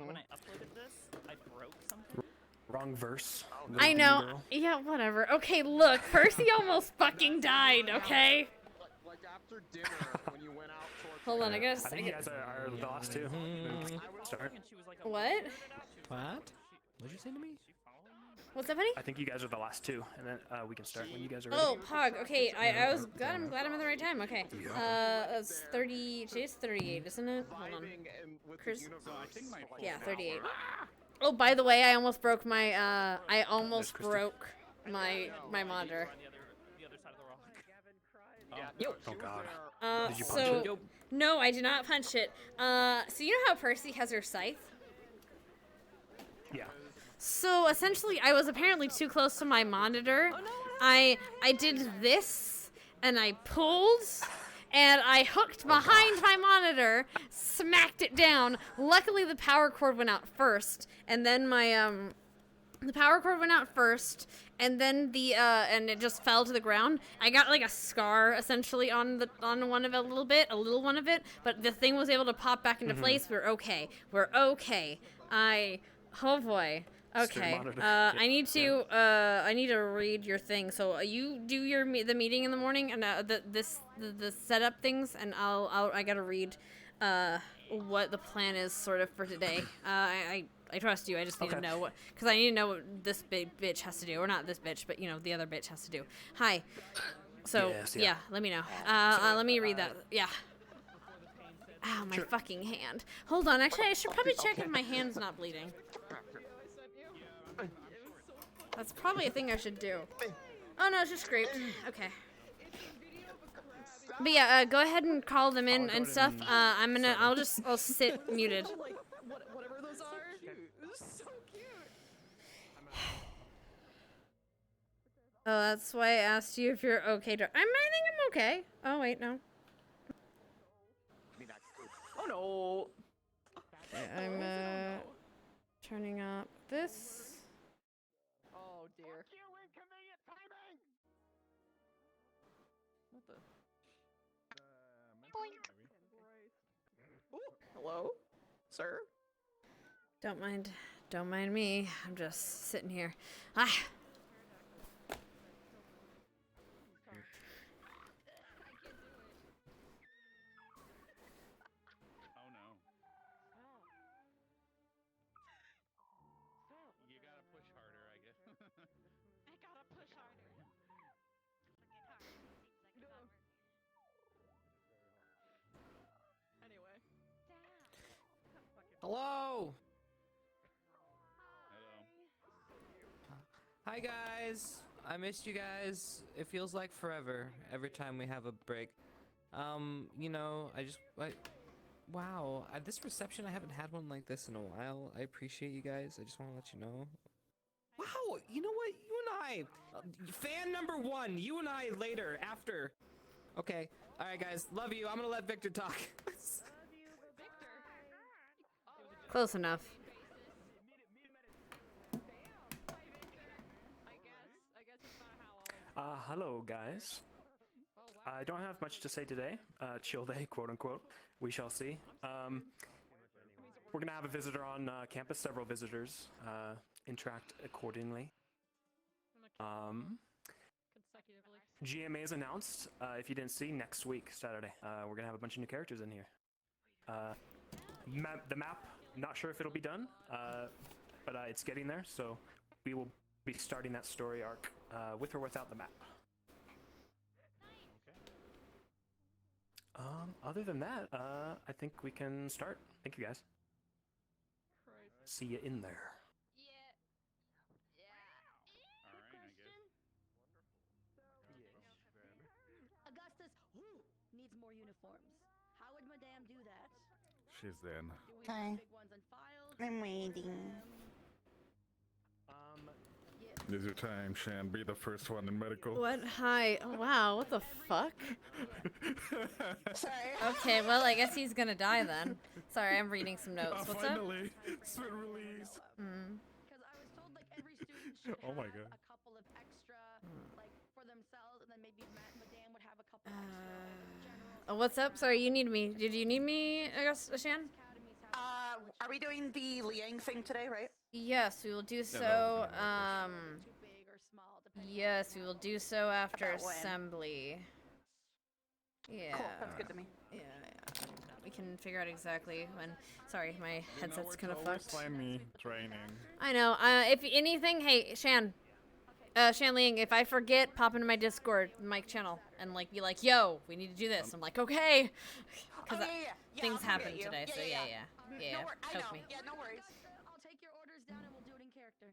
when I uploaded this, I broke something. Wrong verse. I know. Yeah, whatever. Okay, look, Percy almost fucking died, okay? Like after dinner, when you went out towards... Hold on, I guess... I think you guys are the last two. Start. What? What? What'd you say to me? What's up, honey? I think you guys are the last two, and then we can start when you guys are ready. Oh, Pog. Okay, I'm glad I'm at the right time. Okay. That's 30. Today's 38, isn't it? Hold on. Chris. Yeah, 38. Oh, by the way, I almost broke my my monitor. Oh god. Did you punch it? No, I did not punch it. So you know how Percy has her scythe? Yeah. So essentially, I was apparently too close to my monitor. I did this, and I pulled, and I hooked behind my monitor, smacked it down. Luckily, the power cord went out first, and then the power cord went out first, and then and it just fell to the ground. I got like a scar essentially on one of it, a little one of it, but the thing was able to pop back into place. We're okay. Oh boy. Okay. I need to read your thing. So you do the meeting in the morning and the setup things, and I gotta read what the plan is sort of for today. I trust you. I just need to know because I need to know what this big bitch has to do, or not this bitch, but you know the other bitch has to do. Hi. So yeah, let me know. Let me read that. Yeah. Ow, my fucking hand. Hold on. Actually, I should probably check if my hand's not bleeding. That's probably a thing I should do. Oh no, it's just scraped. Okay. But yeah, go ahead and call them in and stuff. I'll sit muted. Whatever those are. So cute. Oh, that's why I asked you if you're okay. I think I'm okay. Oh wait, no. Oh no. I'm turning up this. Oh dear. What the? Ooh, hello, sir. Don't mind me. I'm just sitting here. Ah. Hello. Hi guys. I missed you guys. It feels like forever every time we have a break. You know, wow, at this reception I haven't had one like this in a while. I appreciate you guys. I just want to let you know. Wow, you know what? You and I, fan number 1, you and I later, after. Okay, all right guys, love you. I'm gonna let Victor talk. Close enough. Hello, guys. I don't have much to say today. Chill day, quote unquote. We shall see. We're gonna have a visitor on campus, several visitors. Interact accordingly. GMA is announced. If you didn't see, next week, Saturday, we're gonna have a bunch of new characters in here. The map, not sure if it'll be done, but it's getting there, so we will be starting that story arc with or without the map. Other than that, I think we can start. Thank you guys. See you in there. Augustus, who needs more uniforms? How would Madame do that? She's in. Hi. I'm waiting. Use your time, Shan. Be the first one in medical. What? Hi. Wow, what the fuck? Sorry. Okay, well, I guess he's gonna die then. Sorry, I'm reading some notes. What's finally, spit release. Because I was told like every student should Oh my have God. a couple of extra, like for themselves, and then maybe Madame would have a couple extra, like, general. Oh, what's up? Sorry, you need me. Did you need me, I guess, Shan? Are we doing the Liang thing today, right? Yes, we will do so. Too big or small, depending on Yes, what we you will want. do so after About when? assembly. Yeah. Cool, that's good to me. Yeah, yeah. We can figure out exactly when. Sorry, my headset's kind of Always fucked. find me training. I know. If anything, hey, Shan. Shan Ling, if I forget, pop into my Discord, mic channel, and like be like, "Yo, we need to do this." I'm like, "Okay," because things I'll happened forget you. today. So yeah. No wor- I Poke know. me. Yeah, no worries. I'll take your orders down and we'll do it in character.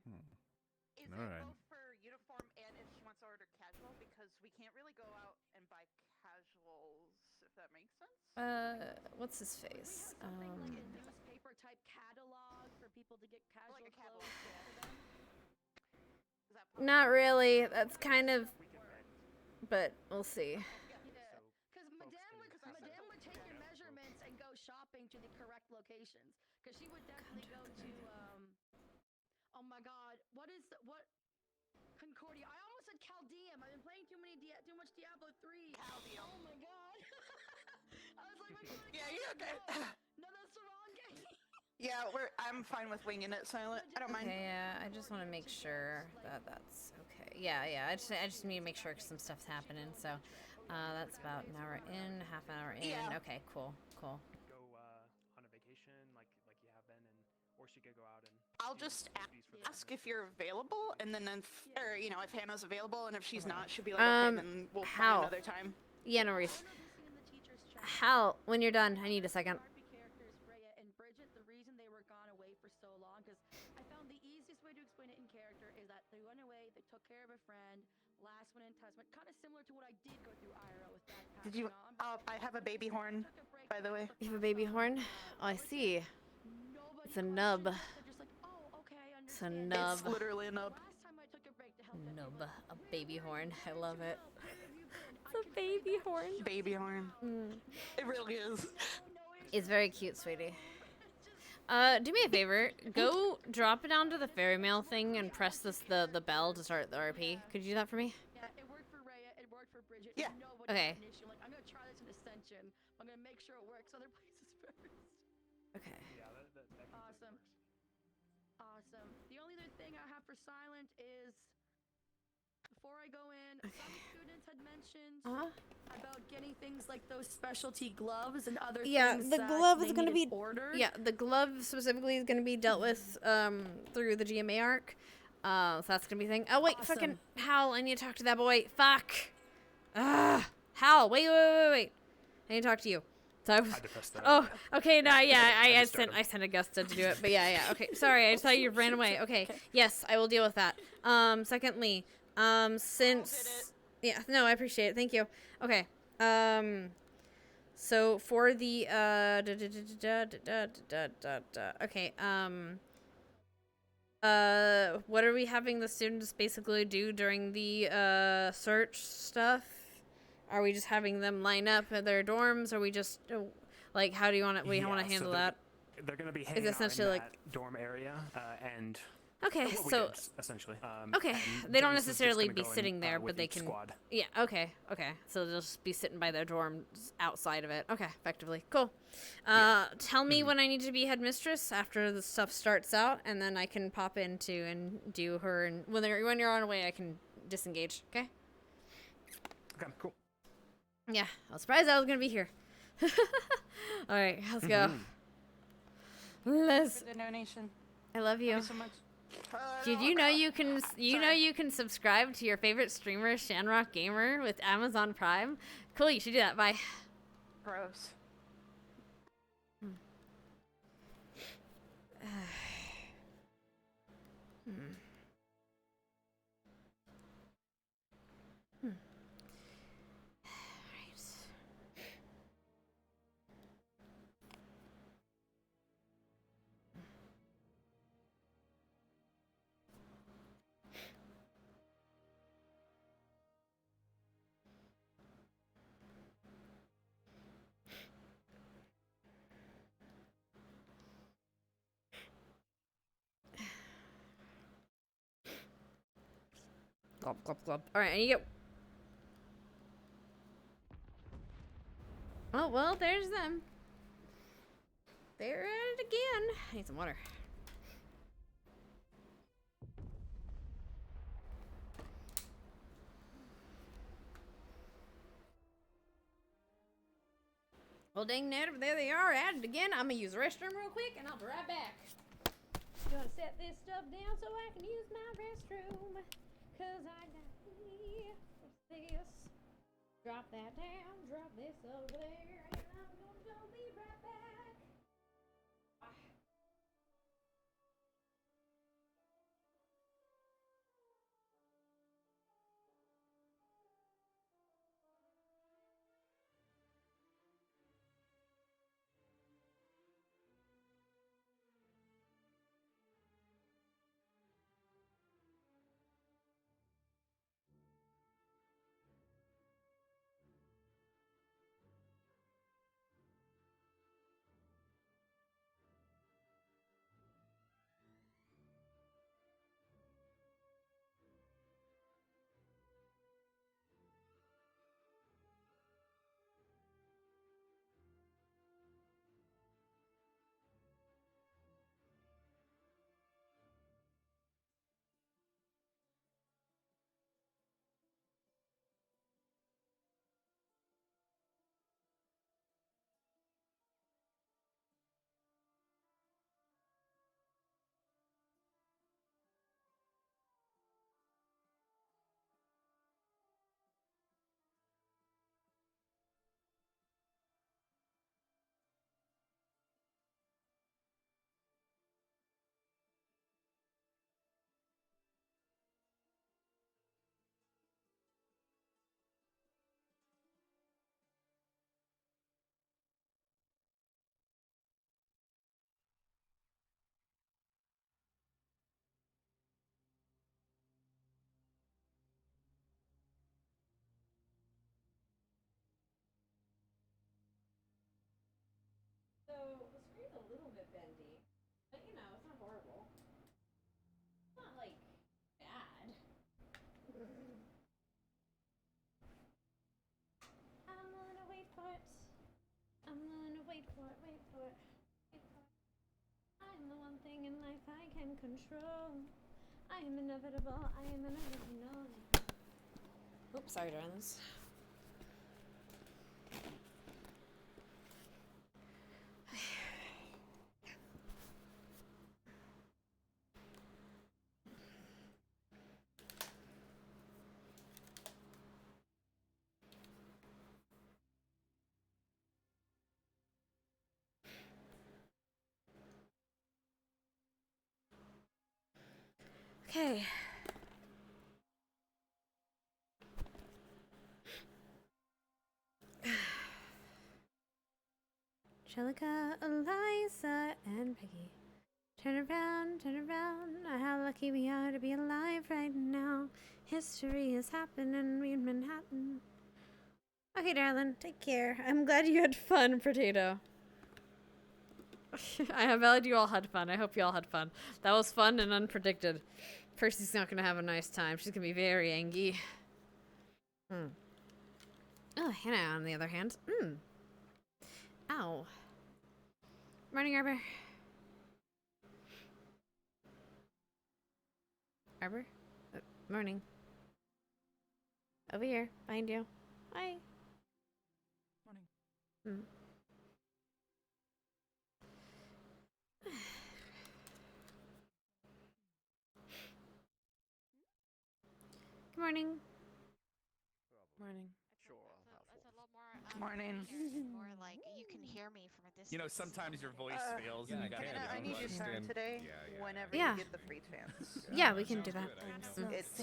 Is All right. both for uniform and if she wants to order casual? Because we can't really go out and buy casuals, if that makes sense. What's his face? Something like a newspaper type catalog for people to get casual Like a clothes catalog. shipped to them. Is that Not really. That's kind of. But we'll see. Yeah, because Madame would take your measurements and go shopping to the correct locations. Because she would definitely go to oh my God, what Concordia? I almost said Chaldeum. I've been playing too much Diablo 3. Chaldeum. Oh my God. I was like, wait, Yeah, you're okay. No, that's the wrong game. Yeah, I'm fine with winging it, Silent. I don't mind. Okay, yeah. I just want to make sure that that's okay. Yeah. I just need to make sure some stuff's happening. So, that's about an hour in, half an hour in. Yeah. Okay, cool. Go on a vacation like you have been, or she could go out and. I'll just ask if you're available, and then if Hannah's available, and if she's not, she'll be like, okay, then we'll how? find another time. Yeah, no worries. Hal, when you're done, I need a second. RP characters, Freya and Bridget, the reason they were gone away for so long, because I found the easiest way to explain it in character is that they went away, they took care of a friend, last one in Tasman, kind of similar to what I did go through IRL with that Did you? I have a baby horn, by the way. You have a baby horn? Oh, I see. It's a nub. They're just like, oh, okay, I It's a understand. nub. It's literally a nub. Last time I took a break to help them, Nub. they were like, A baby horn. I love it. "Where have you been? It's a baby horn. Baby horn. It really is. It's very cute, sweetie. Do me a favor. Go drop it down to the fairy mail thing and press the bell to start the RP. Could you do that for me? Yeah, it worked for Rhea, it worked for Bridget. Yeah. Nobody Okay. had an issue. Like, I'm gonna try this in Ascension. I'm gonna make sure it works other places first. Okay. Yeah, that Awesome. Awesome. The only other thing I have for Silent is before I go in, some students had mentioned about getting things like those specialty gloves and other Yeah, things. the that glove they is gonna needed be ordered. Yeah, the glove specifically is gonna be dealt with through the GMA arc. So that's gonna be a thing. Oh wait, Awesome. fucking Hal, I need to talk to that boy. Fuck. Hal, wait. I need to talk to you. So I depressed that. oh, okay, no, yeah, I just started. sent Augusta to do it, but yeah, okay. Sorry, I just thought you ran away. Okay, yes, I will deal with that. Secondly, since no, I appreciate it. Thank you. Okay. So for the okay, what are we having the students basically do during the search stuff? Are we just having them line up at their dorms? Or we just like how do you want to want to handle that? They're going to be hanging out essentially in like- that dorm area, and Okay, what we so did, essentially. okay, and they don't Jonas is just necessarily gonna be go in, sitting there, with but they each can. Squad. Yeah. Okay. So they'll just be sitting by their dorms outside of it. Okay, effectively. Cool. Tell me when I need to be headmistress after the stuff starts out, and then I can pop into and do her. And when you're on your way, I can disengage. Okay. Okay, cool. Yeah, I was surprised I was gonna be here. All right, let's go. Let's. For the donation. I love you. Thank you so much. Did you know you can subscribe to your favorite streamer, Shanrock Gamer, with Amazon Prime? Cool, you should do that. Bye. Gross. Glub, glub, glub. Alright, I need to get... Oh, well, there's them. They're at it again. I need some water. Well, dang natter, there they are at it again. I'm gonna use the restroom real quick and I'll be right back. Gonna set this stuff down so I can use my restroom. Cause I got this. Drop that down, drop this over there, and I'm gonna be right back. So, the screen's a little bit bendy, but you know, it's not horrible. It's not, like, bad. I'm gonna wait for it. I'm gonna wait for it, wait for it, wait for it. I'm the one thing in life I can control. I am inevitable, I am inevitable. Oops, sorry, darlings. Okay. Angelica, Eliza, and Peggy. Turn around, how lucky we are to be alive right now. History is happening in Manhattan. Okay, darling, take care. I'm glad you had fun, Potato. I am glad you all had fun. I hope you all had fun. That was fun and unpredicted. Percy's not gonna have a nice time. She's gonna be very angry. Oh, Hannah, on the other hand. Ow. Morning, Arbor. Arbor? Morning. Over here, behind you. Hi. Morning. Good morning. Morning. Sure. It's a little more. Morning. More like you can hear me from a distance. You know, sometimes your voice fails. yeah, and I you gotta can. get I it need over. your turn today. Yeah. Whenever Yeah. you get the free chance. Yeah, we can do that. It's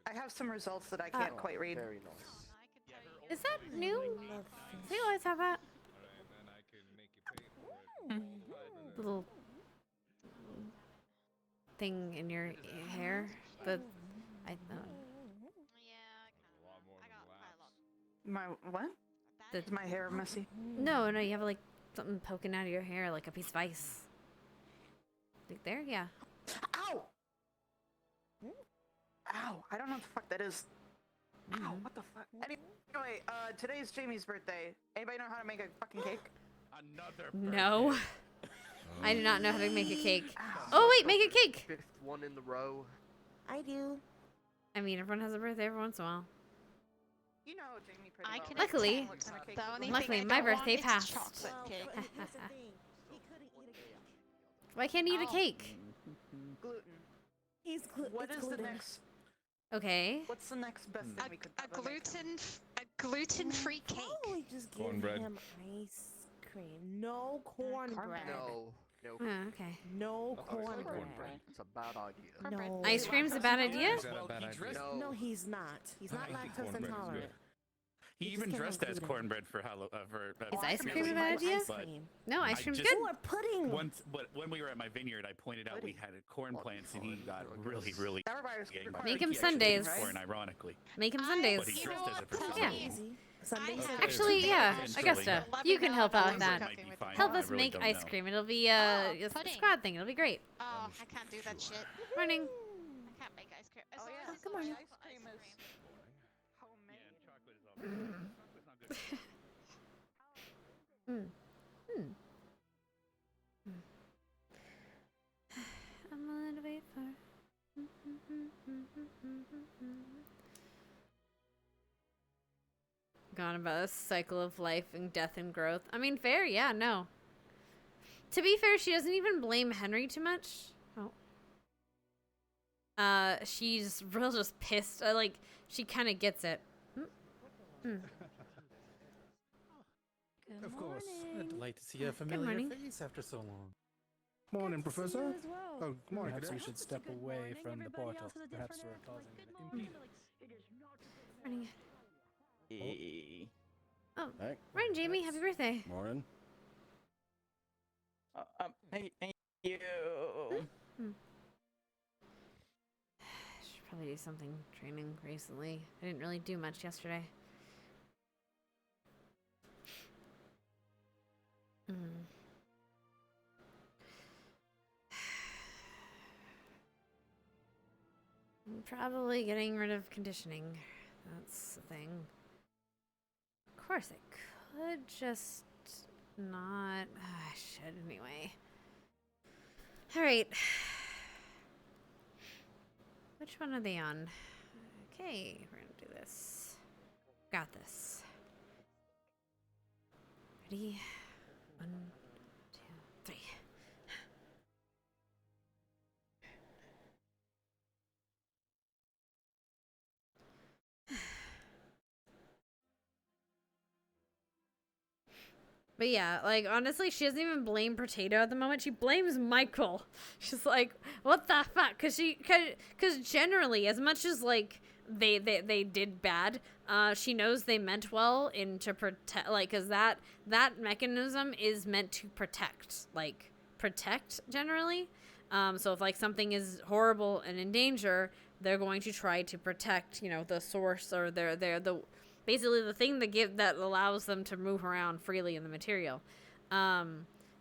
I have some results that I can't quite read. Very nice. I can tell you. Is that new? They always have that little thing in your hair. The I don't. Yeah, I got quite a lot. My what? That Is my hair messy? No, you have like something poking out of your hair, like a piece of ice. Like there, yeah. Ow! Ow! I don't know what the fuck that is. Ow! What the fuck? Anyway, today's Jamie's birthday. Anybody know how to make a fucking cake? Another No. birthday. I do not know how to make a cake. Oh wait, make a cake. 5th one in the row. I do. I mean, everyone has a birthday every once in a while. You know Jamie pretty I well. can right? Luckily- What kind of cake The you only want? Luckily, thing I my don't want birthday is passed. chocolate Well, cake. but here's the thing. He couldn't eat a cake. Why can't he eat a Oh. cake? Gluten. He's What it's is the gluten. next? Okay. What's the next best thing we could A have him make? gluten-free cake. Probably just give Cornbread. him ice cream. No cornbread. No. No. Oh, okay. No I thought it was cornbread. cornbread. It's a bad idea. Cornbread. No. Ice cream's a bad idea? Is that a bad idea? No, he's not. He's not I think lactose cornbread is intolerant. good. He You even just can't dressed as include it. cornbread for Is ice cream a He bad likes idea? ice But- cream. No, ice I cream's just- good. Or pudding. Once, but when we were at my vineyard, I pointed out we had corn plants, and he got really, really Everybody's angry. required Make to him eat ice Sundays. cream, Corn, right? ironically. Make him I- Sundays. But he You dressed know as it what? for some Yeah. reason. Easy. Sundays I are have- Actually, yeah, Potentially. Augusta, Let you me can know help how out long with you're that. Might be cooking with fine. that. Help I us really make don't ice know. cream. It'll be Oh, a pudding. squad thing. It'll be great. Oh, I can't do that shit. Morning. I can't make ice cream. As Oh long yeah. as it's come on. real Ice cream is homemade. Yeah, chocolate is all it's not good. I'm willing to wait for. Gone about a cycle of life and death and growth. I mean, fair, yeah, no. To be fair, she doesn't even blame Henry too much. Oh. She's real just pissed. Like, she kind of gets it. Good Of course. A morning. delight to see a familiar morning. face after so long. Morning, Good to see Professor. you as well. Oh, good morning, Perhaps we cadet. should step Good away morning. from the Everybody portal. else has a Perhaps different we're answer. causing Like, an good morning, impede. Felix. It is not Morning. Hey. Oh, morning, Jamie. Happy birthday. Morning. Thank you. Should probably do something training recently. I didn't really do much yesterday. I'm probably getting rid of conditioning. That's the thing. Of course, I could just not. I should anyway. Alright. Which one are they on? Okay, we're gonna do this. Got this. Ready? 1, 2, 3. But yeah, like, honestly, she doesn't even blame Potato at the moment. She blames Michael. She's like, what the fuck? Because generally, as much as, like, they did bad, she knows they meant well in to protect, like, because that mechanism is meant to protect, generally. So if, like, something is horrible and in danger, they're going to try to protect, you know, the source or the basically the thing that allows them to move around freely in the material.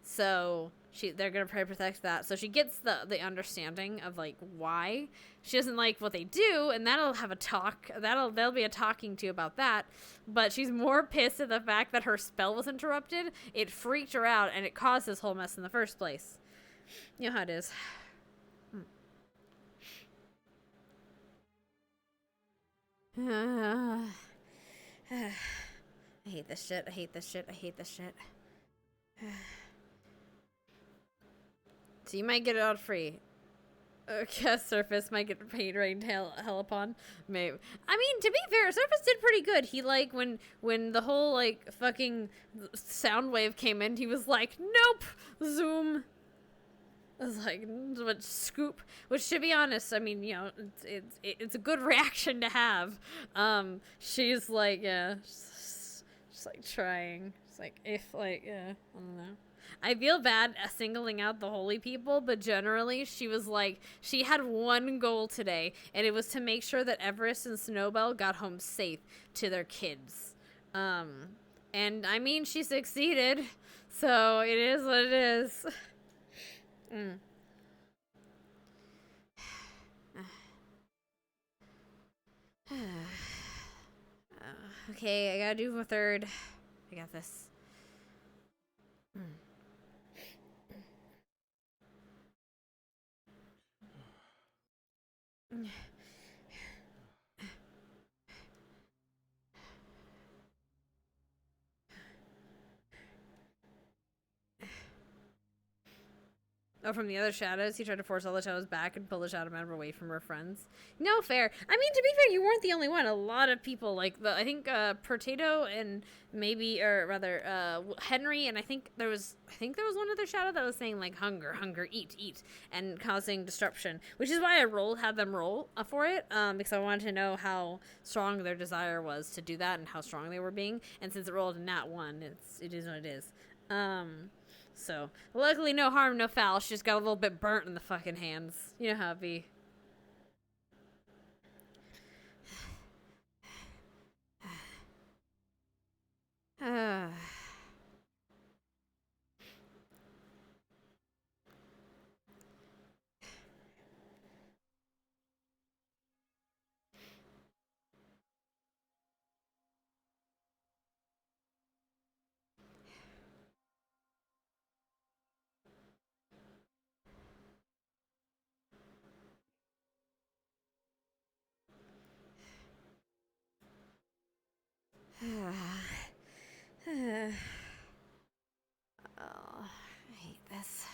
So they're gonna try to protect that. So she gets the understanding of like why she doesn't like what they do, and that'll have a talk. There'll be a talking to about that. But she's more pissed at the fact that her spell was interrupted. It freaked her out, and it caused this whole mess in the first place. You know how it is. I hate this shit. I hate this shit. I hate this shit. So you might get it out free. Guest Surface might get paid rained hell upon. Maybe. I mean, to be fair, Surface did pretty good. He like when the whole like fucking sound wave came in, he was like, nope, zoom. I was like, what scoop? Which, to be honest, I mean, you know, it's a good reaction to have. She's like, yeah, just like trying. It's like, if like, yeah, I don't know. I feel bad singling out the holy people, but generally, she was like, she had one goal today, and it was to make sure that Everest and Snowbell got home safe to their kids. And I mean, she succeeded, so it is what it is. Okay, I gotta do a third. I got this. Oh, from the other shadows, he tried to force all the shadows back and pull the shadow member away from her friends. No, fair. I mean, to be fair, you weren't the only one. A lot of people, like, I think, Potato and maybe, or rather, Henry, and I think there was one other shadow that was saying, like, hunger, hunger, eat, eat, and causing disruption, which is why I had them roll for it, because I wanted to know how strong their desire was to do that and how strong they were being, and since it rolled a nat 1, it is what it is. So, luckily no harm, no foul. She just got a little bit burnt in the fucking hands. You know how it be. Oh, I hate this.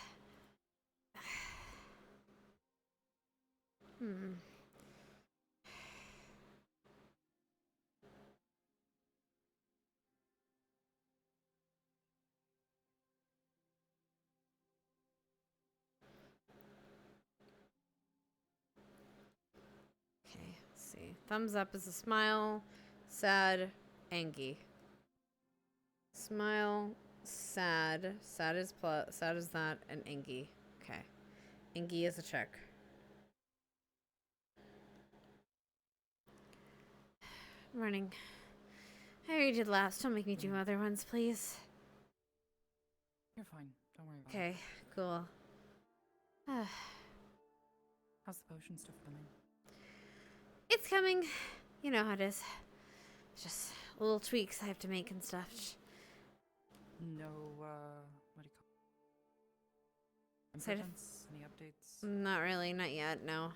Okay, let's see. Thumbs up is a smile. Sad, angry. Smile, sad. Sad is that, and angry. Okay. Angry is a check. Morning. I already did last. Don't make me do other ones, please. You're fine. Don't worry about it. Okay, cool. How's the potion stuff coming? It's coming. You know how it is. Just little tweaks I have to make and stuff. No, what do you call it? Side Improvements? Any updates? Not really, not yet, no.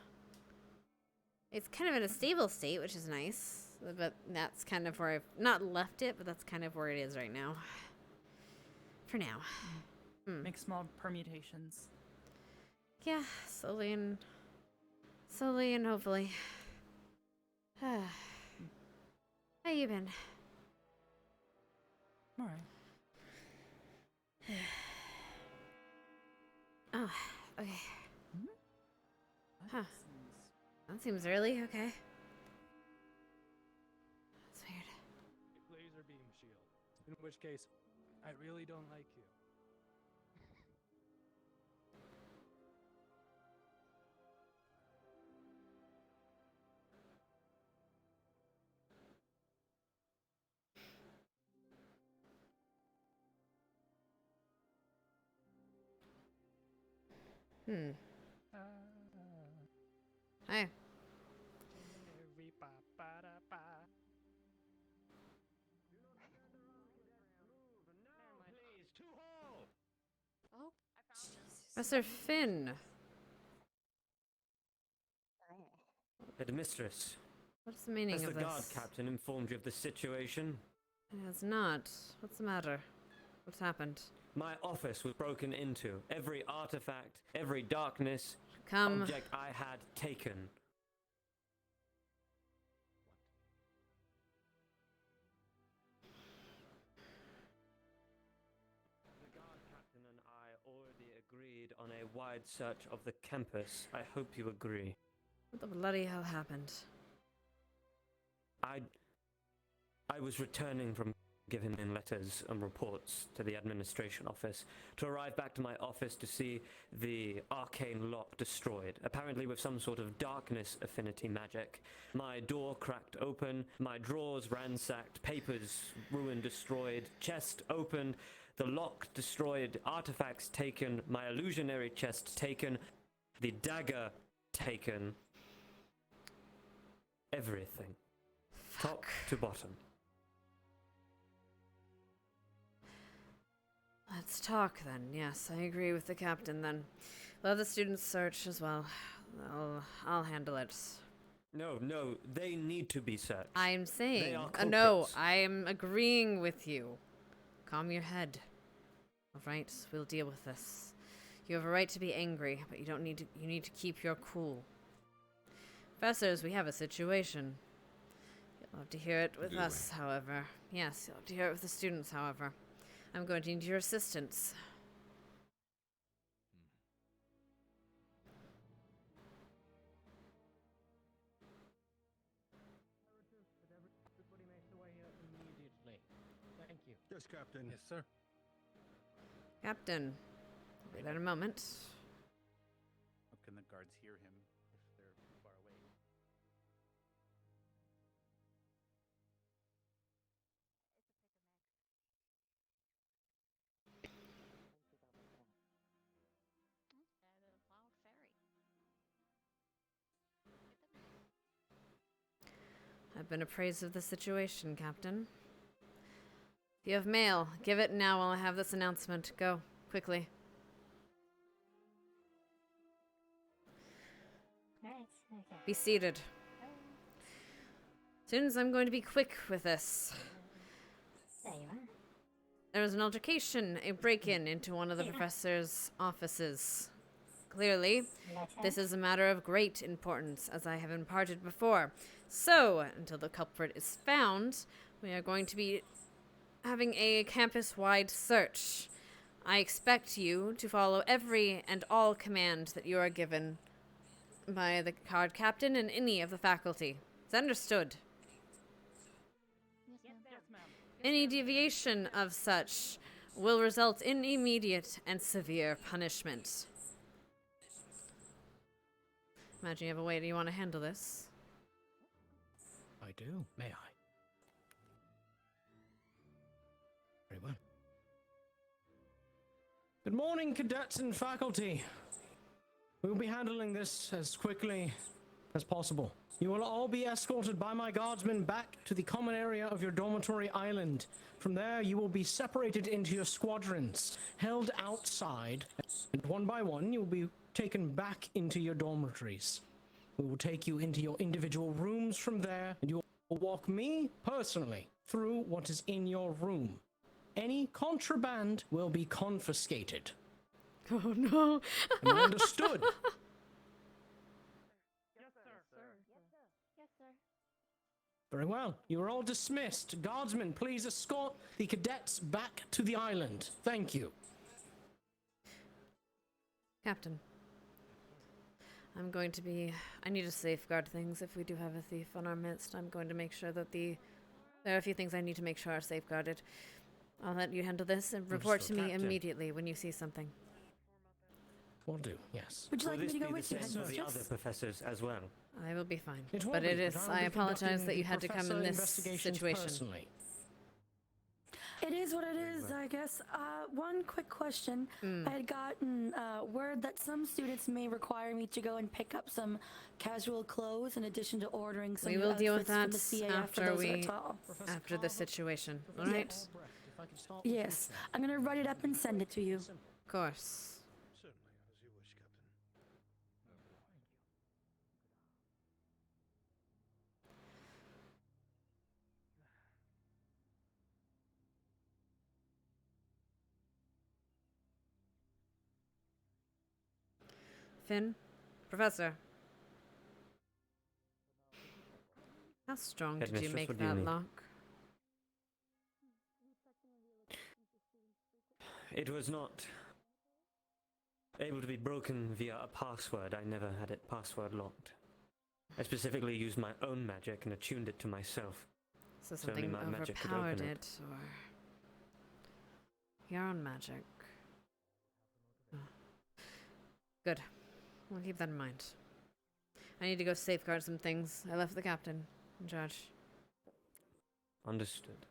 It's kind of in a stable state, which is nice. But that's kind of where I've not left it, but that's kind of where it is right now. For now. Make small permutations. Yeah, slowly and hopefully. How you been? I'm alright. Oh, okay. Huh. That seems early, okay. That's weird. Laser beam shield. In which case, I really don't like you. Hi. Oh, I found her. Professor Finn. Headmistress, What's the meaning has the of this? guard captain informed you of the situation? It has not. What's the matter? What's happened? My office was broken into. Every artifact, every darkness, Come. object I had taken. The guard captain and I already agreed on a wide search of the campus. I hope you agree. What the bloody hell happened? I was returning from giving in letters and reports to the administration office to arrive back to my office to see the arcane lock destroyed, apparently with some sort of darkness affinity magic. My door cracked open, my drawers ransacked, papers ruined, destroyed, chest opened, the lock destroyed, artifacts taken, my illusionary chest taken, the dagger taken. Everything. Top to bottom. Let's talk then. Yes, I agree with the captain then. Let the students search as well. I'll handle it. No, they need to be searched. I'm saying, They are no, culprits. I am agreeing with you. Calm your head. All right, we'll deal with this. You have a right to be angry, but you need to keep your cool. Professors, we have a situation. You'll have to hear it with us, however. Yes, you'll have to hear it with the students, however. I'm going to need your assistance. Everybody make the way here immediately. Thank you. Yes, Captain. Yes, sir. Captain, wait a moment. How can the guards hear him if they're far away? I've been appraised of the situation, Captain. If you have mail, give it now while I have this announcement. Go, quickly. Be seated. Students, I'm going to be quick with this. There was an altercation, a break-in into one of the professor's offices. Clearly, this is a matter of great importance, as I have imparted before. So, until the culprit is found, we are going to be having a campus-wide search. I expect you to follow every and all command that you are given by the card captain and any of the faculty. Is that understood? Yes, ma'am. Any deviation of such will result in immediate and severe punishment. Imagine you have a way. Do you want to handle this? I do. May I? Very well. Good morning, cadets and faculty. We will be handling this as quickly as possible. You will all be escorted by my guardsmen back to the common area of your dormitory island. From there, you will be separated into your squadrons, held outside, and one by one, you will be taken back into your dormitories. We will take you into your individual rooms from there, and you will walk me, personally, through what is in your room. Any contraband will be confiscated. Oh, no. Am I understood? Yes, sir. Yes, sir. Very well. You are all dismissed. Guardsmen, please escort the cadets back to the island. Thank you. Captain. I need to safeguard things if we do have a thief on our midst. I'm going to make sure that there are a few things I need to make sure are safeguarded. I'll let you handle this and report to me immediately when you see something. Will do, yes. Would you like me to go with you, Headmistress? The other professors as well. I will be fine. It will But be, it is. but I will be apologize conducting that you the had to come in professor this investigations situation. personally. It is what it is, I guess. One quick question. I had gotten word that some students may require me to go and pick up some casual clothes in addition to ordering some We will deal with that outfits from the CAF for after those that are tall. after the situation. All right? Yes, I'm gonna write it up and send it to you. Of course. Finn, Professor. How strong did you Headmistress, make what do you that need? lock? It was not able to be broken via a password. I never had it password locked. I specifically used my own magic and attuned it to myself. So So only something my magic could overpowered open it, or your own magic. Oh. Good. We'll keep that in mind. I need to go safeguard some things. I left the captain in charge. Understood.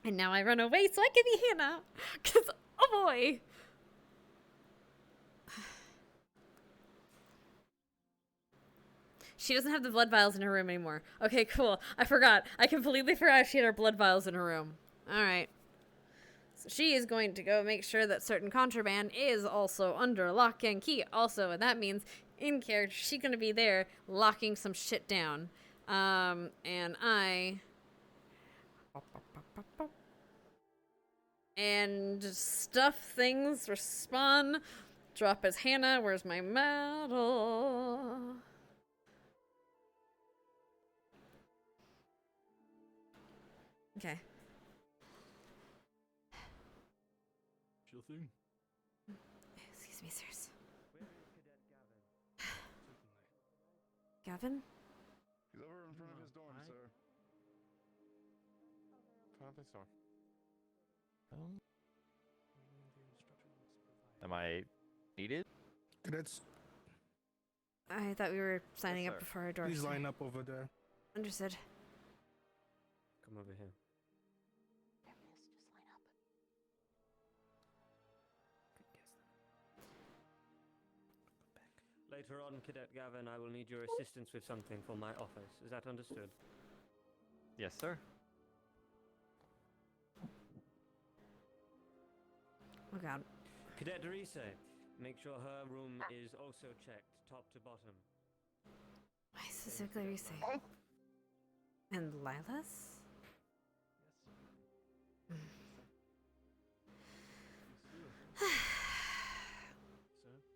And now I run away so I can be Hannah. Cause oh boy. She doesn't have the blood vials in her room anymore. Okay, cool. I forgot. I completely forgot she had her blood vials in her room. Alright. So she is going to go make sure that certain contraband is also under lock and key. Also, and that means in character, she's going to be there locking some shit down. And I... And stuff things, respawn, drop as Hannah. Where's my medal? Okay. Sure thing. Excuse me, sirs. Gavin? He's over in front of his dorm, sir. Front of his dorm. Am I needed? Cadets, I thought we were signing Yes, up sir. before our door. please sir. line up over there. Understood. Come over here. Later on, Cadet Gavin, I will need your assistance with something for my office. Is that understood? Yes, sir. Oh god. Cadet Dorise, make sure her room is also checked, top to bottom. Why specifically Reese? And Lilas?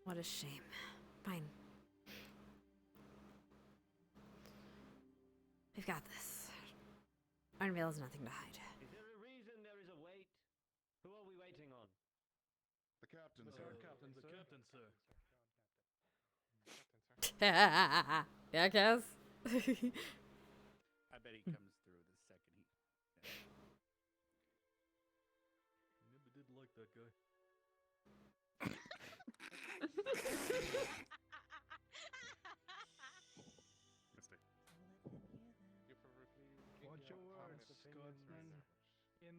What a shame. Fine. We've got this. Ironvale has nothing to hide. Is there a reason there is a wait? Who are we waiting on? The captain, sir. The captain, sir. Yeah, Kaz? I bet he comes through the second he. Never did like that guy. Mister. Watch your words, Scotsman. In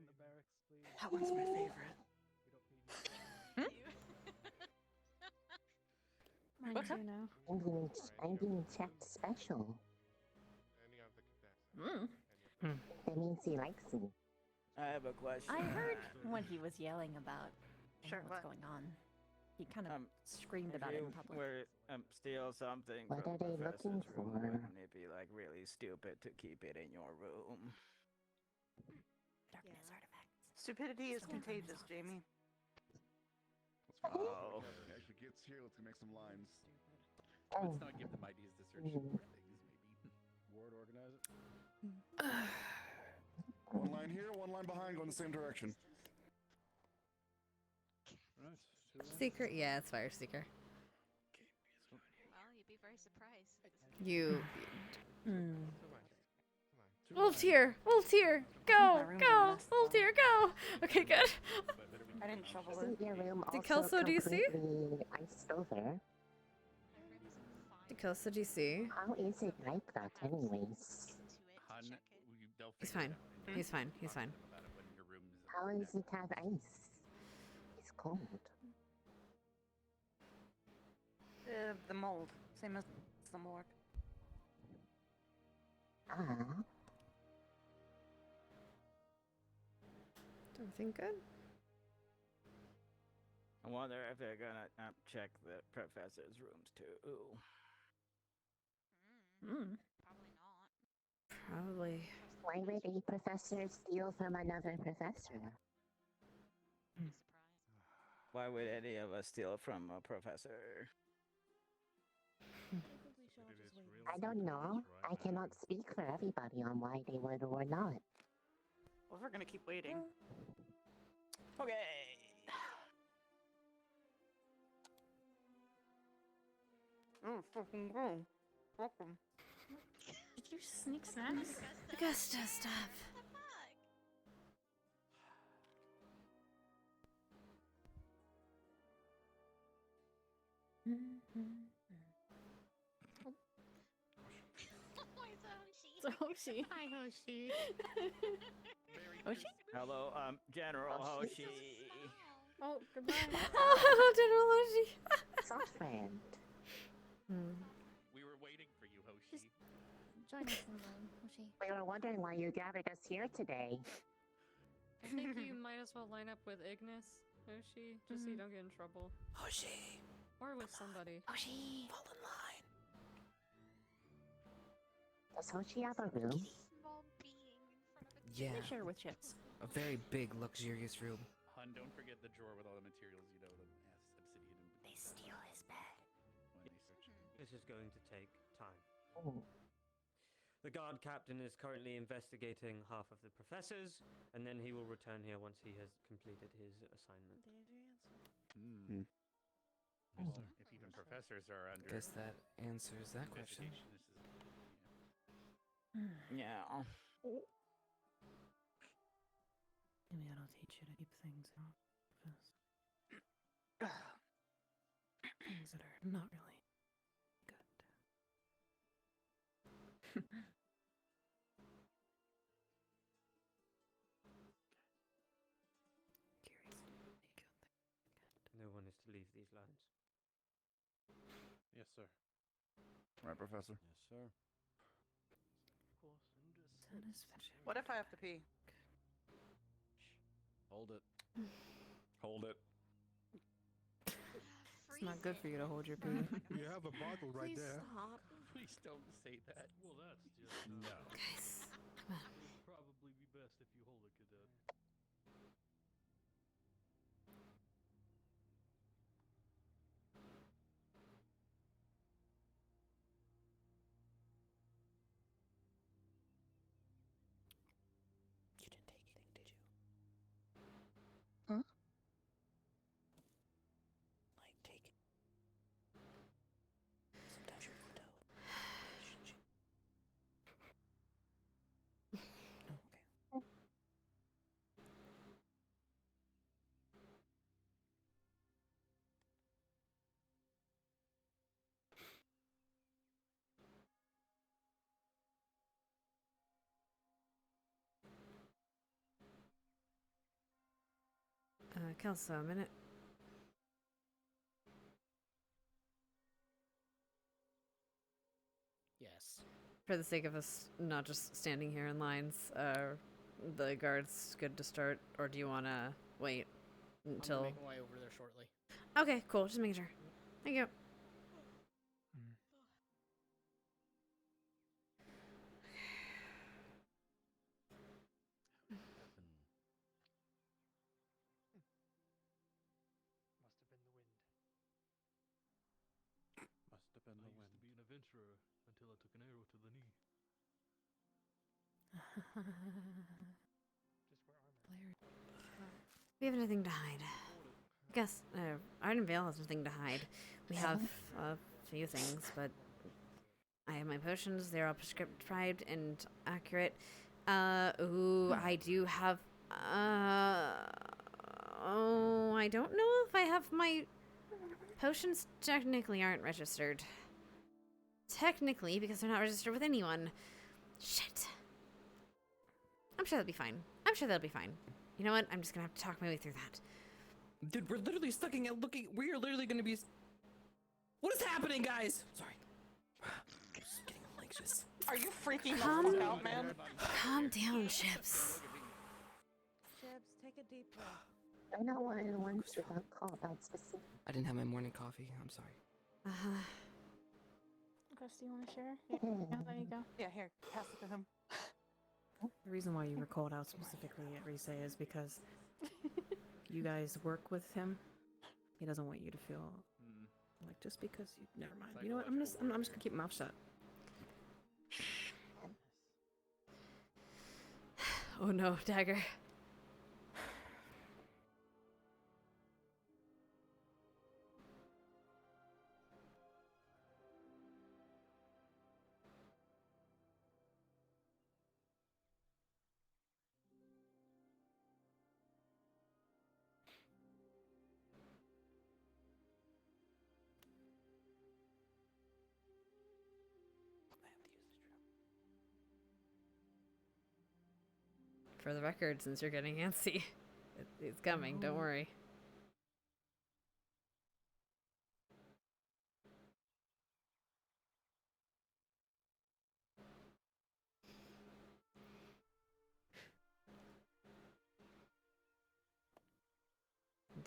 the barracks, please. That one's my favorite. What's up? I'm being checked special. That means he likes me. I have a question. I heard when he was yelling about Sure, what's what? going on. He kind of screamed about it in public. Were steal something What from are they looking Professor's room, for? wouldn't it be like really stupid to keep it in your room? Darkness artifacts. Stupidity is contagious, Jamie. Oh. He actually gets here. Let's make some lines. Let's not give them ideas to search for things, maybe. Ward, organize it. One line here, one line behind, go in the same direction. Right. Secret? Yeah, it's Fire Seeker. Well, you'd be very surprised. You. Come Wolf's here! Wolf's here! Go! Go! Wolf's here! Go! Okay, good. I didn't shovel it. Isn't your room Did also Kelso, do you see? completely iced over? Kelso, do you see? How is it like that, anyways? He's fine. He's fine. He's fine. How does it have ice? It's cold. The mold. Same as the morgue. Ah. Everything good? I wonder if they're gonna check the professor's rooms too. Probably. Why would a professor steal from another professor? Why would any of us steal from a professor? I don't know. I cannot speak for everybody on why they would or not. Well, we're gonna keep waiting. Okay. Oh, fucking go. Welcome. Did you sneak snacks? Augusta, stop. So Hoshi. Hi, Hoshi. Hoshi? Hello, General Hoshi. Oh, goodbye. Oh, hello, General Hoshi. Soft friend. join us in line, Hoshi. We were wondering why you gathered us here today. I think you might as well line up with Ignis, Hoshi, just so you don't get in trouble. Hoshi. Or with somebody. Hoshi. Fall in line. Does Hoshi have a room? Small being in front of a Yeah. We share with Chips. A very big, luxurious room. Hun, don't forget the drawer with all the materials you know to ask Obsidian. They steal his bed. When they search. This is going to take time. Oh. The guard captain is currently investigating half of the professors, and then he will return here once he has completed his assignment. Well, if even professors are under Guess that answers that question. investigation, this is Yeah. Maybe that'll teach you to keep things in office. Things that are not really good. No one is to leave these lines. Yes, sir. Right, Professor? Yes, sir. What if I have to pee? Hold it. Hold it. It's not good for you to hold your pee. You have a bottle right Please there. stop. Please don't say that. Well, that's just No. Guys, come on. It would probably be best if you hold it, cadet. You didn't take anything, did you? Huh? Like, take it. Sometimes you're in dough. Shouldn't you? Oh, okay. Kelso, a minute. Yes. For the sake of us not just standing here in lines, the guard's good to start, or do you want to wait until... I'm gonna make my way over there shortly. Okay, cool. Just making sure. Thank you. Must have been the wind. I used to be an adventurer until I took an arrow to the knee. We have nothing to hide. I guess Arden Vale has nothing to hide. We have a few things, but I have my potions. They're all prescribed and accurate. I do have. I don't know if I have my potions. Technically, aren't registered. Technically, because they're not registered with anyone. Shit. I'm sure that'll be fine. I'm sure that'll be fine. You know what? I'm just gonna have to talk my way through that. Dude, we're literally looking. We are literally gonna be. What is happening, guys? Sorry. I'm just getting anxious. Are you freaking the fuck out, man? Calm down, Chips. Chips, take a deep breath. I know one of the ones that got called out specific. I didn't have my morning coffee. I'm sorry. Chris, do you want to share? Yeah, there you go. Yeah, here, pass it to him. The reason why you were called out specifically at Rise is because you guys work with him. He doesn't want you to feel like just because you. Never mind. You know what? I'm just gonna keep my mouth shut. Oh no, Dagger. For the record, since you're getting antsy, it's coming, don't worry.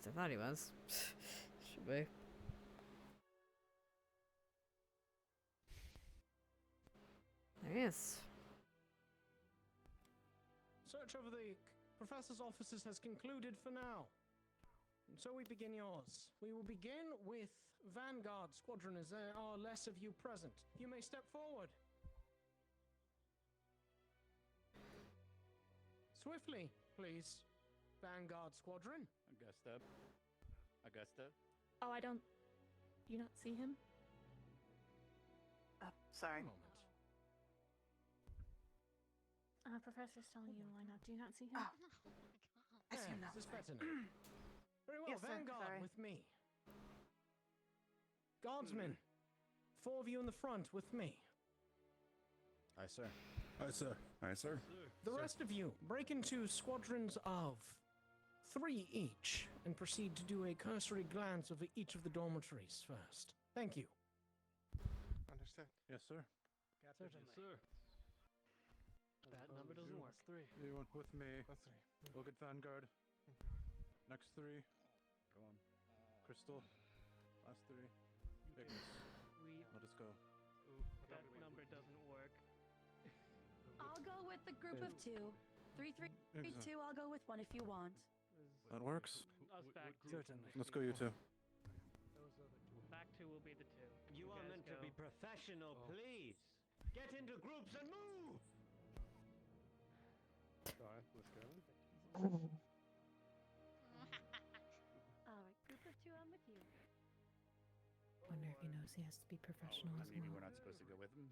I thought he was. Should be. There he is. Search over the professor's offices has concluded for now. And so we begin yours. We will begin with Vanguard Squadron, as there are less of you present. You may step forward. Swiftly, please. Vanguard Squadron. Augusta. Oh, I don't. Do you not see him? Sorry. Professor's telling you to line up. Do you not see him? I see him now. This is better now. Very well, Yes, sir. Vanguard Sorry. with me. Guardsmen, 4 of you in the front with me. Aye, sir. Aye, sir. Aye, sir. The rest of you, break into squadrons of 3 each and proceed to do a cursory glance over each of the dormitories first. Thank you. Understand. Yes, sir. Certainly. Yes, sir. That number doesn't work. 3. You want with me? That's 3. We'll get Vanguard. Next 3. Go on. Crystal. Last 3. Ignis. Let us go. That number doesn't work. I'll go with the group of 2. 3, 3, 3, 2. I'll go with 1 if you want. That works. Us back Certainly. Let's go, you two. Back 2 will be the 2. You are guys meant to be go. professional, please. Get into groups and move. Alright, let's go. Alright, group of 2, I'm with you. Wonder if he knows he has to be professional as Maybe well. we're not supposed to go with him.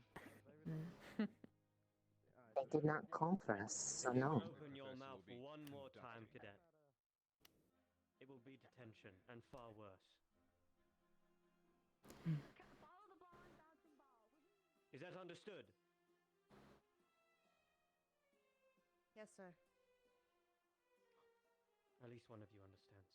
They did not call for us, so no. Open your mouth one more time, cadet. It will be detention, and far worse. Is that understood? Yes, sir. At least one of you understands.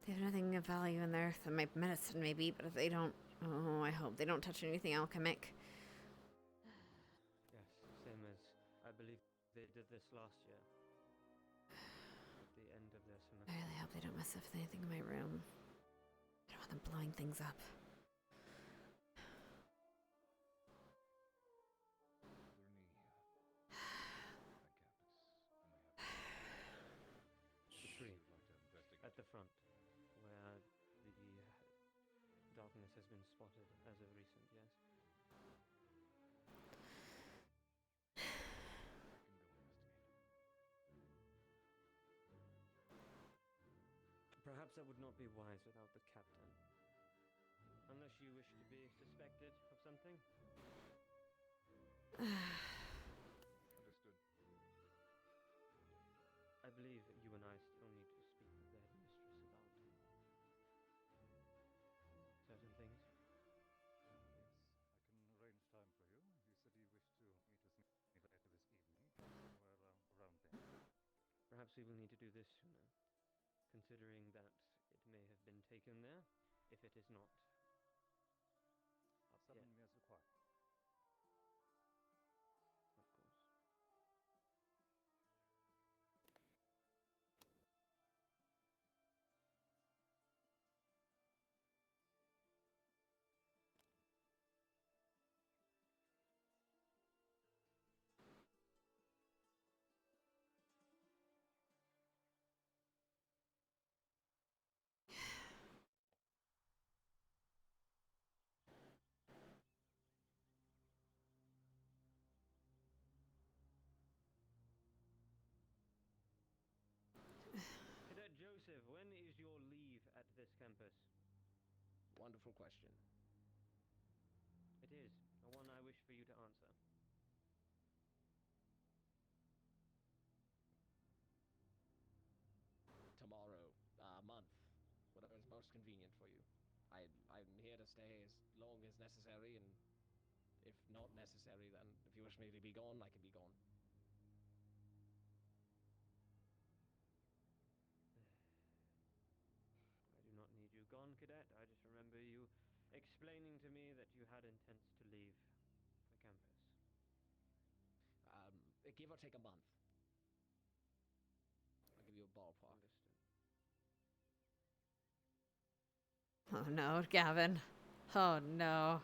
There's nothing of value in there. My medicine, maybe, but if they don't, oh, I hope they don't touch anything alchemic. Yes, same as I believe they did this last year. At the end of their semester. I really hope they don't mess up with anything in my room. I don't want them blowing things up. At the front, where the darkness has been spotted as of recent, yes? Perhaps that would not be wise without the captain. Unless you wish to be suspected of something? Understood. I believe you and I still need to speak with the headmistress about certain things. Yes, I can arrange time for you. You said you wish to meet with me later this evening, or around then. Perhaps we will need to do this sooner, considering that it may have been taken there, if it is not. I'll summon me as required. Of course. Cadet Joseph, when is your leave at this campus? Wonderful question. It is, the one I wish for you to answer. Tomorrow, month, whatever is most convenient for you. I'm here to stay as long as necessary, and if not necessary, then if you wish me to be gone, I can be gone. I do not need you gone, cadet. I just remember you explaining to me that you had intents to leave the campus. give or take a month. I'll give you a ballpark. Oh no, Gavin. Oh no.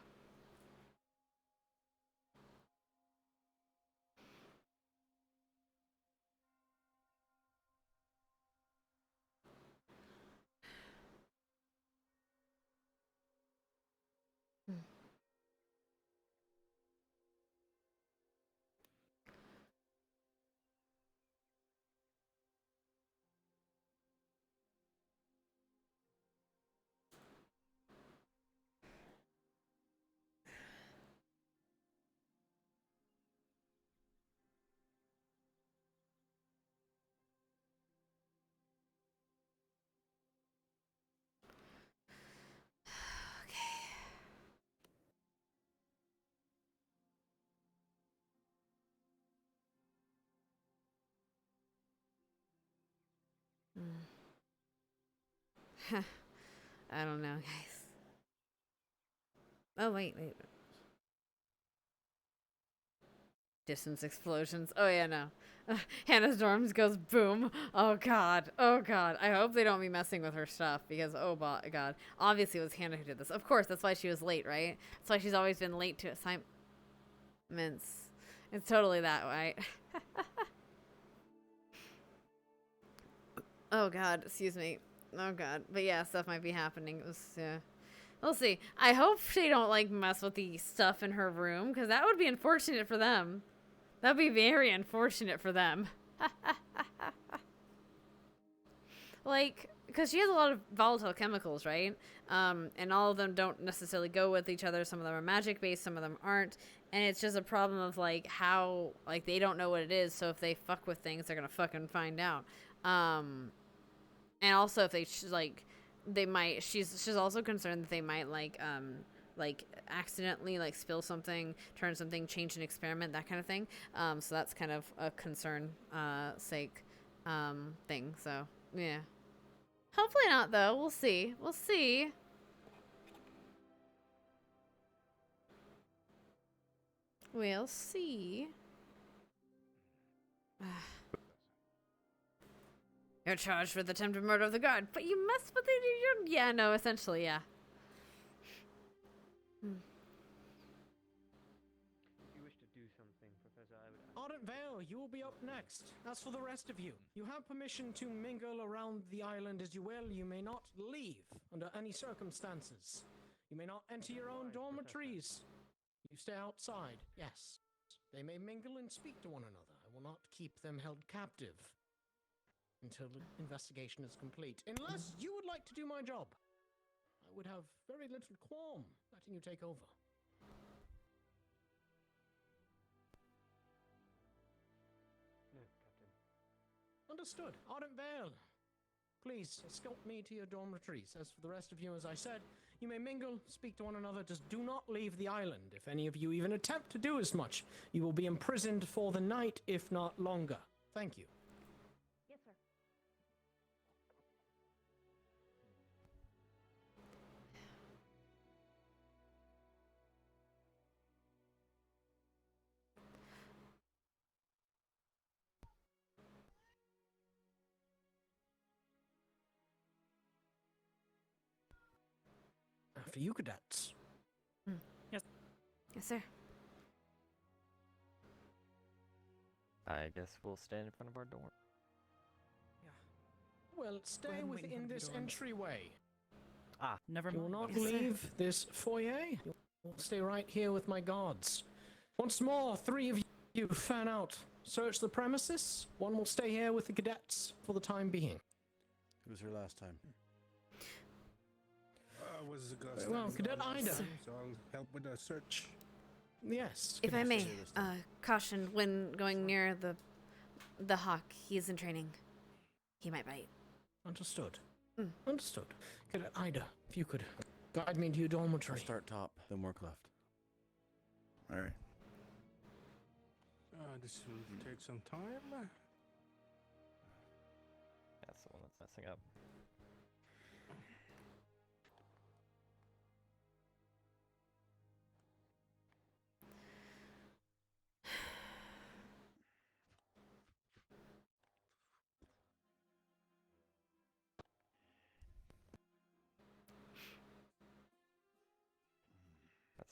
I don't know, guys. Oh, wait. Distance explosions. Oh, yeah, no. Hannah's dorms goes boom. Oh, God. Oh, God. I hope they don't be messing with her stuff because, oh, God. Obviously, it was Hannah who did this. Of course, that's why she was late, right? That's why she's always been late to assignments. It's totally that way. Oh, God. Excuse me. Oh, God. But, yeah, stuff might be happening. It was, yeah. We'll see. I hope they don't, like, mess with the stuff in her room because that would be unfortunate for them. That would be very unfortunate for them. Like, because she has a lot of volatile chemicals, right? And all of them don't necessarily go with each other. Some of them are magic-based, some of them aren't. And it's just a problem of, like, how, like, they don't know what it is, so if they fuck with things, they're gonna fucking find out. And also if they, like, they might, she's also concerned that they might, like accidentally, like, spill something, turn something, change an experiment, that kind of thing. So that's kind of a concern, sake, thing, so, yeah. Hopefully not, though. We'll see. We'll see. We'll see. You're charged with attempted murder of the guard, but you must, but they, yeah, no, essentially, yeah. If you wish to do something, Professor, I would... Ardent Vale, you will be up next. As for the rest of you, you have permission to mingle around the island as you will. You may not leave under any circumstances. You may not enter your own dormitories. You stay outside, yes. They may mingle and speak to one another. I will not keep them held captive until the investigation is complete. Unless you would like to do my job, I would have very little qualm letting you take over. No, Captain. Understood. Ardent Vale. Please, escort me to your dormitories. As for the rest of you, as I said, you may mingle, speak to one another, just do not leave the island. If any of you even attempt to do as much, you will be imprisoned for the night, if not longer. Thank you. Yes, sir. For you cadets. Yes. Yes, sir. I guess we'll stand in front of our door. Well, stay ahead and wait in within front of this your dorms. entryway. Ah, Never You will mind. not Yes, sir. leave this foyer. You will stay right here with my guards. Once more, 3 of you fan out. Search the premises. One will stay here with the cadets for the time being. Who was here last time? Was the ghost. Very well, Cadet Ida. So I'll help with the search. Yes. If I cadets. may, caution when going near the hawk. He is in training. He might bite. Understood. Understood. Cadet Ida, if you could guide me to your dormitory. I'll start top, then work left. All right. This will take some time. that's the one that's messing up.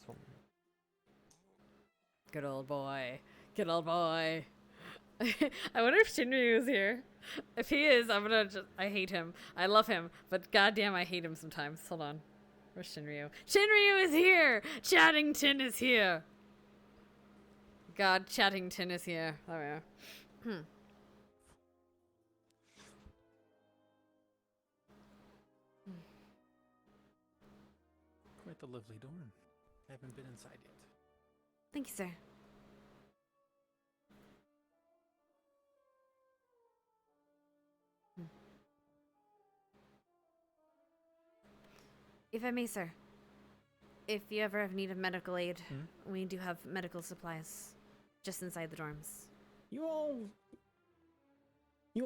one. Good old boy. Good old boy. I wonder if Shinryu is here. If he is, I'm gonna just... I hate him. I love him, but goddamn, I hate him sometimes. Hold on. Where's Shinryu? Shinryu is here! Chattington is here! God, Chattington is here. There we are. Quite the lovely dorm. I haven't been inside yet. Thank you, sir. If I may, sir, if you ever have need of medical aid, we do have medical supplies just inside the dorms. You all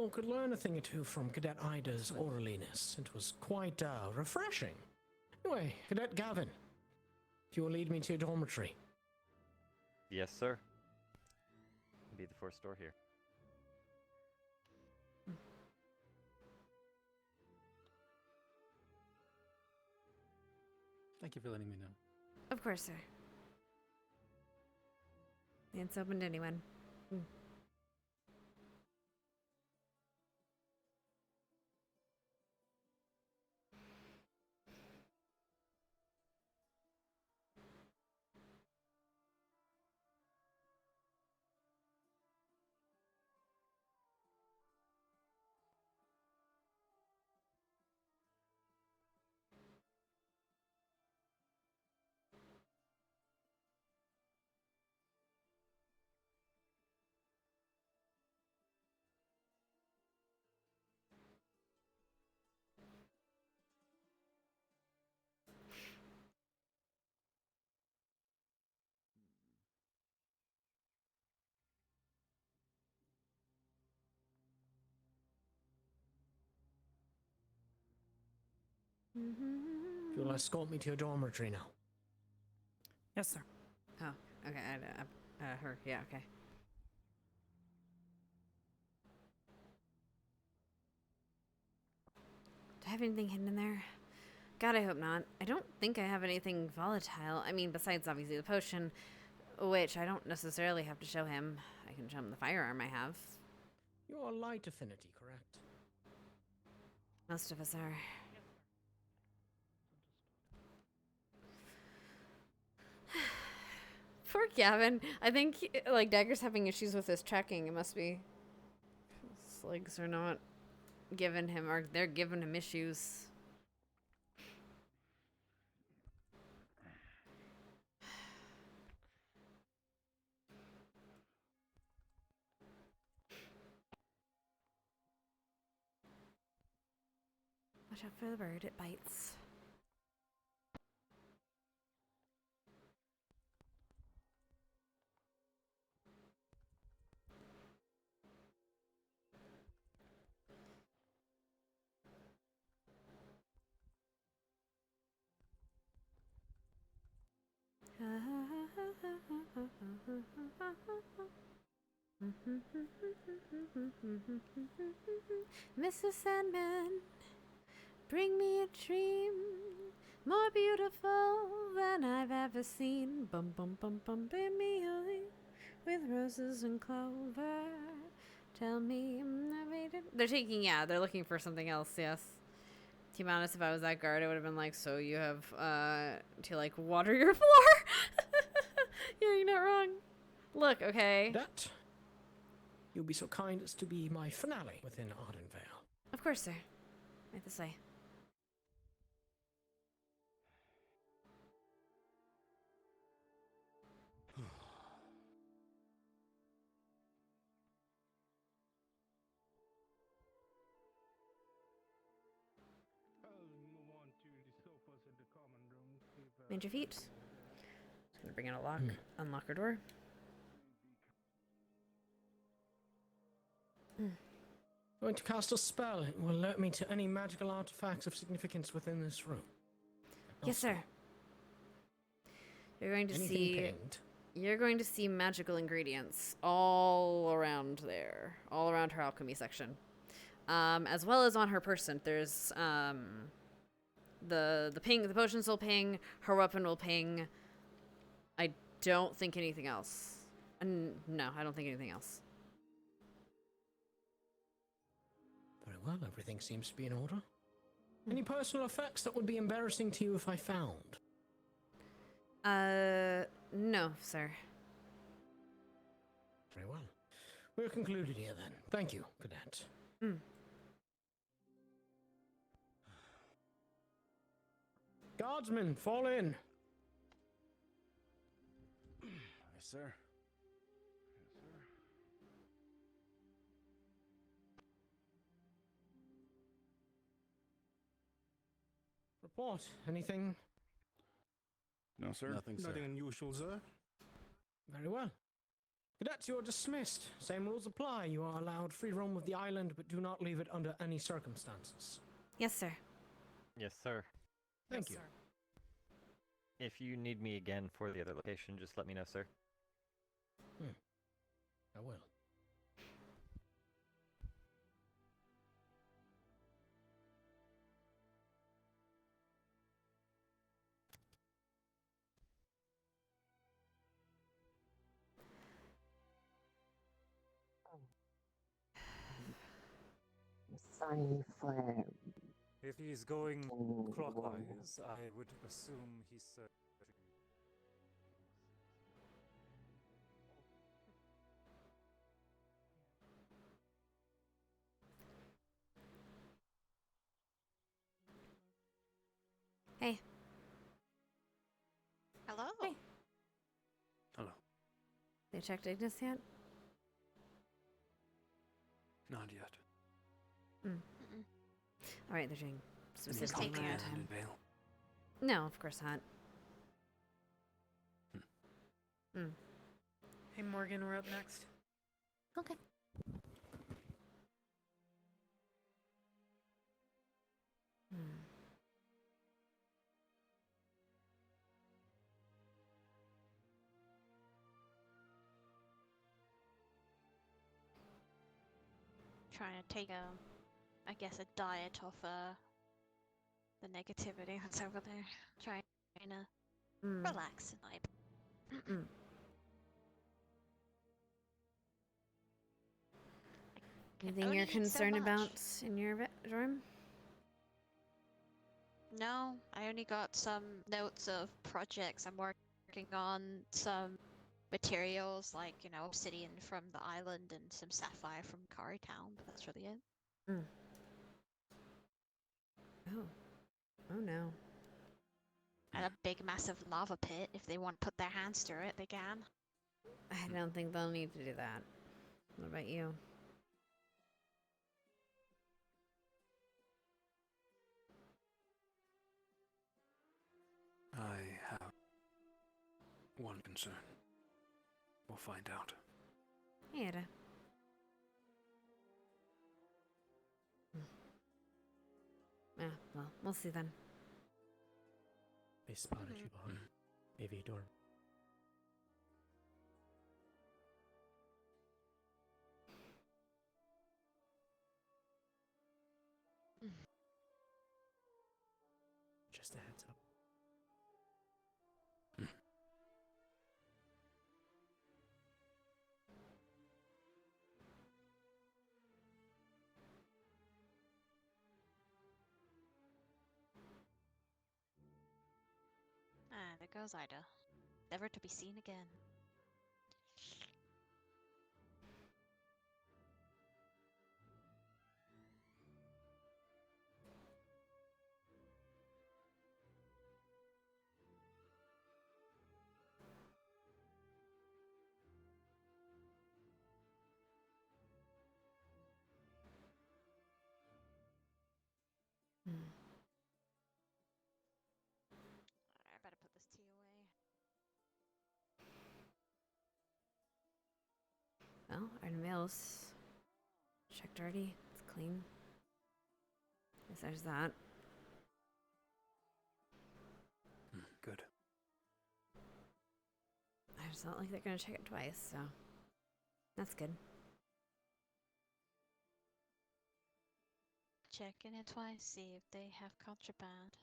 could learn a thing or two from Cadet Ida's orderliness. It was quite refreshing. Anyway, Cadet Gavin, if you will lead me to your dormitory. Yes, sir. Be the first door here. Thank you for letting me know. Of course, sir. It's open to anyone. If you'll escort me to your dormitory now. Yes, sir. Oh, okay. Her. Yeah, okay. Do I have anything hidden in there? God, I hope not. I don't think I have anything volatile. I mean, besides obviously the potion, which I don't necessarily have to show him. I can show him the firearm I have. You're light affinity, correct? Most of us are. Poor Gavin. I think, like, Dagger's having issues with his tracking. It must be. His legs are not giving him, or they're giving him issues. Watch out for the bird, it bites. Mrs. Sandman, bring me a dream more beautiful than I've ever seen. Bum bum bum bum, bring me a leaf with roses and clover. Tell me I made it. They're taking, yeah, they're looking for something else, yes. To be honest, if I was that guard, I would have been like, so you have, to, like, water your floor? Yeah, you're not wrong. Look, okay. That, you'll be so kind as to be my finale within Ardenvale. Of course, sir. Right this way. Mend your feet. Just gonna bring in a lock. Unlock our door. Going to cast a spell. It will alert me to any magical artifacts of significance within this room. Yes, sir. You're going to Anything see. pinged? You're going to see magical ingredients all around there, all around her alchemy section, as well as on her person. There's the ping. The potions will ping. Her weapon will ping. I don't think anything else. No, I don't think anything else. Very well, everything seems to be in order. Any personal effects that would be embarrassing to you if I found? No, sir. Very well. We're concluded here then. Thank you, cadet. Guardsmen, fall in. Yes, sir. Report. Anything? No, sir. Nothing unusual, sir. Very well. Cadets, you're dismissed. Same rules apply. You are allowed free roam of the island, but do not leave it under any circumstances. Yes, sir. Yes, sir. Thank you. If you need me again for the other location, just let me know, sir. I will. Sorry for... If he's going clockwise, I would assume he's searching. Hey. Hello. Hey. Hello. They checked Ignis yet? Not yet. All right, they're doing specific taking time. Veil. No, of course not. Hey, Morgan, we're up next. Okay. Trying to take I guess a diet off the negativity that's over there. Trying to relax tonight. Anything you're concerned about in your bedroom? No, I only got some notes of projects I'm working on, some materials like, obsidian from the island and some sapphire from Kari Town, but that's really it. Oh no. And a big massive lava pit. If they want to put their hands through it, they can. I don't think they'll need to do that. What about you? I have one concern. We'll find out. Hey, Ada. Yeah, well, we'll see then. They spotted you behind AV door. Just a heads up. Ah, there goes Ida. Never to be seen again. I better put this tea away. Well, our mail's checked already. It's clean. Guess there's that. Good. It's not like they're gonna check it twice, so that's good. Checking it twice, see if they have contraband.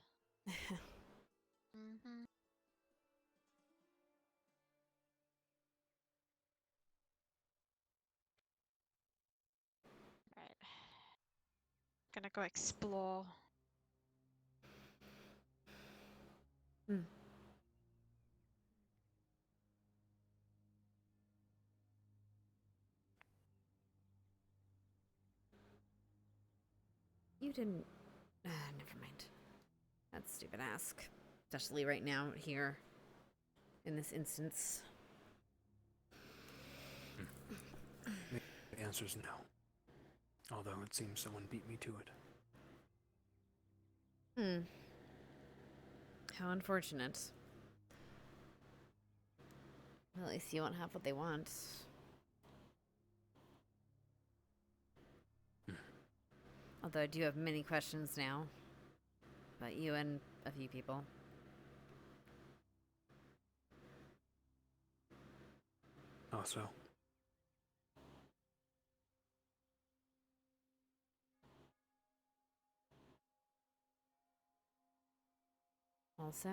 gonna go explore. Hmm. You didn't. Never mind. That's stupid ask. Especially right now, here. In this instance. The answer's no. Although it seems someone beat me to it. Hmm. How unfortunate. Well, at least you won't have what they want. Although I do have many questions now. About you and a few people. Also. Also?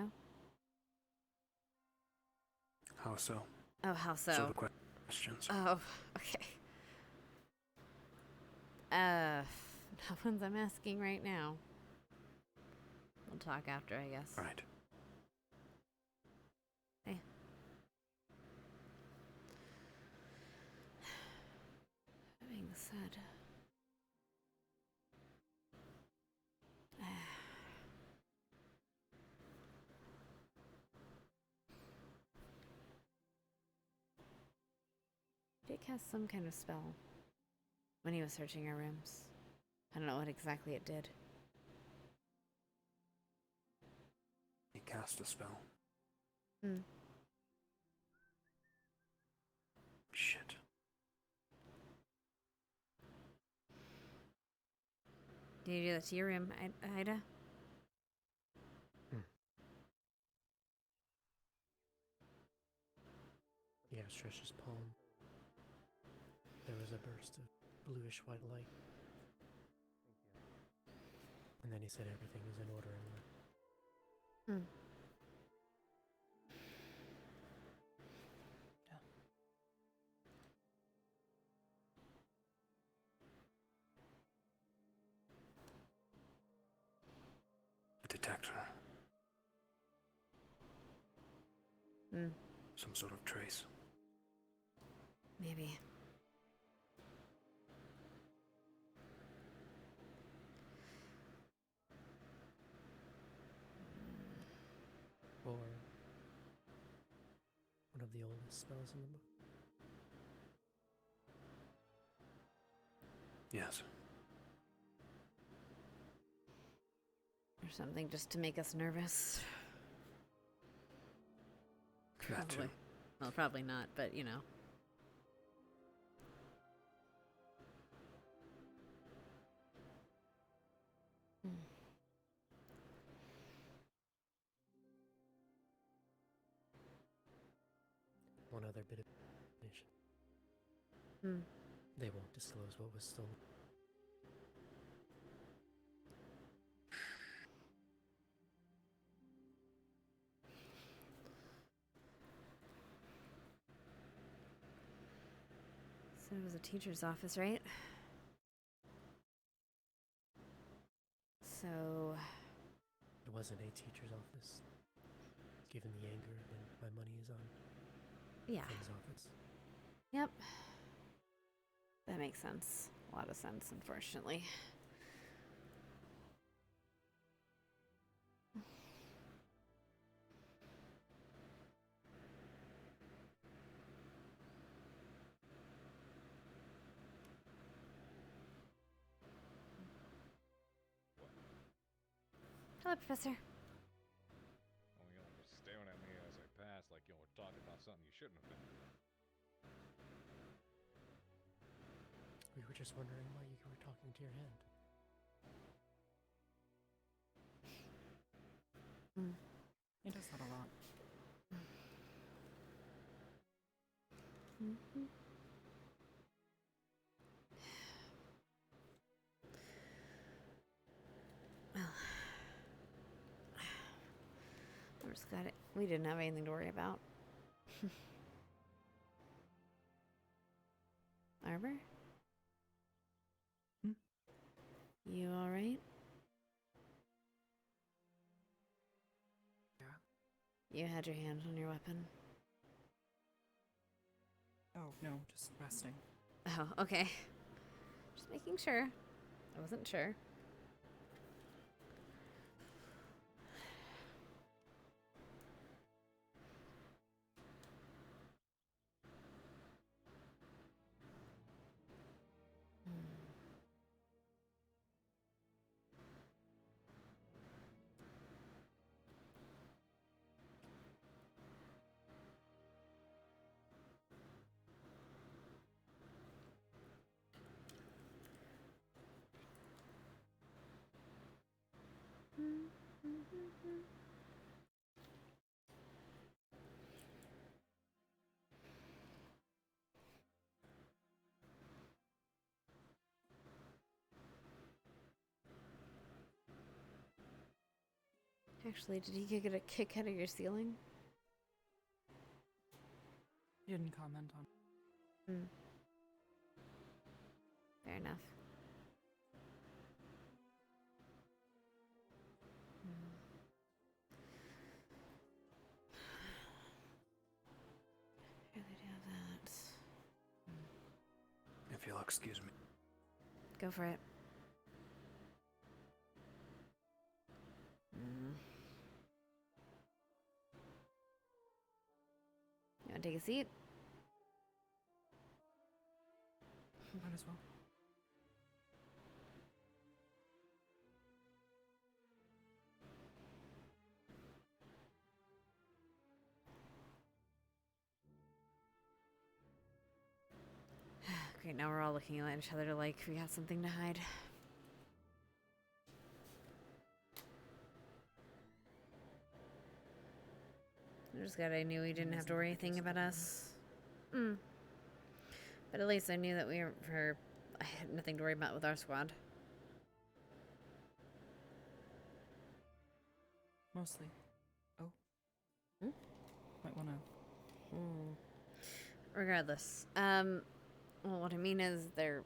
How so? Oh, how so? So the questions. Oh, okay. No one's I'm asking right now. We'll talk after, I guess. Right. Hey. That being said... Jake has some kind of spell when he was searching our rooms. I don't know what exactly it did. He cast a spell. Hmm. Shit. Did you do that to your room, Ida? He outstretched his palm. There was a burst of bluish white light. And then he said everything is in order in there. Hmm. A detector. Hmm. Some sort of trace. Maybe. Or one of the oldest spells in the book. Yes. Or something just to make us nervous. That too. Probably. Well, probably not, but you know. One other bit of information. Hmm. They won't disclose what was stolen. So it was a teacher's office, right? So... It wasn't a teacher's office. Given the anger, then my money is on Finn's office. Yep. That makes sense. A lot of sense, unfortunately. Hello, Professor. Oh, you know, just staring at me as I pass like you were talking about something you shouldn't have been. We were just wondering why you were talking to your hand. He does that a lot. Mm-hmm. Well, I'm just glad we didn't have anything to worry about. Arbor? You alright? Yeah. You had your hand on your weapon. Oh, no, just resting. Oh, okay. Just making sure. I wasn't sure. Actually, did he get a kick out of your ceiling? Didn't comment on. Fair enough. Really do that. If you'll excuse me. Go for it. You want to take a seat? Might as well. Great, now we're all looking at each other like we have something to hide. I'm just glad I knew he didn't have to worry anything about us. But at least I knew that I had nothing to worry about with our squad. Mostly. Oh. Might wanna. Regardless. Well, what I mean is it's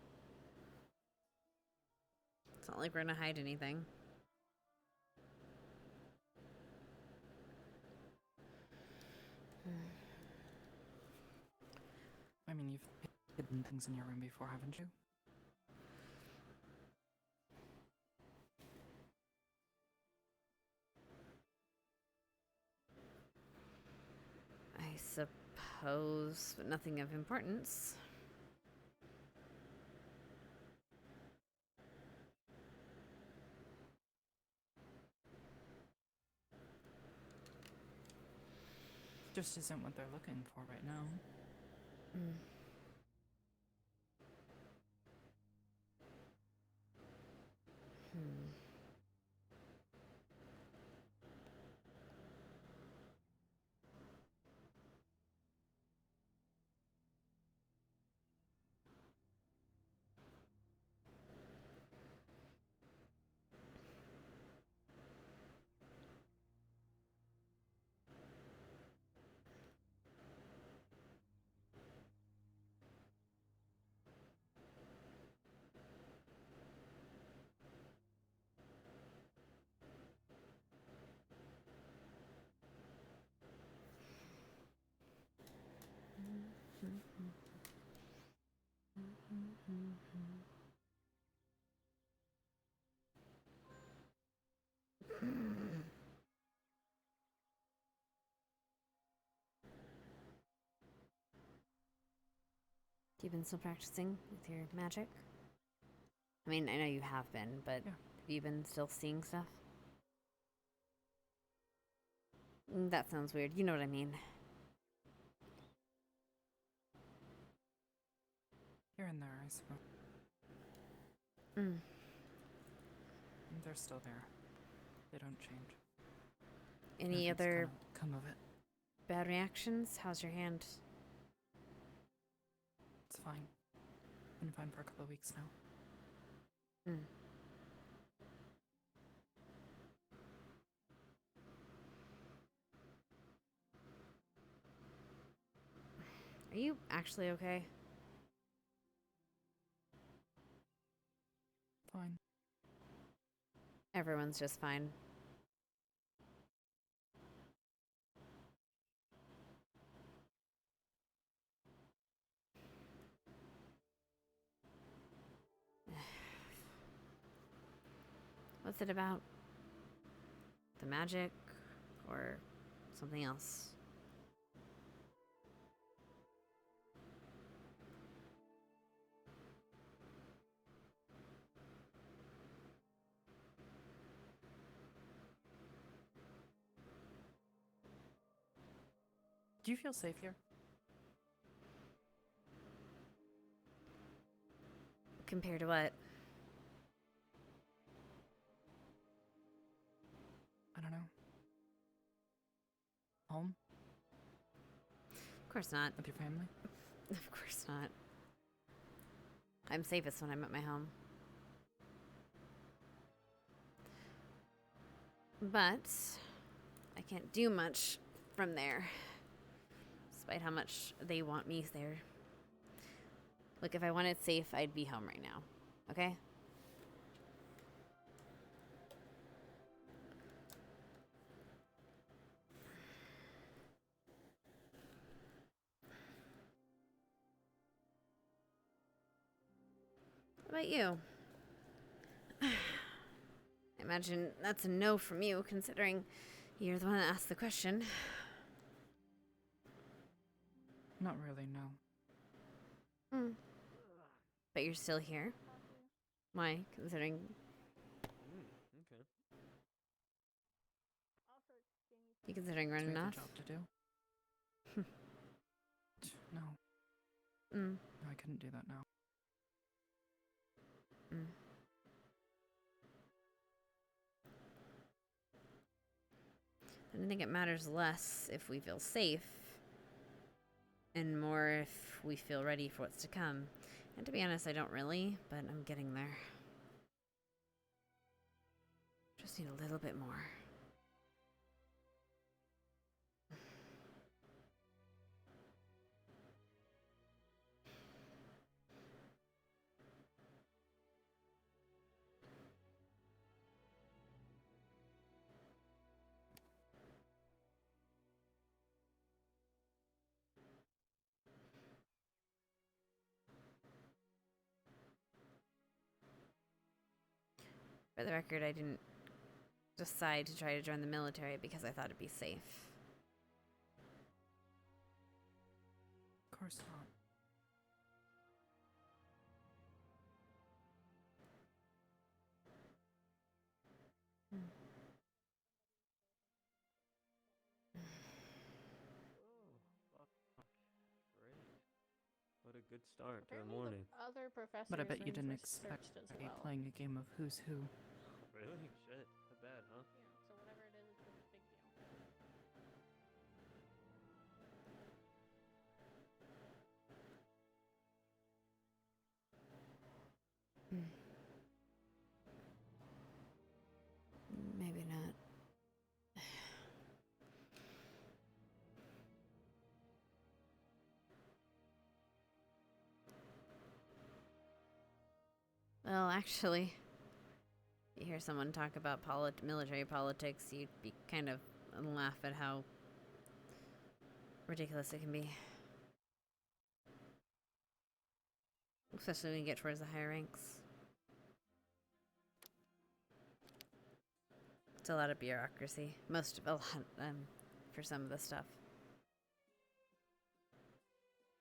not like we're gonna hide anything. I mean, you've hidden things in your room before, haven't you? I suppose, but nothing of importance. Just isn't what they're looking for right now. You been still practicing with your magic? I mean, I know you have been, but have you been still seeing stuff? That sounds weird. You know what I mean. Here and there, I suppose. They're still there. They don't change. Any other come of it? Bad reactions? How's your hand? It's fine. Been fine for a couple of weeks now. Are you actually okay? Fine. Everyone's just fine. What's it about? The magic or something else? Do you feel safe here? Compared to what? I don't know. Home? Of course not. With your family? Of course not. I'm safest when I'm at my home. But I can't do much from there, despite how much they want me there. Look, if I wanted safe, I'd be home right now. Okay? What about you? I imagine that's a no from you, considering you're the one that asked the question. Not really, no. Hmm. But you're still here? Why? Considering... Okay. You considering running Do I have off? a job to do? No. Mm. No, I couldn't do that now. Mm. I think it matters less if we feel safe, and more if we feel ready for what's to come. And to be honest, I don't really, but I'm getting there. Just need a little bit more. For the record, I didn't decide to try to join the military because I thought it'd be safe. Of course not. What a good start to the morning. Other professors But I bet you are didn't researched expect as to be well. playing a game of Who's Who. Really? Shit. Not bad, huh? Yeah, so whatever it is, it's a big deal. Maybe not. Well, actually, you hear someone talk about military politics, you'd be kind of laugh at how ridiculous it can be. Especially when you get towards the higher ranks. It's a lot of bureaucracy. For some of the stuff.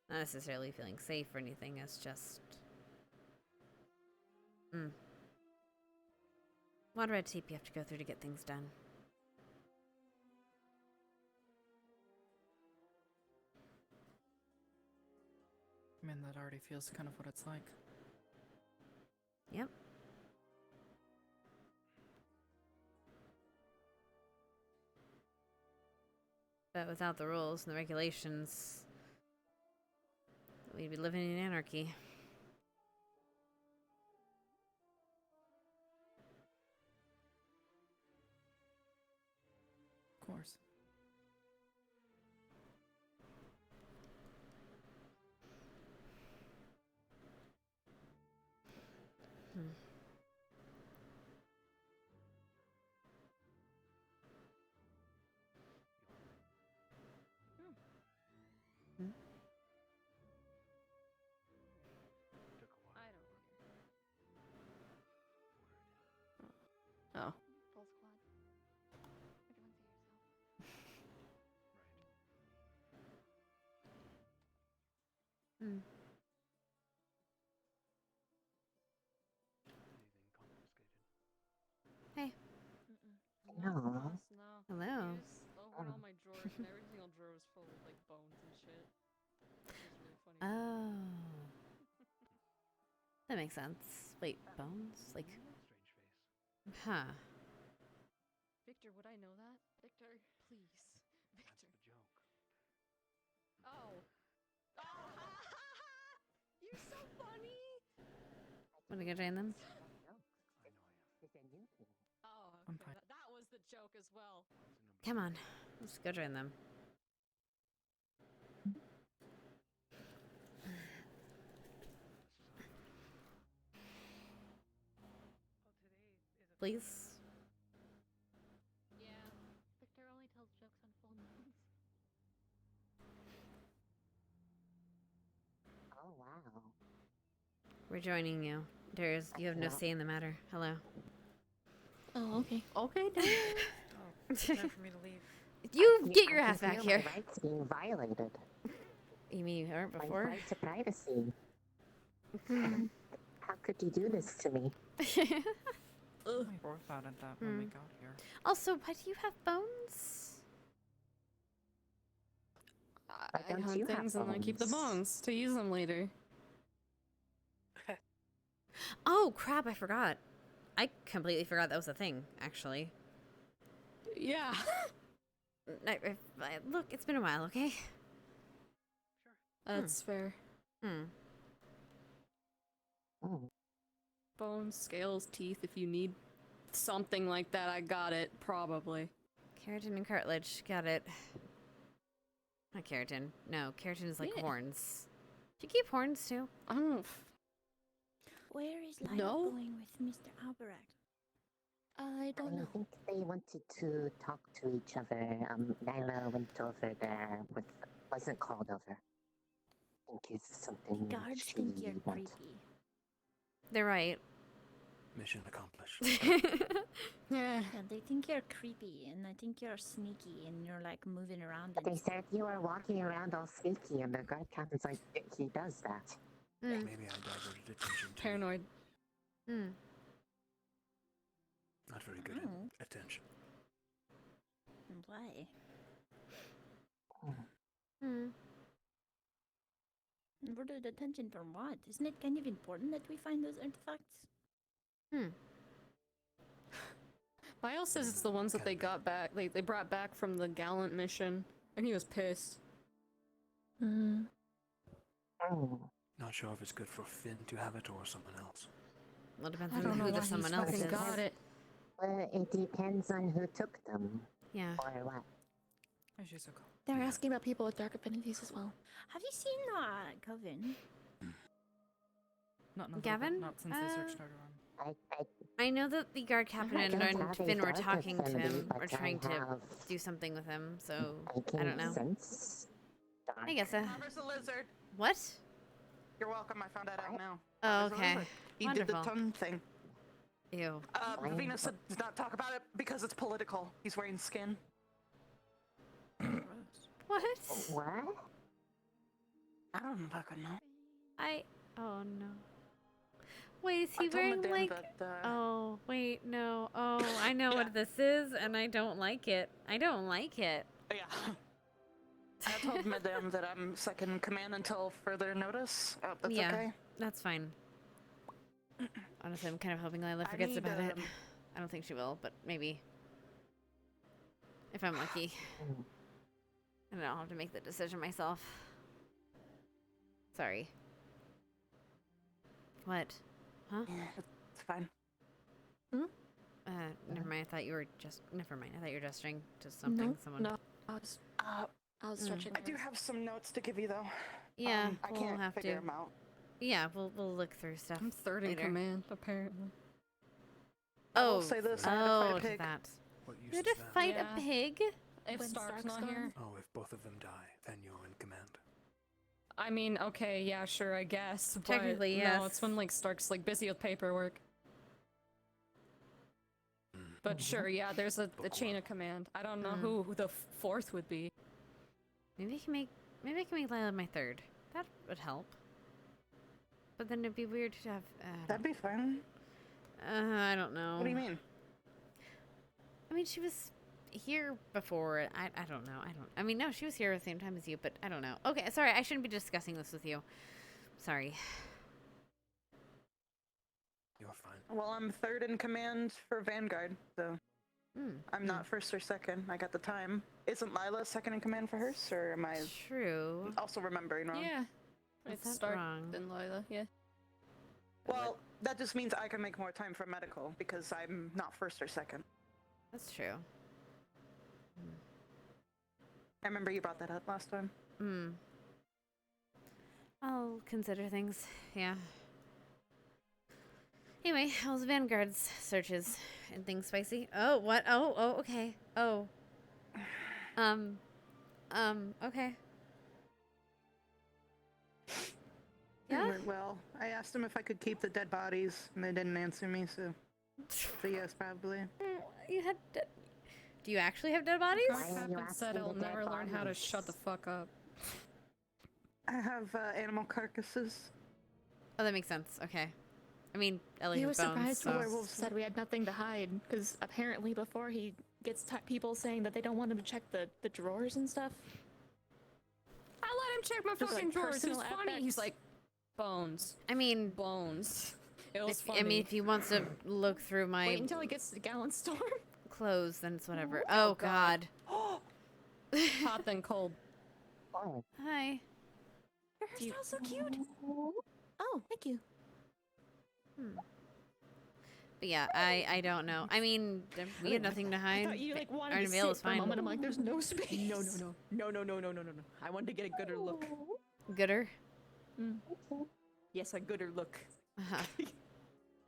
Not necessarily feeling safe or anything, it's just... A lot of red tape you have to go through to get things done. I mean, that already feels kind of what it's like. Yep. But without the rules and the regulations, we'd be living in anarchy. Of course. Hmm. Hey. No. No. Hello. You just opened all my drawers, and every single drawer was full with like bones and shit. It was really funny. Oh. That makes sense. Wait, bones? Like. Huh. Victor, would I know that? Victor, please. Victor. That's the joke. Oh. You're so funny. Wanna go join them? Oh, I'm okay. fine. That was the joke as well. Come on. Let's go join them. Please? Yeah. Victor only tells jokes on full moons. Oh, wow. We're joining you. Darius, you have no say in the matter. Hello. Oh, okay. Okay, Oh, it's time for me to leave. You get your I ass can back feel here. My rights being violated. You mean you weren't My before? right to privacy. How could you do this to me? We both thought of that when we got here. Also, why do you have bones? Why I don't hunt you have things and I keep the bones? bones to use them later. Oh, crap, I forgot. I completely forgot that was a thing, actually. Yeah. Look, it's been a while, okay? That's fair. Bones, scales, teeth, if you need something like that, I got it, probably. Keratin and cartilage, got it. Not keratin. No, keratin is like Yeah. horns. Do you keep horns too? I don't. Where is Lila No. going with Mr. Albrecht? I don't I know. think they wanted to talk to each other. Nyla went over there with, wasn't called over. I think it's something Guards she think you're wants. creepy. They're right. Mission accomplished. Yeah. Yeah, they think you're creepy, and I think you're sneaky, and you're like moving around. And They said you are walking around all sneaky, and the guard captain's like, he does that. Maybe I diverted attention to Paranoid. not very good at attention. Why? Diverted attention from what? Isn't it kind of important that we find those artifacts? Miles says it's the ones that they got back. They brought back from the Gallant mission, and he was pissed. Not sure if it's good for Finn to have it or someone else. Well, it depends I on don't know who the why someone he's else fucking is. got it. Well, it depends on who took them. Yeah. Or what. They're asking about people with dark affinities as well. Have you seen Coven? Not in a Gavin? little bit, not since they searched our room. I know that the guard captain and don't have a Finn were dark talking to affinity, him, or but trying I to have- do something with him, so I I don't know. can sense I guess so. There's a lizard. What? You're welcome. I found that out now. Oh, There's a okay. lizard. He did the Wonderful. tongue thing. Ew. Venus said does not talk about it because it's political. He's wearing skin. What? What? I don't fucking know. Oh no. Wait, is I he told wearing Madame like? that, Oh wait, no. Oh, I know what this is, and I don't like it. I don't like it. Yeah. I told Madame that I'm second in command until further notice. That's Yeah, okay. that's fine. Honestly, I'm kind of hoping Lila forgets need, about it. I don't think she will, but maybe. If I'm lucky. I don't know, I'll have to make the decision myself. Sorry. What? Huh? Yeah, it's fine. Never mind. I thought you were just. Never mind. I thought you were gesturing to something. Someone. No, I was stretching. I do have some notes to give you though. Yeah, I we'll can't have figure to. them out. Yeah, we'll look through stuff. I'm third in later. command, apparently. I will Oh, say this, I had to fight a to pig. that. What use You had is to that? fight Yeah. a pig? If When Stark's Stark's not here. gone? Oh, if both of them die, then you're in command. I mean, okay, yeah, sure, I guess. But Technically, no, yes. it's when like Stark's like busy with paperwork. But sure, yeah, there's a chain of command. I don't know who the fourth would be. Maybe I can make Lila my third. That would help. But then it'd be weird to have. That'd be fun. I don't know. What do you mean? I mean, she was here before. I don't know. I mean, no, she was here at the same time as you, but I don't know. Okay, sorry. I shouldn't be discussing this with you. Sorry. You're fine. Well, I'm third in command for Vanguard, so I'm not first or second. I got the time. Isn't Lila second in command for hers, or am I true? Also remembering wrong. Yeah. Is It's that Stark wrong? then Lila, yeah. Well, that just means I can make more time for medical because I'm not first or second. That's true. I remember you brought that up last time. I'll consider things. Yeah. Anyway, how's Vanguard's searches? Anything spicy? Oh, what? Oh, okay. Oh. Okay. Yeah? It went well. I asked them if I could keep the dead bodies, and they didn't answer me, so yes, probably. You had do you actually have dead bodies? Captain said he'll never learn how to shut the fuck up. I have animal carcasses. Oh, that makes sense. Okay. I mean, Ellie He has was bones, surprised so. when Werewolf said we had nothing to hide, because apparently before he gets people saying that they don't want him to check the drawers and stuff. I let him check my Just, fucking like, drawers. It was personal funny. ethics. He's like, bones. I mean, bones. It was funny. I mean, if he wants to look through my Wait until he gets to the Gallant Storm. clothes, then it's whatever. Oh, God. Hot then cold. Hi. Your hairstyle's so cute. Oh, thank you. But yeah, I don't know. I mean, we had nothing to hide. I thought you like wanted Our to veil sit is for a fine. moment. I'm like, there's no space. No. I wanted to get a gooder look. Gooder? Yes, a gooder look. Hi,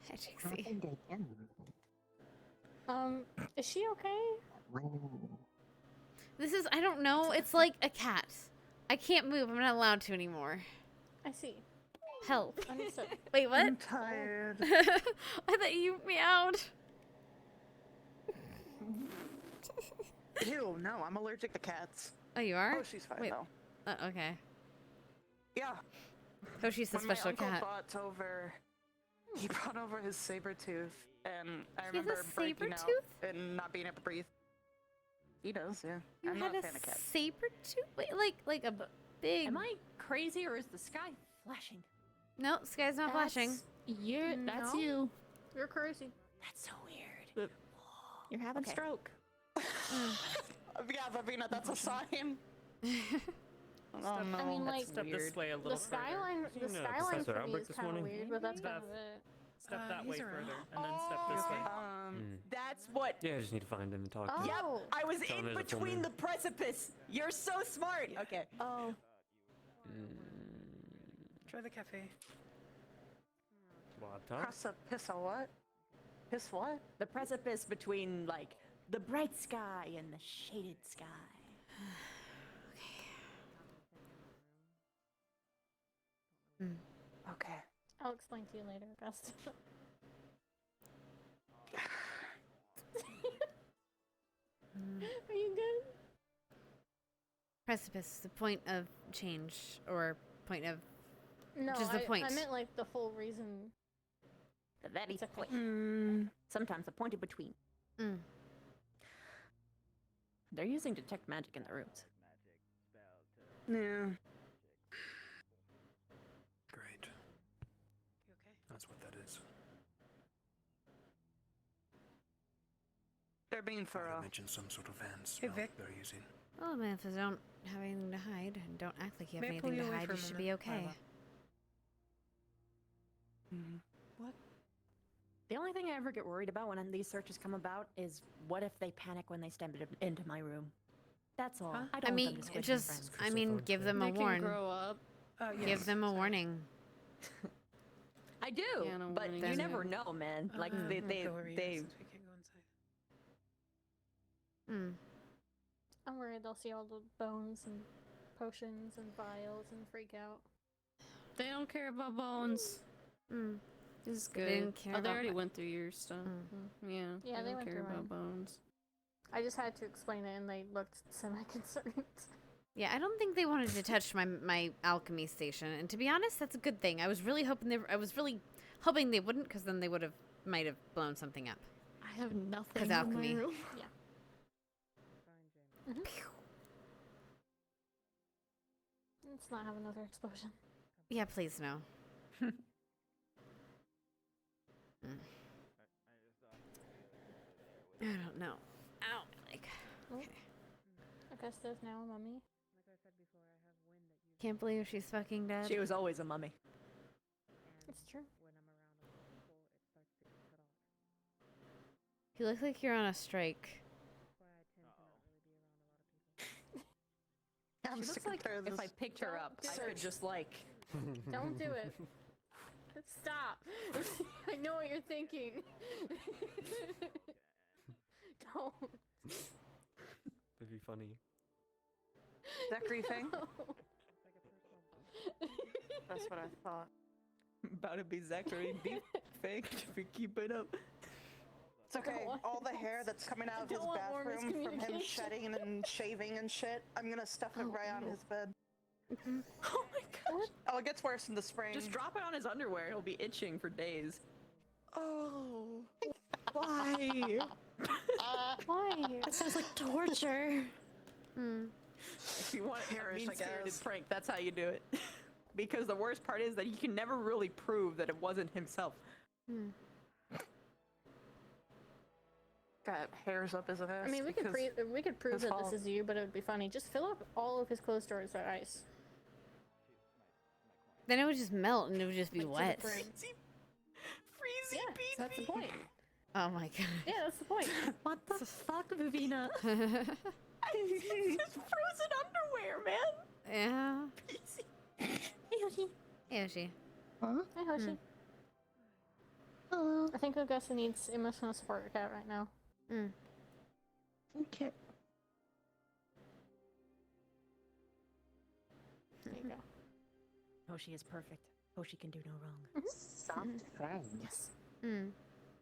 Trixie. Is she okay? This is, I don't know. It's like a cat. I can't move. I'm not allowed to anymore. I see. Help. Understood. Wait, what? I'm tired. I thought you meowed. Ew, no, I'm allergic to cats. Oh, you are? Oh, she's fine Wait. though. Okay. Yeah. Oh, she's the When special my uncle cat. he brought over his saber tooth, and I He has a remember breaking out saber-tooth? and not being able to breathe. He does, yeah. You I'm had not a a fan of cats. saber tooth? Wait, like a big. Am I crazy or is the sky flashing? No, sky's not flashing. That's No? you. You're crazy. That's so weird. You're having Okay. stroke. Yeah, Vavina, that's a sign. Oh no. I mean, like, Step this way a little the skyline, further. the You know, skyline Professor for me Albert is this kind of morning? weird, but that's kind Steph. of it. Step that way he's around. further, and then step this way. That's what. Yeah, I just need to find him and talk to him. Yep, I was Tell him in there's a full between moon. the precipice. You're so smart. Okay. Oh. Try the cafe. What, huh? Precipice a what? Piss what? The precipice between like the bright sky and the shaded sky. Okay. I'll explain to you later, Augusta. Are you good? Precipice, the point of change, or point of. No, Just the point. I meant like the full reason. The very It's a point. point. Sometimes a point in between. They're using detect magic in the rooms. Yeah. Great. That's what that is. They're being I thorough. mentioned some sort of van Hey, smell Vic. they're using. Well, man, if you don't have anything to hide and don't act like you have May I pull anything you to away hide, for you a should be minute, okay. Lila? What? The only thing I ever get worried about when these searches come about is what if they panic when they step into my room. That's all. I don't I mean, want them to switch just, friends. I mean, give them a They can warn. grow up. Give them a warning. I do, Yeah, no but warning. you never know, man. Like they. I'm worried they'll see all the bones and potions and vials and freak out. They don't care about bones. This is They good. didn't care They about already that. went through your stuff. Yeah. Yeah, they don't went care through about mine. bones. I just had to explain it, and they looked semi-concerned. Yeah, I don't think they wanted to touch my alchemy station, and to be honest, that's a good thing. I was really hoping they wouldn't, because then they might have blown something up. I have nothing in alchemy. my room. Yeah. Let's not have another explosion. Yeah, please no. I don't know. Ow, my leg. Okay. Augusta's now a mummy. Can't believe she's fucking dead. She was always a mummy. It's true. You look like you're on a strike. I'm sick like if I picked her up, I could just like. Don't do it. Stop. I know what you're thinking. Don't. That'd be funny. Zachary thing? No. That's what I thought. About to be Zachary deep fake if we keep it up. It's okay. All the hair that's coming out of his bathroom from him shedding and shaving and shit, I'm gonna stuff it right on his bed. Oh my gosh. Oh, it gets worse in the spring. Just drop it on his underwear. He'll be itching for days. Oh. Why? Why? That sounds like torture. If you want a I mean-spirited guess. prank, that's how you do it. Because the worst part is that he can never really prove that it wasn't himself. Got hairs up his ass. I mean, we could prove that this is you, but it would be funny. Just fill up all of his clothes drawers with ice. Then it would just melt and it would just be wet. Freezy Yeah, so that's the point. Oh my god. Yeah, that's the point. What the fuck, Vivina? It's frozen underwear, man. Yeah. Hey, Yoshi. Hey, Yoshi. Huh? Hi, Hoshi. Hello. I think Augusta needs emotional support with cat right now. Okay. There you go. Hoshi is perfect. Hoshi can do no wrong. Soft friend. Yes.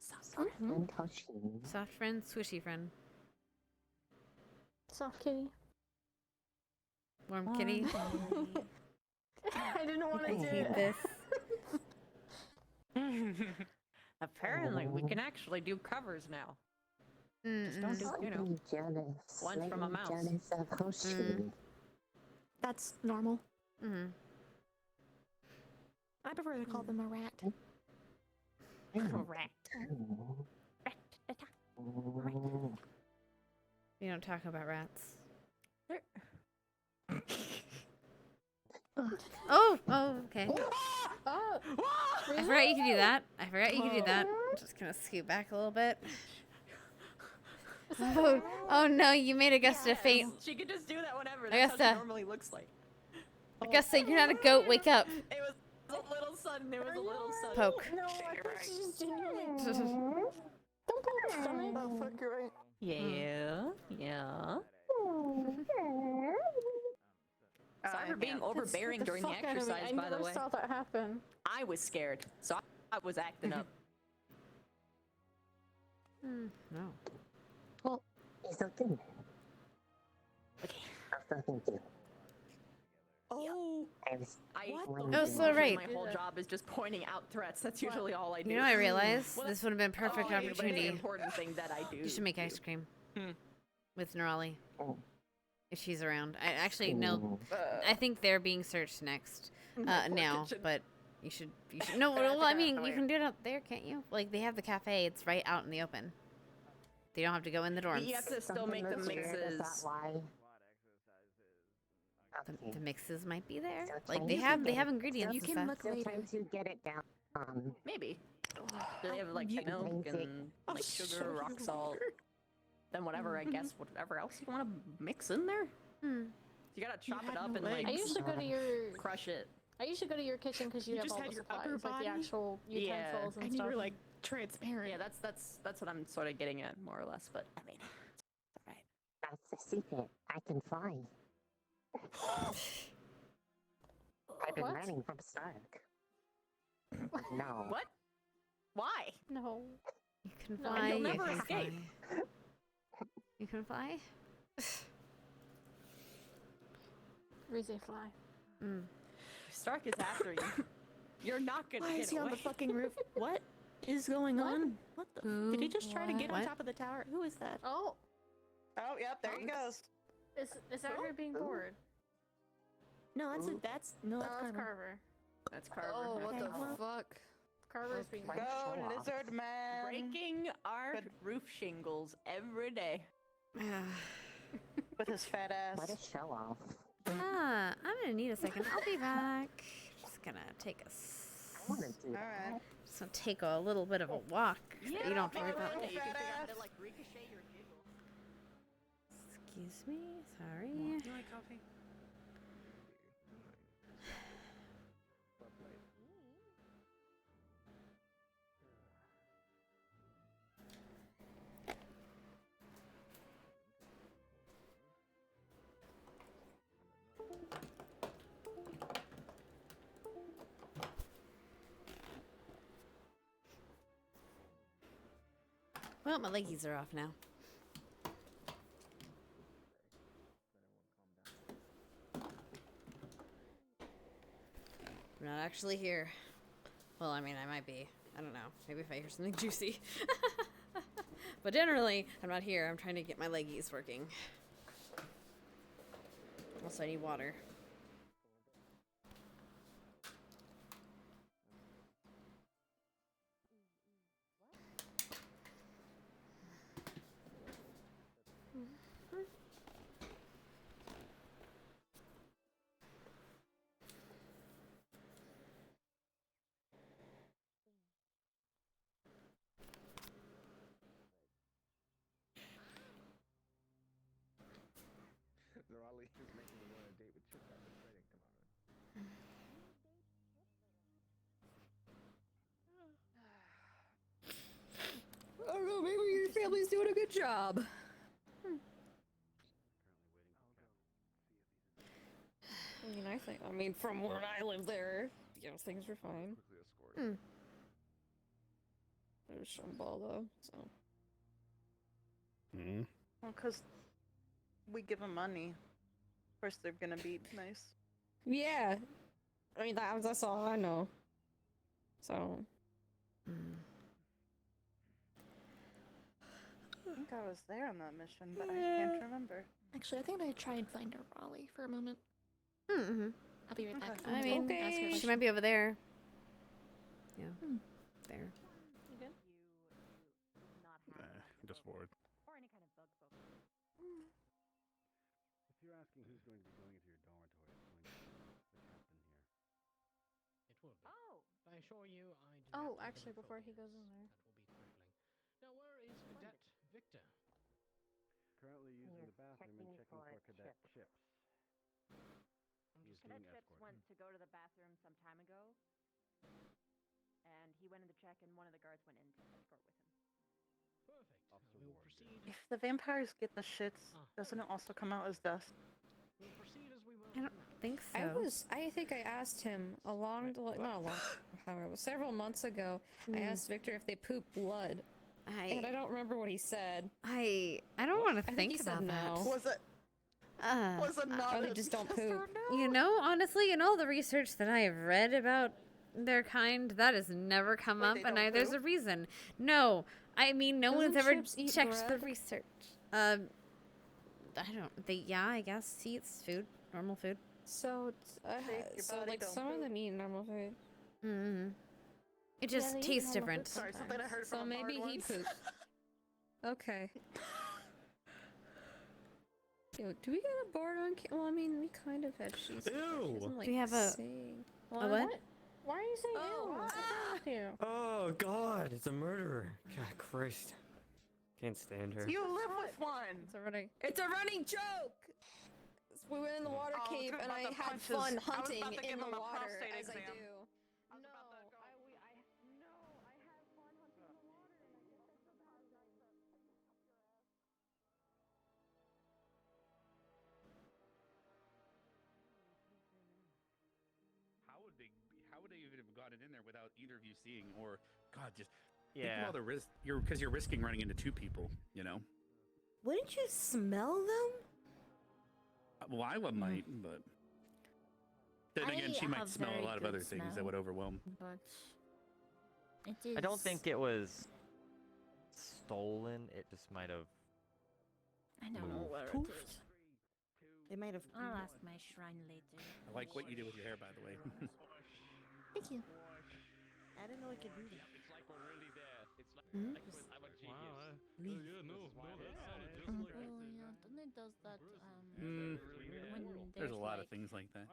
Soft friend, Hoshi. Soft friend, swishy friend. Soft kitty. Warm kitty. I didn't want to do hate it. this. Apparently, we can actually do covers now. Just don't do, Slightly jealous. one from a mouse. Jealous of Hoshi. That's normal. Mm-hmm. I prefer to call them a rat. Correct. We don't talk about rats. Oh, okay. Oh, I forgot you could do that. I'm just gonna scoot back a little bit. Oh no, you made Augusta faint. She could just do that whenever. That's how Augusta. she normally looks like. Augusta, you're not a goat. Wake up. It was a little sudden. It was a little sudden. Poke. no, I thought she just genuinely. Don't poke her stomach. Oh, fuck, you're right. Yeah. Sorry for being overbearing during the Fuck out of me. exercise, by the way. I never saw that happen. I was scared, so I was acting up. No. Well, it's okay. Okay. I'll fucking do. Oh. Oh, so right. My whole job is just pointing out threats. That's usually all I do. You know, I realized this would have been a perfect But it's opportunity. an important thing that I do. You should make ice cream with Nerali. Oh. If she's around. I actually no. I think they're being searched next. Now, but you should. No, well, I mean, you can do it out there, can't you? Like they have the cafe. It's right out in the open. They don't have to go in the dorms. You have to still make the mixes. The mixes might be there. Like they have ingredients. You can look later. Sometimes you get it down. Maybe. Do they have like milk and like sugar, rock salt? Then whatever, I guess, whatever else you want to mix in there. You gotta chop it up and like. I usually go to your crush it. I usually go to your kitchen because you have just all had the your supplies, upper like the body? actual utensils and stuff. You're like transparent. Yeah, that's what I'm sort of getting at, more or less. But I mean, it's alright. That's the secret. I can fly. I've been What? running from Stark. No. What? Why? No. You can No, fly. you'll You never can escape. fly. You can fly. Rize fly. Stark is after you. You're not gonna Why get is he on the away. fucking roof? What is going on? What the? Who? Did he just try to get on What? top of the tower? Who is that? Oh, Oh, yep, there he goes. is that her being bored? No, that's No, that's that's Carver. Carver. That's Carver. Oh, what Okay, the well- fuck? Carver's being bored. Go, lizard man. Breaking our roof shingles every day. With his fat ass. What a show off. I'm gonna need a second. I'll be back. Just gonna take a. I want to do that. Alright. Just gonna take a little bit of a walk. So you don't have to worry about. You can figure out how to like ricochet your jiggle. Excuse me. Sorry. You like coffee? Well, my leggies are off now. I'm not actually here. Well, I mean, I might be. I don't know. Maybe if I hear something juicy. But generally, I'm not here. I'm trying to get my leggies working. Also, I need water. Raleigh is making me want to date with Chip after training tomorrow. I don't know, maybe your family's doing a good job. I mean, from where I live there, you know, things were fine. There's some ball though, so. Well, because we give them money. Of course, they're gonna be nice. Yeah. I mean, that's all I know. So. I think I was there on that mission, but I can't remember. Actually, I think I tried to find a Raleigh for a moment. Mm-hmm. I'll be right back. I mean, Ask her a she question. might be over there. Yeah. There. I'm just bored. Or any kind of bug folk. If you're asking who's going to be going into your dormitory, it's going to be the captain here. It will be. Oh! I assure you, I do Oh, not actually, have before any he goes in phobias. there. That will be trifling. Now, where is Cadet Victor? Currently using the bathroom and checking for cadet chips. He's being Cadet Chips escorted. went to go to the bathroom some time ago, and he went in to check, and one of the guards went in to escort with him. Perfect. Officer We will Ward proceed. If the vampires get the shits, doesn't it also come out as dust? We'll proceed as we will. I don't think so. I think I asked him several months ago. I asked Victor if they poop blood. And I don't remember what he said. I don't want to think he said about that. no. Was it? Was it not? Oh, they just don't poop. You know, honestly, in all the research that I have read about their kind, that has never come up, and there's a reason. No, I mean, no one's ever checked the research. I don't. I guess he eats food, normal food. So, some of them eat normal food. Mm-hmm. It just tastes different. Sorry, something I heard So from maybe he poops. Okay. Yo, do we get a board on? Well, I mean, we kind of had she's. Ew. Do we have a what? Why are you saying ew? What's wrong with you? Oh God, it's a murderer. God Christ. Can't stand her. You live with one. It's a running joke. We went in the water cave and I had fun hunting in the water as I do. How would they even have gotten in there without either of you seeing? Or God, just think Yeah. of all the risk. Because you're risking running into two people. You know. Wouldn't you smell them? Well, I might, but Then again, she might have smell a very lot of good other things that smell, would overwhelm. But it is. I don't think it was stolen. It just might have. I don't know where it is. They might have. I'll ask my shrine later. I like what you do with your hair, by the way. Thank you. I didn't know we could do that. It's like we're really there. It's like, Hmm? I'm a genius. Leave. Yeah, no, that sounded just Oh like yeah, Donnie does that. When There's a lot of things like that.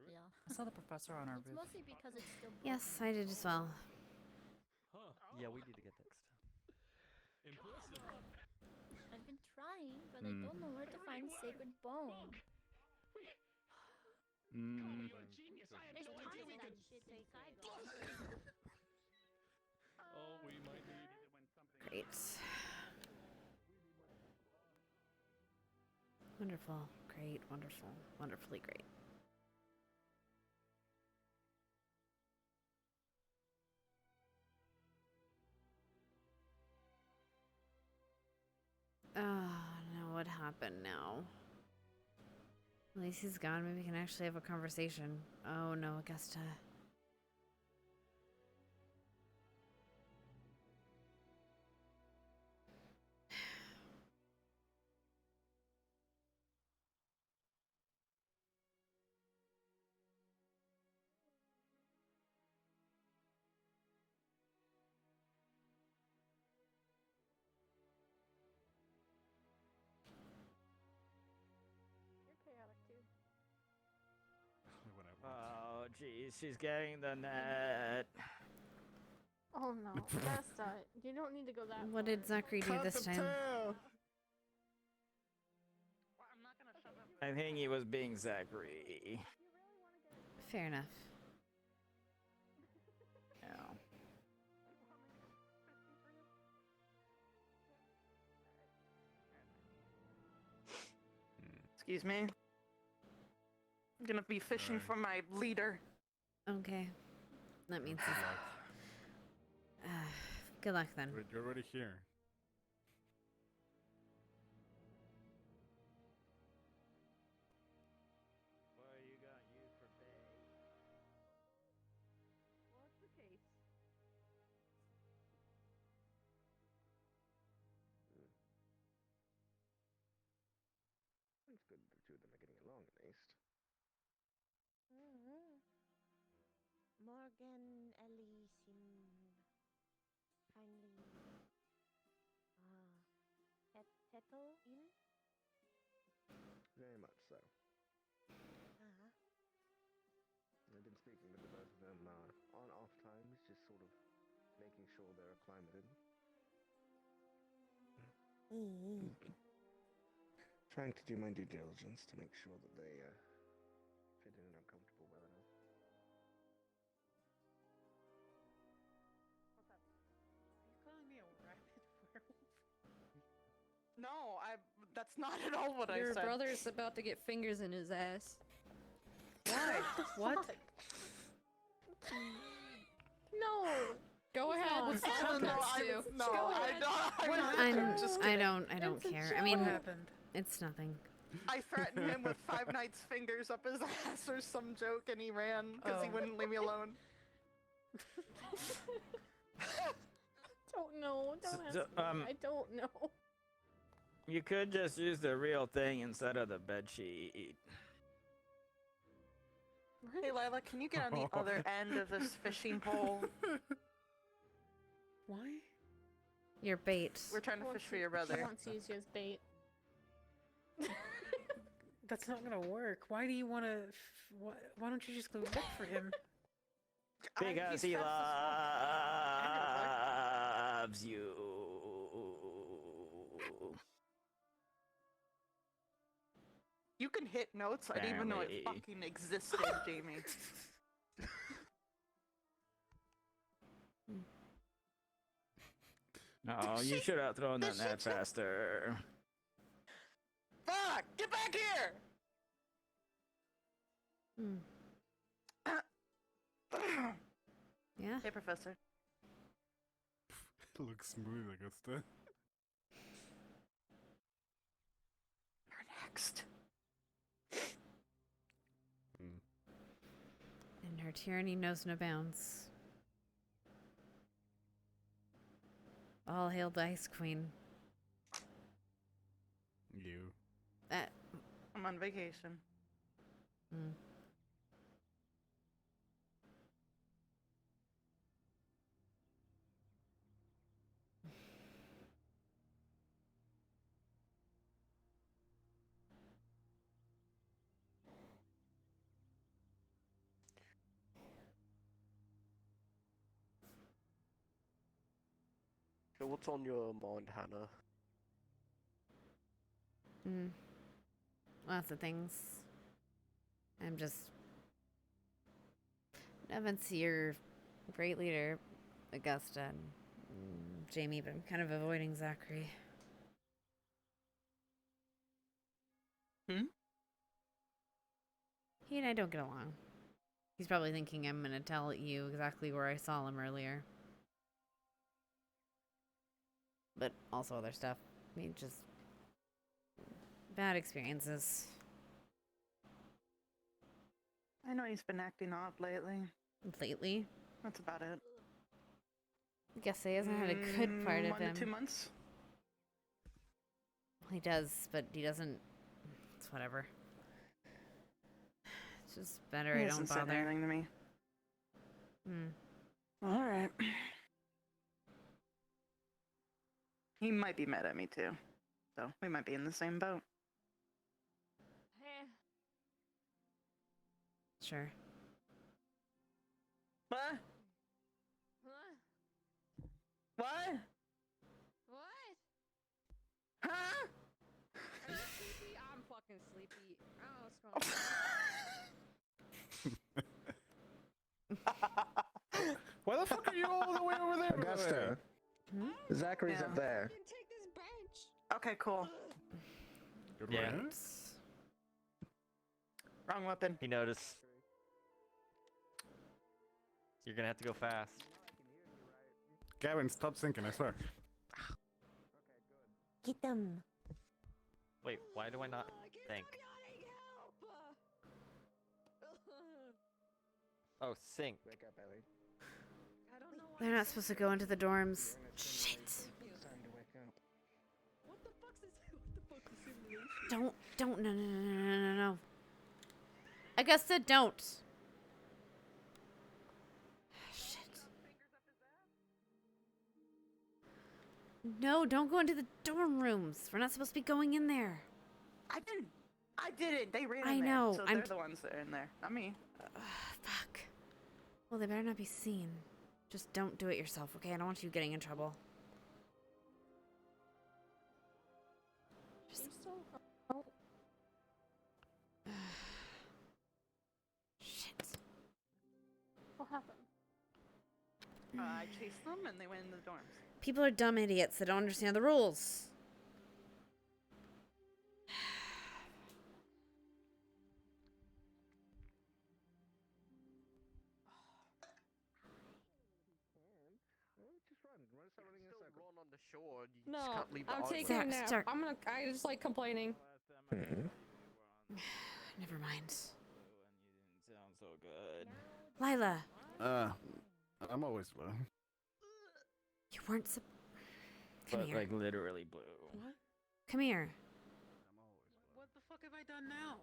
Yeah. I saw the professor on our It's roof. mostly because it's still. Yes, I did as well. Yeah, we need to get next. impressive. I've been trying, but I don't know where to find sacred bone. You're a genius. I had There's no tons idea of we that could. shit inside. Oh, we might need. Great. Wonderful. Great. Wonderful. Wonderfully great. Oh, no, what happened now? At least he's gone. Maybe we can actually have a conversation. Oh, no, Augusta. You're chaotic too. Oh, jeez, she's getting the net. Oh no, Vesta, you don't need to go that What did Zachary do this time? I think he was being Zachary. Fair enough. Yeah. Excuse me. I'm gonna be fishing for my leader. Okay. That means good luck then. Wait, you're already here. What are you gonna use for bait? What's the case? It's good the two of them are getting along at least. Morgan, Ellie seem kindly settle in. Very much so. I've been speaking with the both of them on off times, just sort of making sure they're acclimated. Trying to do my due diligence to make sure that they fit in and are comfortable well enough. Are you calling me a rabid werewolf? No, that's not at all what I Your said. brother's about to get fingers in his ass. Why? What? No. Go ahead. What's I don't care. I mean, it's nothing. I threatened him with 5 nights fingers up his ass or some joke, and he ran because he wouldn't leave me alone. Don't know. Don't ask me. I don't know. You could just use the real thing instead of the bed sheet. Hey Lila, can you get on the other end of this fishing pole? Why? Your bait. We're trying to fish for your brother. She wants to use you as bait. That's not gonna work. Why do you want to? Why don't you just go look for him? Because he loves you. You can hit notes. I didn't even know it Apparently. fucking existed, Jamie. No, you should have thrown that net faster. Fuck! Get back here! Yeah. Hey, Professor. Looks smooth, I guess. You're next. Our tyranny knows no bounds. All hail the Ice Queen. You. I'm on vacation. Mm. So what's on your mind, Hannah? Lots of things. I'm just... Evan's your great leader, Augusta, and Jamie, but I'm kind of avoiding Zachary. He and I don't get along. He's probably thinking I'm gonna tell you exactly where I saw him earlier. But also other stuff. I mean, just... bad experiences. I know he's been acting odd lately. Lately? That's about it. I guess he hasn't had a good part of 1 him. to 2 months. He does, but he doesn't... It's whatever. It's just better I don't bother. Anything to me. Hmm. All right. He might be mad at me too, so we might be in the same boat. Sure. What? What? What? Huh? Are you sleepy? I'm fucking sleepy. I don't know what's going on. Why the fuck are you all the way over there? Augusta. Zachary's Yeah. up there. Take this bench. Okay, cool. Yeah. Wrong weapon. He noticed. You're gonna have to go fast. Gavin, stop sinking, I swear. Get them. Wait, why do I not think? Oh, sink. Wake up, Ellie. They're not supposed to go into the dorms. Shit. It's time to wake up. What the fuck is simulation? Don't, no. Augusta, don't. Shit. No, don't go into the dorm rooms. We're not supposed to be going in there. I didn't. They ran I in there, know, so I'm they're the ones that are in there, not me. Fuck. Well, they better not be seen. Just don't do it yourself, okay? I don't want you getting in trouble. Just... Shit. What happened? I chased them and they went in the dorms. People are dumb idiots that don't understand the rules. Run on the shore. You No, just can't leave I'm the taking a island. nap. I just like complaining. Never mind. Sounds so good. Lila, I'm always blue. you weren't Come But here. like literally blue. What? Come here. What the fuck have I done now?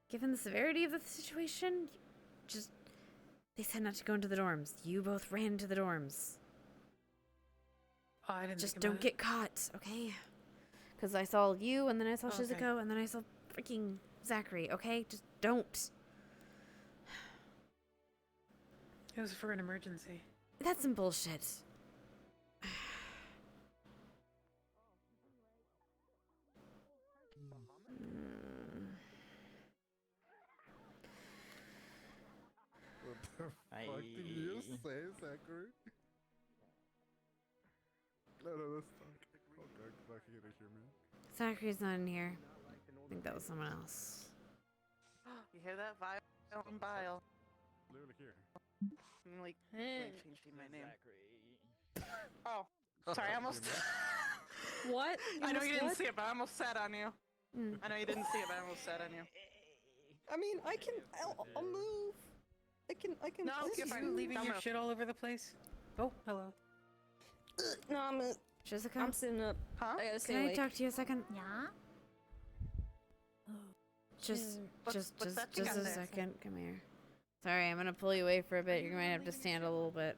Given the severity of the situation, they said not to go into the dorms. You both ran into the dorms. Oh, I didn't Just think don't about get caught, okay? Because I saw you, and then I saw Okay. Shizuko, and then I saw freaking Zachary, okay? Just don't. It was for an emergency. That's some bullshit. What did you say, Zachary? No, that's not. Okay, I can hear me. Zachary's not in here. I think that was someone else. You hear that? Vile and Bile. Literally here. I'm like, changing my name. Oh, sorry, I almost. What? I know you didn't what? see it, but I almost sat on you. I know you didn't see it, but I almost sat on you. I mean, I'll move. I can. No, this you're is fine. you Leaving Don't your move. shit all over the place? Oh, hello. No, Jessica? I'm sitting up. Huh? I gotta stay Can I awake. talk to you a second? Yeah. Just What's that you just got a there? second. Come here. Sorry, I'm gonna pull you away for a bit. You're gonna have to stand a little bit.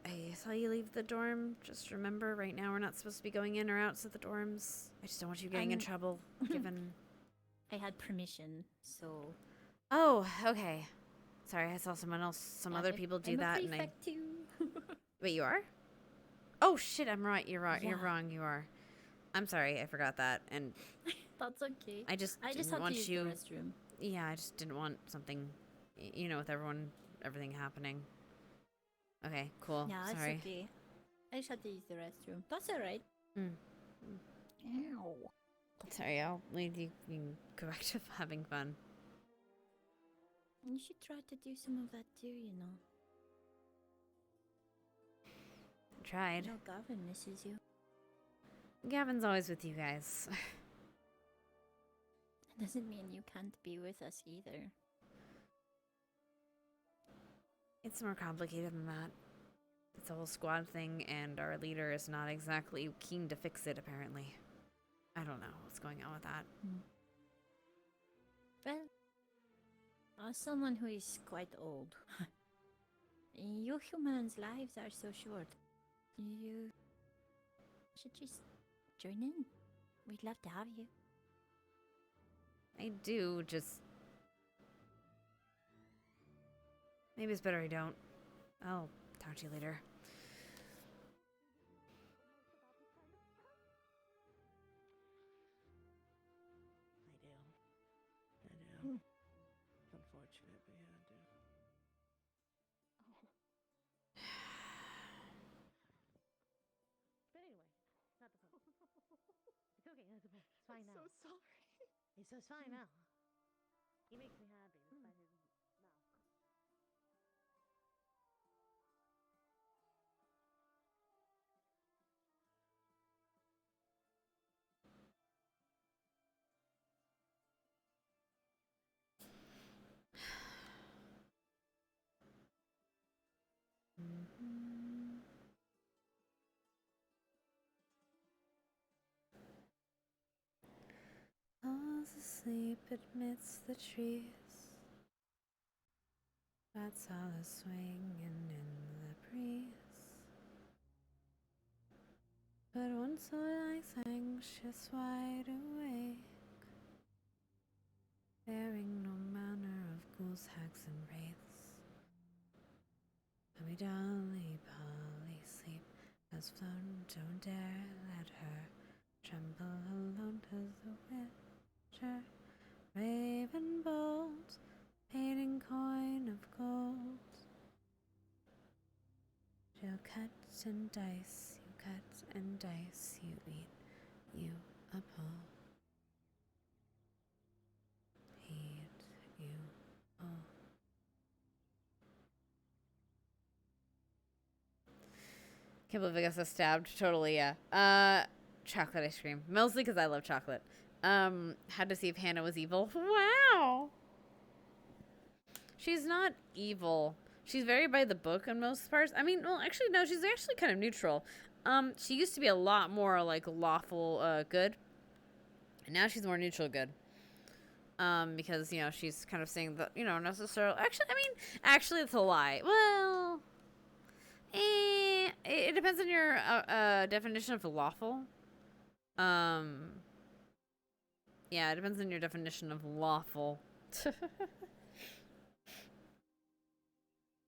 I saw you leave the dorm. Just remember, right now we're not supposed to be going in or out of the dorms. I just don't want you getting in trouble, given... I had permission, so... Oh, okay. Sorry, I saw some other people do that, and I... too. Wait, you are? Oh shit, I'm right. You're right. You're Yeah. wrong. You are. I'm sorry. I forgot that, and That's okay. I just had didn't to want use you. the restroom. Yeah, I just didn't want something, you know, with everything happening. Okay, cool. Yeah, Sorry. it's okay. I just had to use the restroom. That's alright. Ow. Sorry, I'll leave you. You can go back to having fun. You should try to do some of that too, you know. I tried. I know Gavin misses you. Gavin's always with you guys. That doesn't mean you can't be with us either. It's more complicated than that. It's a whole squad thing, and our leader is not exactly keen to fix it, apparently. I don't know what's going on with that. Well, as someone who is quite old, you humans' lives are so short. You should just join in. We'd love to have you. I do, just... Maybe it's better I don't. I'll talk to you later. I do. It's unfortunate, but yeah, I do. But anyway, not the phone. It's okay, not the phone. It's fine now. So sorry. It's fine now. He makes me happy despite his mouth. Falls asleep amidst the trees. Bats all are swinging in the breeze. But once I lies anxious, wide awake, bearing no manner of ghouls, hags, and wraiths. Mommy, dolly, Polly, sleep has flown, don't dare let her tremble alone, 'tis the witcher, raven bold, painting coin of gold. She'll cut and dice, you cut and dice, you eat, you uphold. Heed you all. Can't believe I got so stabbed. Totally, yeah. Chocolate ice cream. Mostly because I love chocolate. Had to see if Hannah was evil. Wow! She's not evil. She's very by the book in most parts. I mean, well, actually, no, she's actually kind of neutral. She used to be a lot more, like, lawful, good. And now she's more neutral good. Because, you know, she's kind of saying that, you know, necessarily... Actually, it's a lie. Well... it depends on your definition of lawful. Yeah, it depends on your definition of lawful.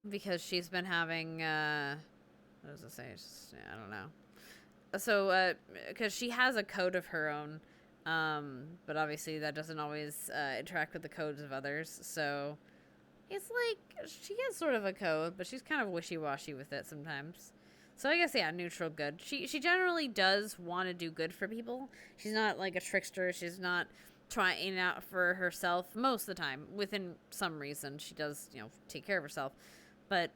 Because she's been having, what does it say? I don't know. So, because she has a code of her own, but obviously that doesn't always interact with the codes of others, so... It's like, she has sort of a code, but she's kind of wishy-washy with it sometimes. So I guess, yeah, neutral good. She generally does want to do good for people. She's not like a trickster. She's not trying out for herself most of the time. Within some reason, she does, you know, take care of herself, but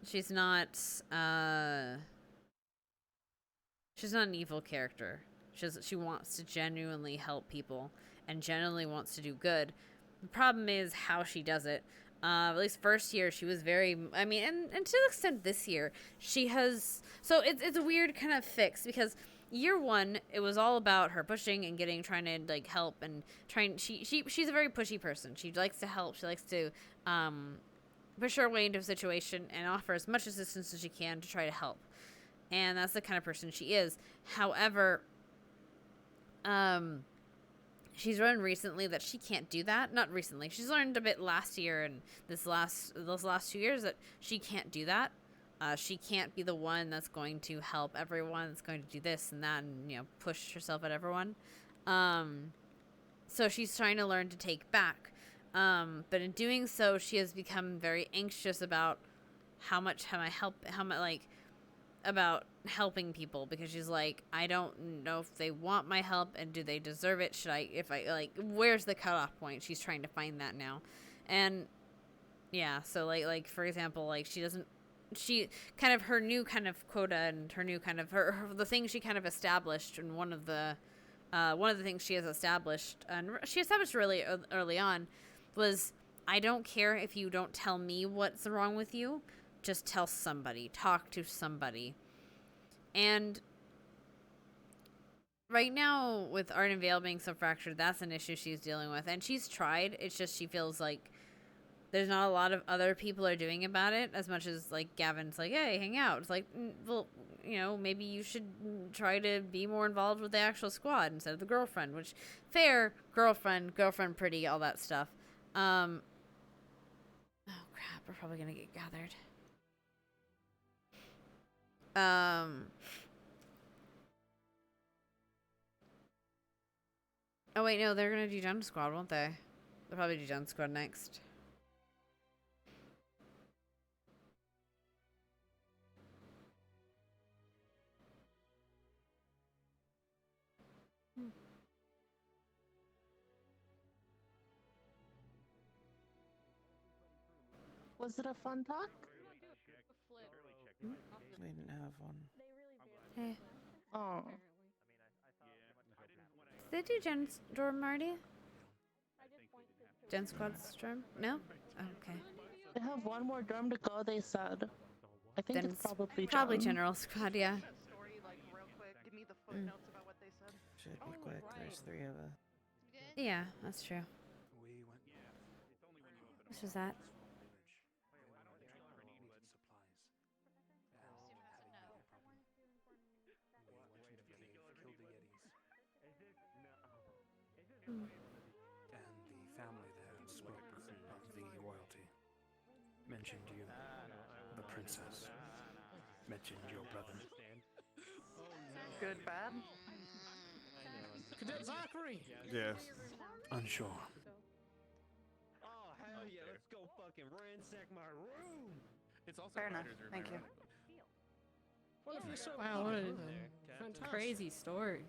she's not an evil character. She wants to genuinely help people and genuinely wants to do good. The problem is how she does it. At least first year, she was very, I mean, and to an extent this year, she has, so it's a weird kind of fix, because year one, it was all about her pushing and trying to, like, help and she's a very pushy person. She likes to help. She likes to, push her way into a situation and offer as much assistance as she can to try to help. And that's the kind of person she is. However, she's learned recently that she can't do that. Not recently. She's learned a bit last year and those last 2 years that she can't do that. She can't be the one that's going to help everyone, that's going to do this and that and, you know, push herself at everyone. So she's trying to learn to take back. But in doing so, she has become very anxious about about helping people, because she's like, I don't know if they want my help and do they deserve it. Where's the cutoff point? She's trying to find that now. And yeah, so like for example, like she kind of her new kind of quota and her new kind of the thing she kind of established, and one of the things she has established, and she established really early on, was, I don't care if you don't tell me what's wrong with you, just tell somebody, talk to somebody. And right now, with Art and Vale being so fractured, that's an issue she's dealing with, and she's tried. It's just she feels like there's not a lot of other people are doing about it, as much as, like, Gavin's like, hey, hang out. It's like, well, you know, maybe you should try to be more involved with the actual squad instead of the girlfriend, which, fair, girlfriend pretty, all that stuff. Oh crap, we're probably gonna get gathered. Oh wait, no, they're gonna do Dungeon Squad, won't they? They'll probably do Dungeon Squad next. Was it a fun talk? We didn't have one. Hey. Oh. Did they do Jen's dorm, Marty? Gen Squad's dorm? No? Oh, okay. They have one more dorm to go, they said. I think Then it's probably General Squad, yeah. Should be quick. There's 3 of us. Yeah, that's true. Which is that? And the family there spoke of the royalty. Mentioned you, the princess. Mentioned your brother. Good, bad? Cadet Zachary! Yes. Unsure. Oh, hell yeah, let's go fucking ransack my room! It's also fair enough. Thank you. Wow, what a crazy story.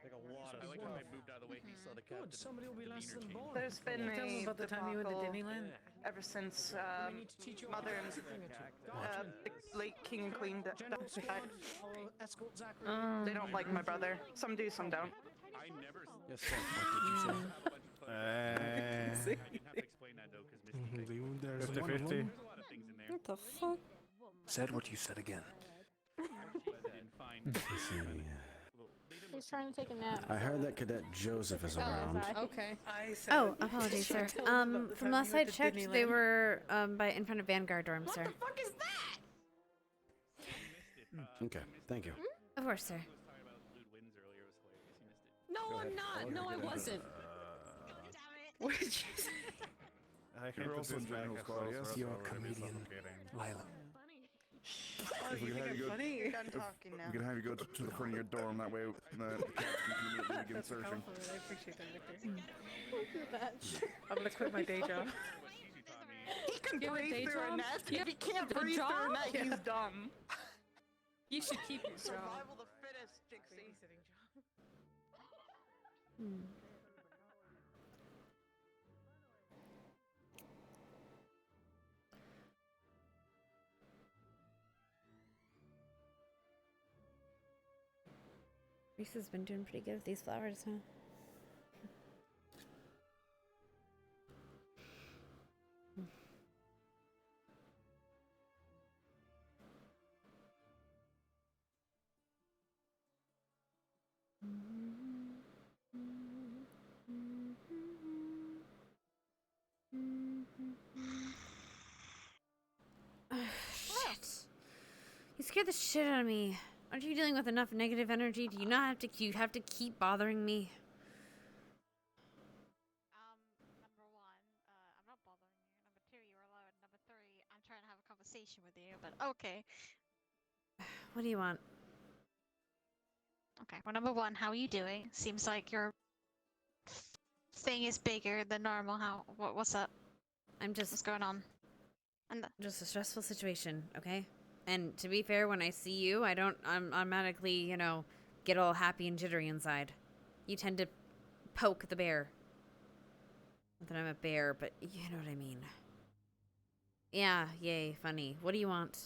Like a lot of stuff. I moved out of the way. He saw the captain. Somebody will be less than born. There's been Tell them a about the time you went to debacle Disneyland. ever since Mother and the late King and Queen died. They don't like my brother. Some do, some don't. I never. Yes, sir. What did you say? There's 50-50. What the fuck? Said what you said again. He's trying to take a nap. I heard that Cadet Joseph is around. Okay. Oh, apologies, sir. From last I checked, they were in front of Vanguard dorm, sir. What the fuck is that? Okay, thank you. Of course, sir. No, I'm not. No, I wasn't. What did you say? You're also in General Squad, yes? You're a comedian, Lila. Oh, you think I'm funny? You're done talking now. We can have you go to the front of your dorm, that way the captain can immediately begin searching. I appreciate that, Victor. I'm gonna quit my day job. He can You have a breathe day through a job? net. You If he can't have a breathe through a job? net, Yeah. he's dumb. You should keep your job. Survival of the fittest, Jixie. Reese has been doing pretty good with these flowers, huh? Shit. You scared the shit out of me. Aren't you dealing with enough negative energy? Do you not have to keep bothering me? Number one, I'm not bothering you. Number two, you're alone. Number three, I'm trying to have a conversation with you, but okay. What do you want? Okay, well, number one, how are you doing? Seems like your thing is bigger than normal. What's up? What's going on? Just a stressful situation, okay? And to be fair, when I see you, I'm automatically, you know, get all happy and jittery inside. You tend to poke the bear. Not that I'm a bear, but you know what I mean. Yeah, yay, funny. What do you want?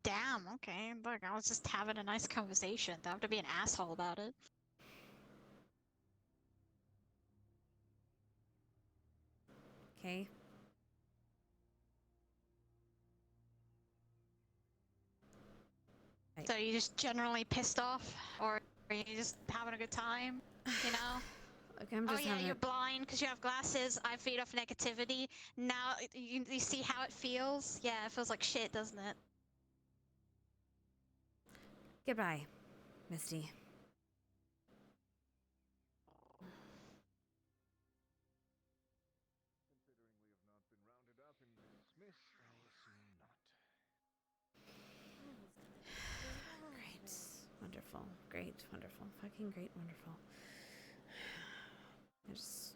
Damn, okay. Look, I was just having a nice conversation. Don't have to be an asshole about it. Okay. So you just generally pissed off, or are you just having a good time? You know? Okay, I'm just oh yeah, you're blind because you have glasses. I feed off negativity. Now you see how it feels? Yeah, it feels like shit, doesn't it? Goodbye, Misty. Great. Wonderful. Great. Wonderful. Fucking great. Wonderful. I just...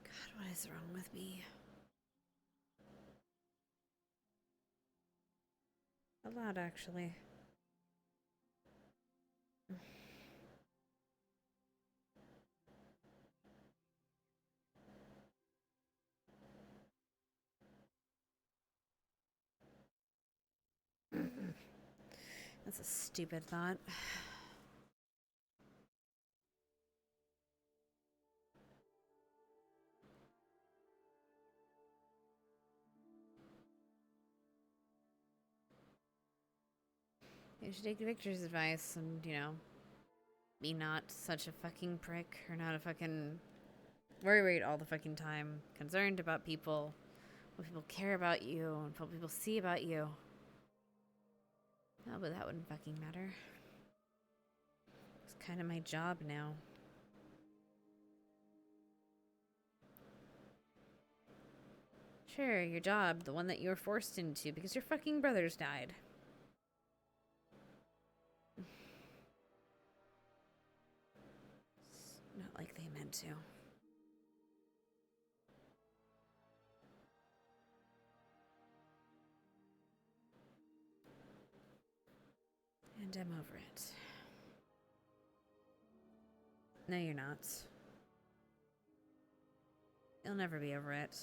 God, what is wrong with me? A lot, actually. That's a stupid thought. You should take Victor's advice and, you know, be not such a fucking prick or not a fucking worried all the fucking time, concerned about people, what people care about you, and what people see about you. Oh, but that wouldn't fucking matter. It's kind of my job now. Sure, your job, the one that you were forced into because your fucking brothers died. It's not like they meant to. And I'm over it. No, you're not. You'll never be over it.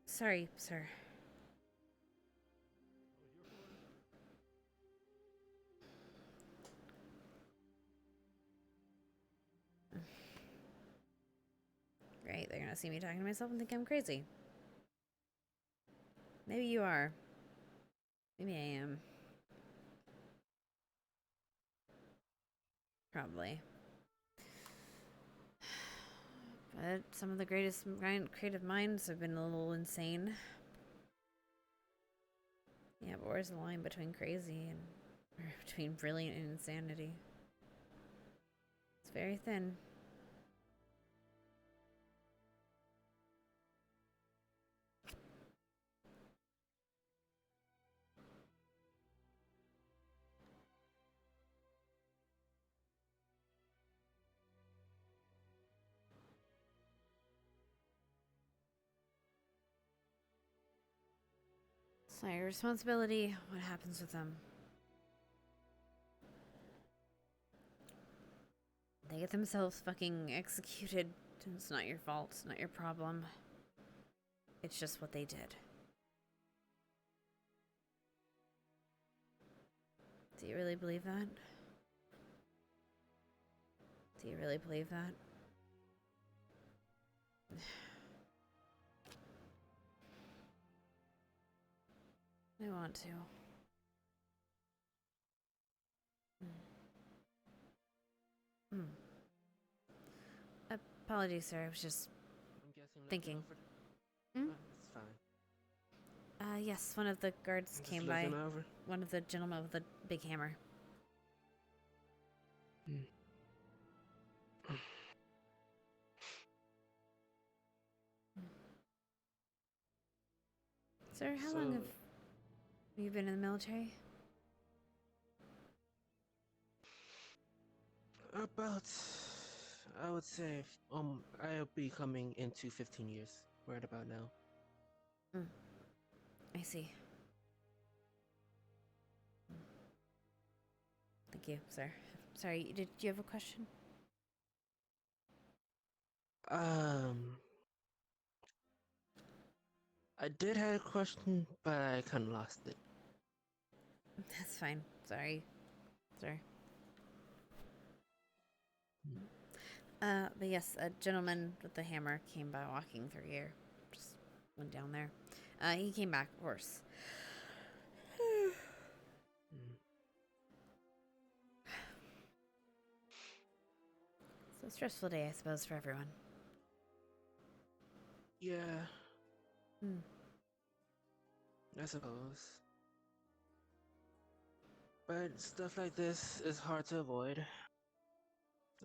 Sorry, sir. Great, they're gonna see me talking to myself and think I'm crazy. Maybe you are. Maybe I am. Probably. But some of the greatest creative minds have been a little insane. Yeah, but where's the line between crazy and... or between brilliant and insanity? It's very thin. It's not your responsibility what happens with them. They get themselves fucking executed. It's not your fault. It's not your problem. It's just what they did. Do you really believe that? Do you really believe that? I want to. Apologies, sir. I was just thinking. It's fine. Yes, one of the guards Just came by. looking over. One of the gentlemen with the big hammer. Sir, how long have you been in the military? About, I would say, I'll be coming into 15 years, right about now. I see. Thank you, sir. Sorry, did you have a question? I did have a question, but I kind of lost it. That's fine. Sorry. Sorry. But yes, a gentleman with the hammer came by walking through here. Just went down there. He came back, of course. It's a stressful day, I suppose, for everyone. Yeah. I suppose. But stuff like this is hard to avoid.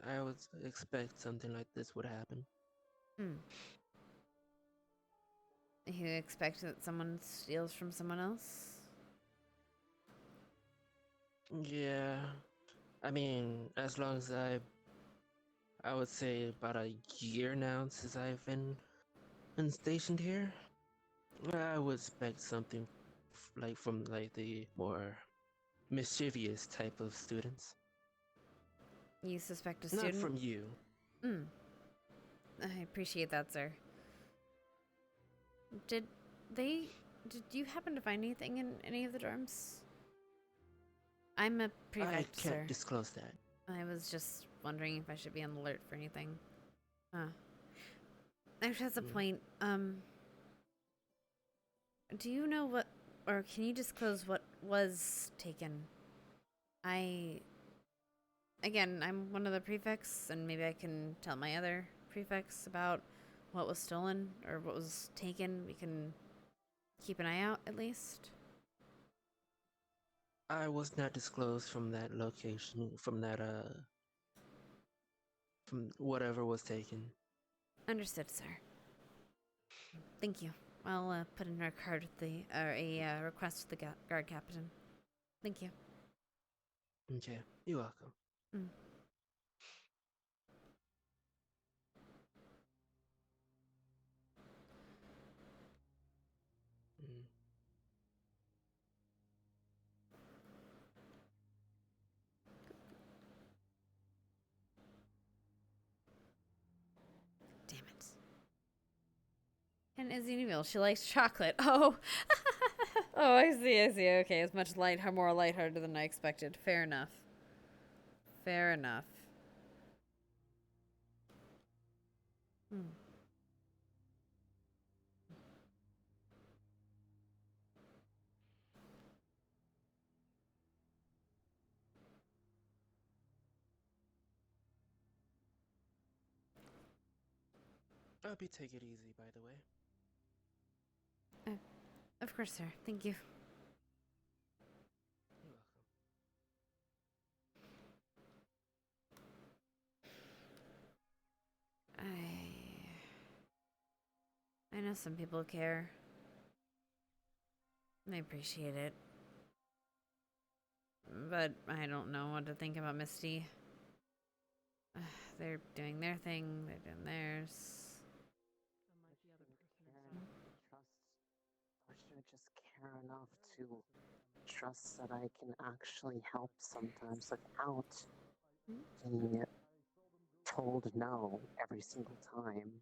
I would expect something like this would happen. You expect that someone steals from someone else? Yeah. I mean, as long as I would say about a year now since I've been stationed here, I would expect something like from like the more mischievous type of students. You suspect a student? Not from you. I appreciate that, sir. Did you happen to find anything in any of the dorms? I'm a prefect, I can't sir. disclose that. I was just wondering if I should be on the alert for anything. Actually, that's a point. Do you know what, or can you disclose what was taken? Again, I'm one of the prefects, and maybe I can tell my other prefects about what was stolen or what was taken. We can keep an eye out, at least. I was not disclosed from that location, from that, from whatever was taken. Understood, sir. Thank you. I'll put in a card with the, a request with the guard captain. Thank you. Okay, you're welcome. Damn it. And Izzy Neville, she likes chocolate. Oh. Oh, I see. Okay, it's much more lighthearted than I expected. Fair enough. Fair enough. I'll be take it easy, by the way. Of course, sir. Thank you. You're welcome. some people care. I appreciate it. But I don't know what to think about Misty. They're doing their thing, they're doing theirs. Or should I just care enough to trust that I can actually help sometimes without being told no every single time?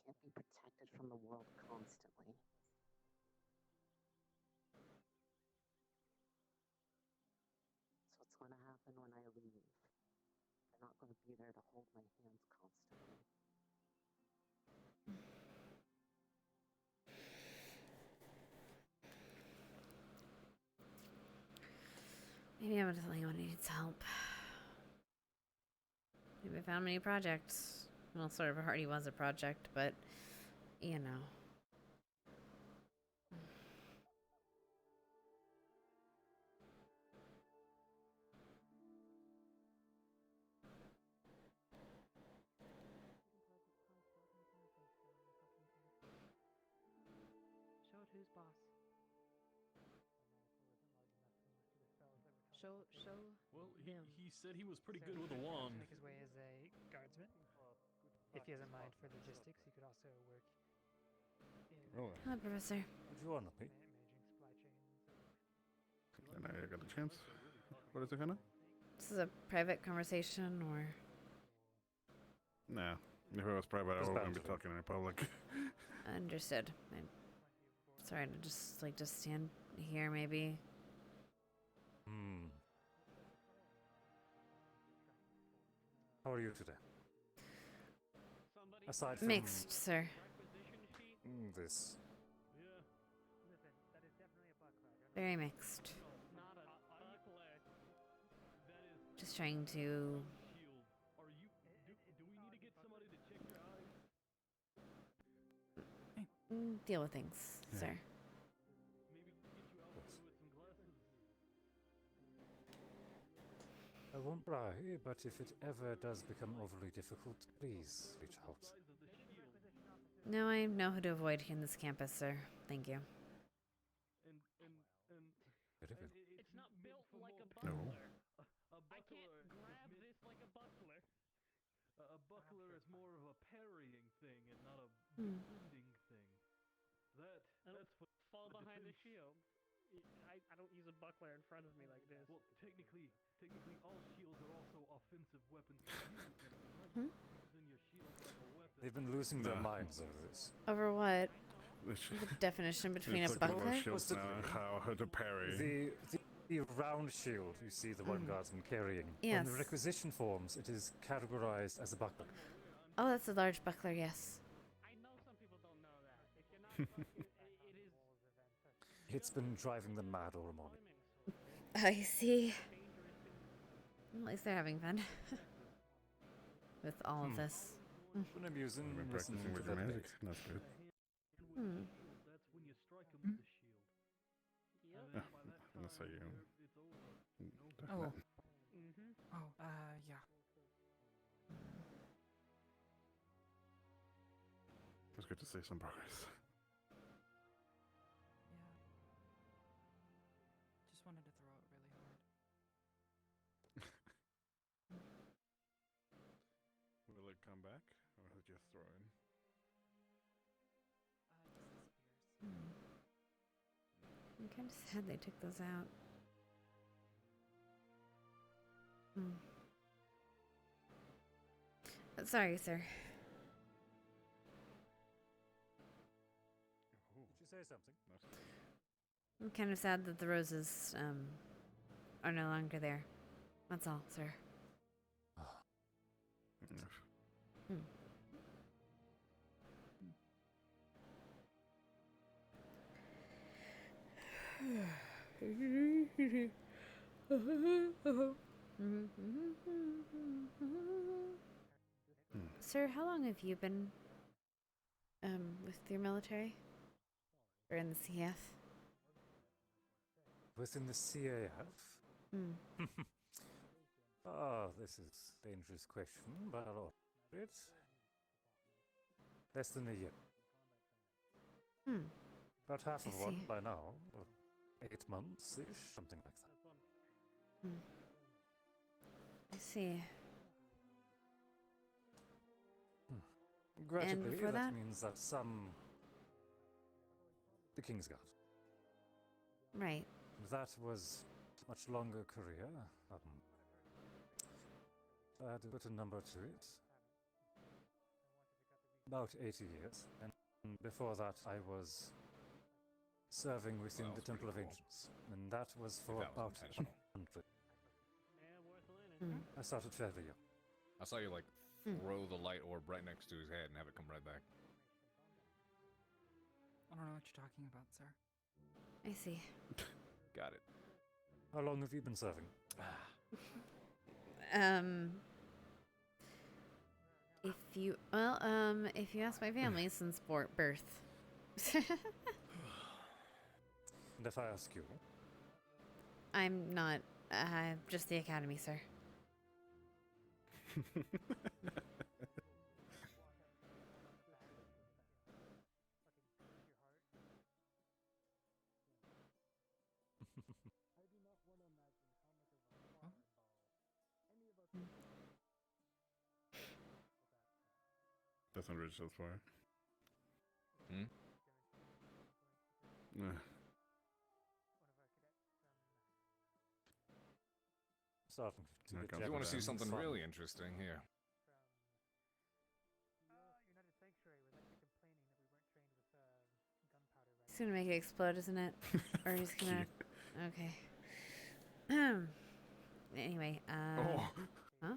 Can't be protected from the world constantly. So what's going to happen when I leave? They're not going to be there to hold my hands constantly. Maybe I'm the only one who needs help. Maybe I found many projects. Well, sort of already was a project, but, you know. Show it who's boss. Show Well, them. he said he was pretty good with a wand. Make his way as a guardsman. If he has a mind for logistics, he could also work in Oh. Hello, Professor. What do you want of me? And I got a chance. What is it, Hannah? This is a private conversation, or? Nah. If it was private, I wouldn't be talking in public. Understood. I'm sorry to just stand here, maybe. Hmm. How are you today? Aside from Mixed, sir. This. Very mixed. Just trying to deal with things, sir. I won't pry, but if it ever does become overly difficult, please reach out. No, I know who to avoid here in this campus, sir. Thank you. Very good. It's not built like a No. buckler. I can't grab this like a buckler. A buckler is more of a parrying thing and not a Hmm. defending thing. That's for Fall behind the shield. I don't use a buckler in front of me like this. Well, technically all shields are also offensive weapons to Hmm? use. Using your shield like a weapon. They've been losing their minds over this. Over what? The definition between a buckler? How to parry. The round shield you see the one guardsman carrying. Yes. When the requisition forms, it is categorized as a buckler. Oh, that's a large buckler, yes. I know some people don't know that. If you're not, it is. It's been driving them mad all morning. I see. At least they're having fun with all of this. Been amusing. I've been listening practicing to with your them magic. debate. That's good. Hmm. That's when you strike them with the shield. Yeah, that's how you. Oh. Mm-hmm. Oh, yeah. It's good to see some progress. Just wanted to throw it really hard. Will it come back, or is it just thrown? I'm kind of sad they took those out. Sorry, sir. Did you say something? I'm kind of sad that the roses are no longer there. That's all, sir. Sir, how long have you been with your military? Or in the CF? Within the CAF? Oh, this is a dangerous question, but I'll answer it. Less than a year. Hmm. About half I of one see. by now. Or 8 months-ish, something like that. Hmm. I see. Gradually, before that? means that some... The King's Guard. Right. That was a much longer career. To put a number to it. About 80 years. And before that, I was serving within the Temple of Ancients. And that was for about 100. I started fairly young. I saw you, like, throw the light orb right next to his head and have it come right back. I don't know what you're talking about, sir. I see. Got it. How long have you been serving? If you ask my family, since birth. And if I ask you? I'm not, just the academy, sir. That's not rich so far. Hmm? Starting to get If you want to see something really interesting, here. He's gonna make it explode, isn't it? Or he's gonna... Okay. Anyway, Huh?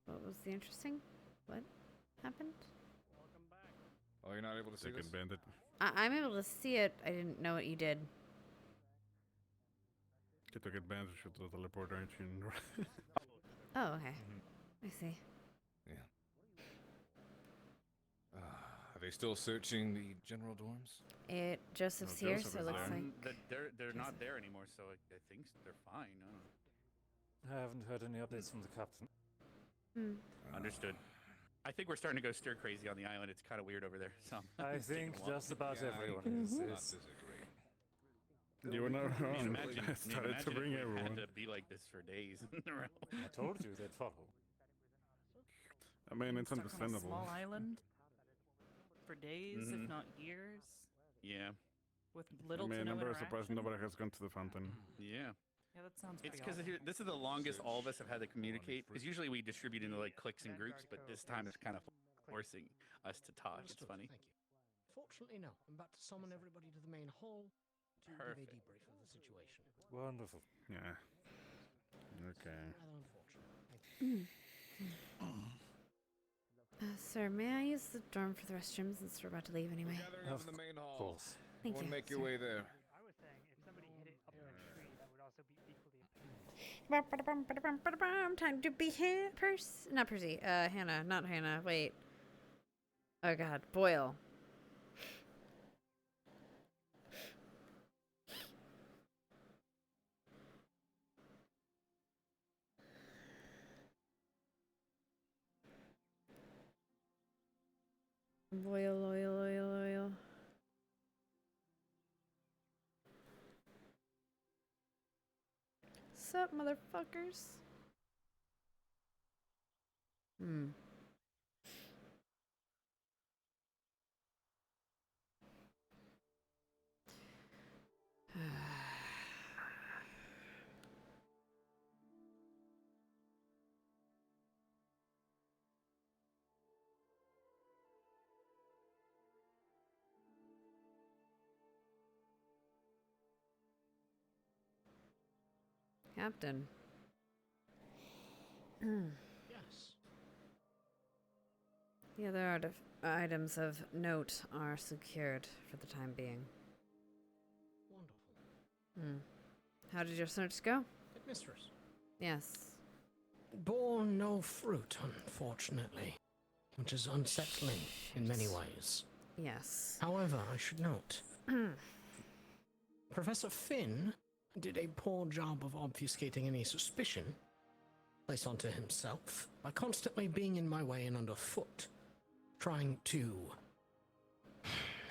What was the interesting? What happened? Oh, you're not able to see this? Bandit. I'm able to see it. I didn't know what you did. Que took advantage of the teleporter engine. Oh, okay. I see. Yeah. Are they still searching the general dorms? Joseph's here, so it looks like... They're not there anymore, so I think they're fine. I don't know. I haven't heard any updates from the captain. Understood. I think we're starting to go stir crazy on the island. It's kind of weird over there. So I think just about everyone is. You were not wrong. I started to bring if we everyone. had to be like this for days in a row. I told you they'd follow. I mean, it's Stuck on a understandable. small island for days, if not years. Yeah. With little I mean, to no I'm very surprised interaction. nobody has gone to the fountain. Yeah. Yeah, that sounds It's pretty because awesome. this is the longest all of us have had to communicate. Because usually we distribute into like cliques and groups, but this time it's kind of forcing us to talk. It's funny. Thank you. Fortunately, no. I'm about to summon everybody to the main hall to give a debrief of the situation. Wonderful. Yeah. Okay. Rather unfortunate. Thank you. Sir, may I use the dorm for the restrooms since we're about to leave anyway? Of the main hall. course. Thank you. Make your way there. I was saying if somebody hit it up in a tree, that would also be equally Time to be not Percy. Hannah, not Hannah. Wait. Oh God, Boyle. Loyal. Sup, motherfuckers? Captain. Yes. The other items of note are secured for the time being. Wonderful. How did your search go? Mistress. Yes. Bore no fruit, unfortunately, which is unsettling in many ways. Yes. However, I should note, Professor Finn did a poor job of obfuscating any suspicion place onto himself by constantly being in my way and underfoot, trying to...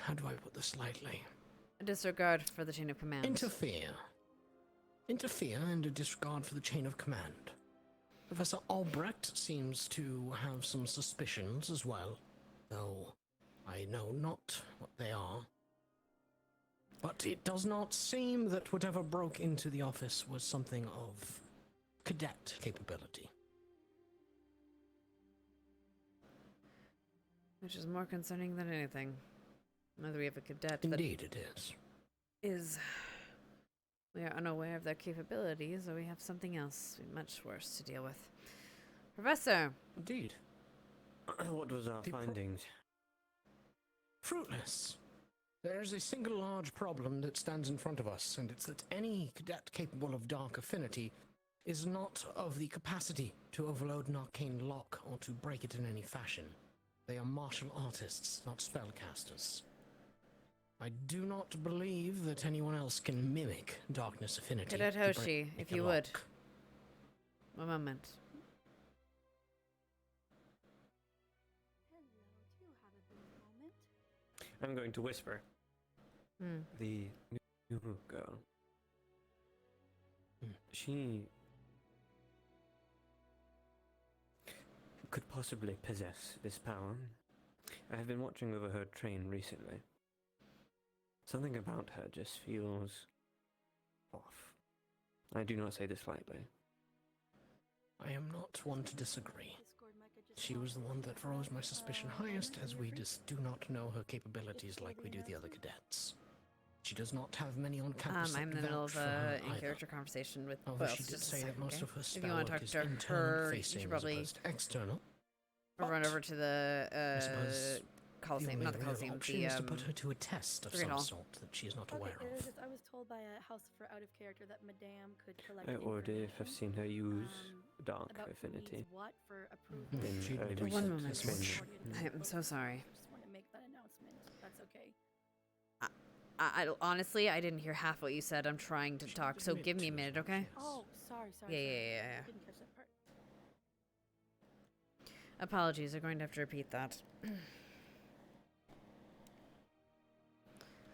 How do I put this lightly? A disregard for the chain of command. Interfere and a disregard for the chain of command. Professor Albrecht seems to have some suspicions as well, though I know not what they are. But it does not seem that whatever broke into the office was something of cadet capability. Which is more concerning than anything. Whether we have a cadet Indeed it is. We are unaware of their capabilities, or we have something else much worse to deal with. Professor! Indeed. What was our findings? Fruitless. There's a single large problem that stands in front of us, and it's that any cadet capable of dark affinity is not of the capacity to overload an arcane lock or to break it in any fashion. They are martial artists, not spellcasters. I do not believe that anyone else can mimic darkness affinity. Cadet to break Hoshi, if a you lock. would. One moment. I'm going to whisper. The new girl. She could possibly possess this power. I have been watching over her train recently. Something about her just feels off. I do not say this lightly. I am not one to disagree. She was the one that rose my suspicion highest, as we just do not know her capabilities like we do the other cadets. She does not have many on campus. I'm in the middle of a in-character conversation with Although Boyle. she did Just a say second, that most okay? of her If spell you want to work talk is to internal her, you facing should as probably opposed to external. run over to the suppose Coliseum, the not the only Coliseum, option the is to put her to a test of Great some Hall. sort that she is not aware of. I was told by a house for out of character that Madame could collect I already have information, seen her use dark about who affinity. needs what for approval. In She a did recent one moment. training. I'm so sorry. Just want to make that announcement. That's okay. I honestly, I didn't hear half what you said. I'm trying to talk, so give me a minute, okay? Oh, sorry. Yeah. I didn't catch that part. Apologies, I'm going to have to repeat that.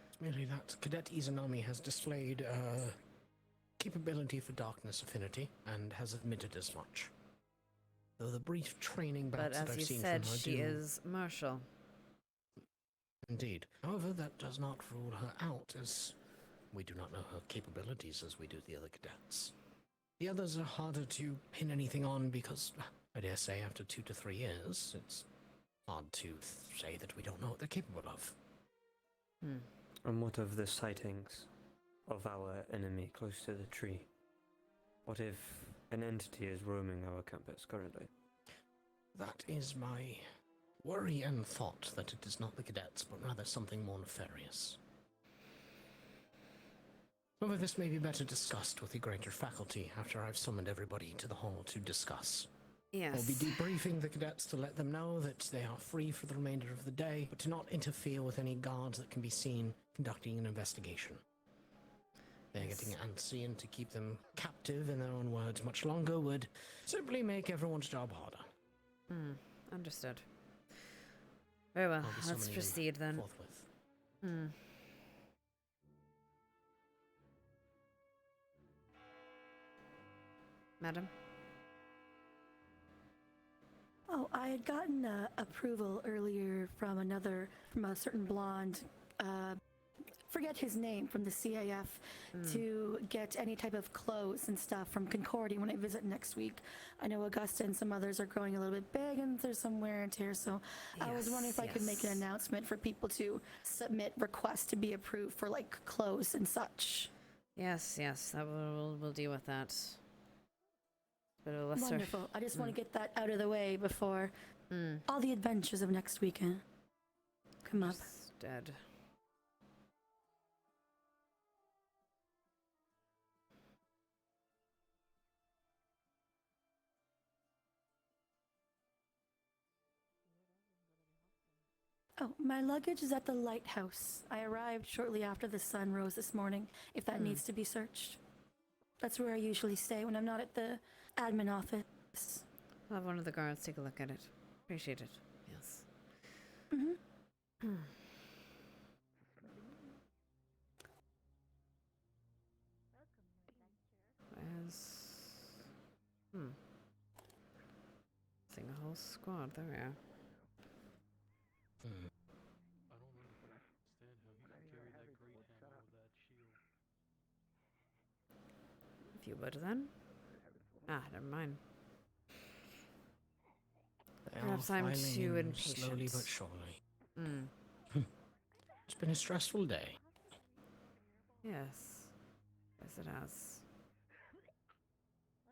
It's merely that Cadet Izanami has displayed capability for darkness affinity and has admitted as much. Though the brief training But bouts that as I've you seen said, from her she do... is martial. Indeed. However, that does not rule her out, as we do not know her capabilities as we do the other cadets. The others are harder to pin anything on because, I dare say, after 2 to 3 years, it's hard to say that we don't know what they're capable of. And what of the sightings of our enemy close to the tree? What if an entity is roaming our campus currently? That is my worry and thought, that it is not the cadets, but rather something more nefarious. However, this may be better discussed with the greater faculty after I've summoned everybody to the hall to discuss. Yes. I'll be debriefing the cadets to let them know that they are free for the remainder of the day, but to not interfere with any guards that can be seen conducting an investigation. They're getting antsy, and to keep them captive, in their own words, much longer would simply make everyone's job harder. Understood. Very well, I'll be let's summoning them proceed then. forthwith. Madam? Oh, I had gotten approval earlier from a certain blonde, forget his name, from the CAF, to get any type of clothes and stuff from Concordia when I visit next week. I know Augusta and some others are growing a little bit big and there's some wear and tear, so I was wondering if I could make an announcement for people to submit requests to be approved for, like, clothes and such. Yes, that we'll deal with that. But a lesser... Wonderful. I just want to get that out of the way before all the adventures of next weekend come up. Dead. Oh, my luggage is at the lighthouse. I arrived shortly after the sun rose this morning, if that needs to be searched. That's where I usually stay when I'm not at the admin office. Yes. I'll have one of the guards take a look at it. Appreciate it. Yes. Mm-hmm. Sing a whole squad. There we are. I don't understand how he can carry that great hammer with that shield. If you would, then. Ah, never mind. They Perhaps are I'm filing too in impatient. slowly but surely. Mm. It's been a stressful day. Yes. Yes, it has.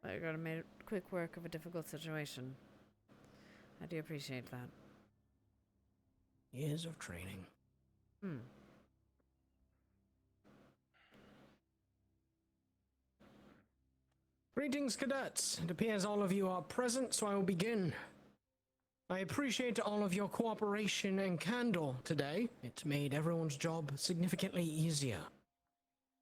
But you gotta make quick work of a difficult situation. I do appreciate that. Years of training. Hmm. Greetings, cadets. It appears all of you are present, so I will begin. I appreciate all of your cooperation and candor today. It made everyone's job significantly easier.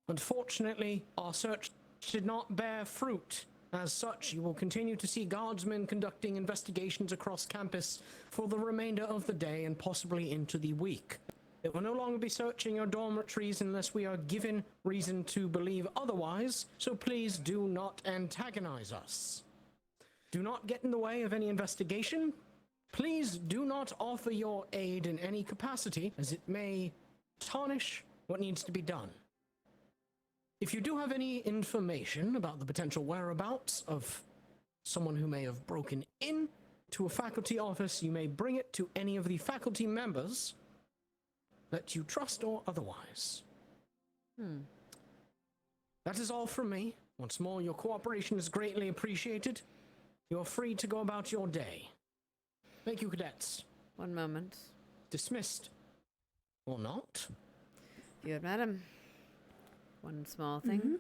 Unfortunately, our search did not bear fruit. As such, you will continue to see guardsmen conducting investigations across campus for the remainder of the day and possibly into the week. It will no longer be searching your dormitories unless we are given reason to believe otherwise, so please do not antagonize us. Do not get in the way of any investigation. Please do not offer your aid in any capacity, as it may tarnish what needs to be done. If you do have any information about the potential whereabouts of someone who may have broken in to a faculty office, you may bring it to any of the faculty members that you trust or otherwise. That is all from me. Once more, your cooperation is greatly appreciated. You are free to go about your day. Thank you, cadets. One moment. Dismissed. Or not? Good, madam. One small thing.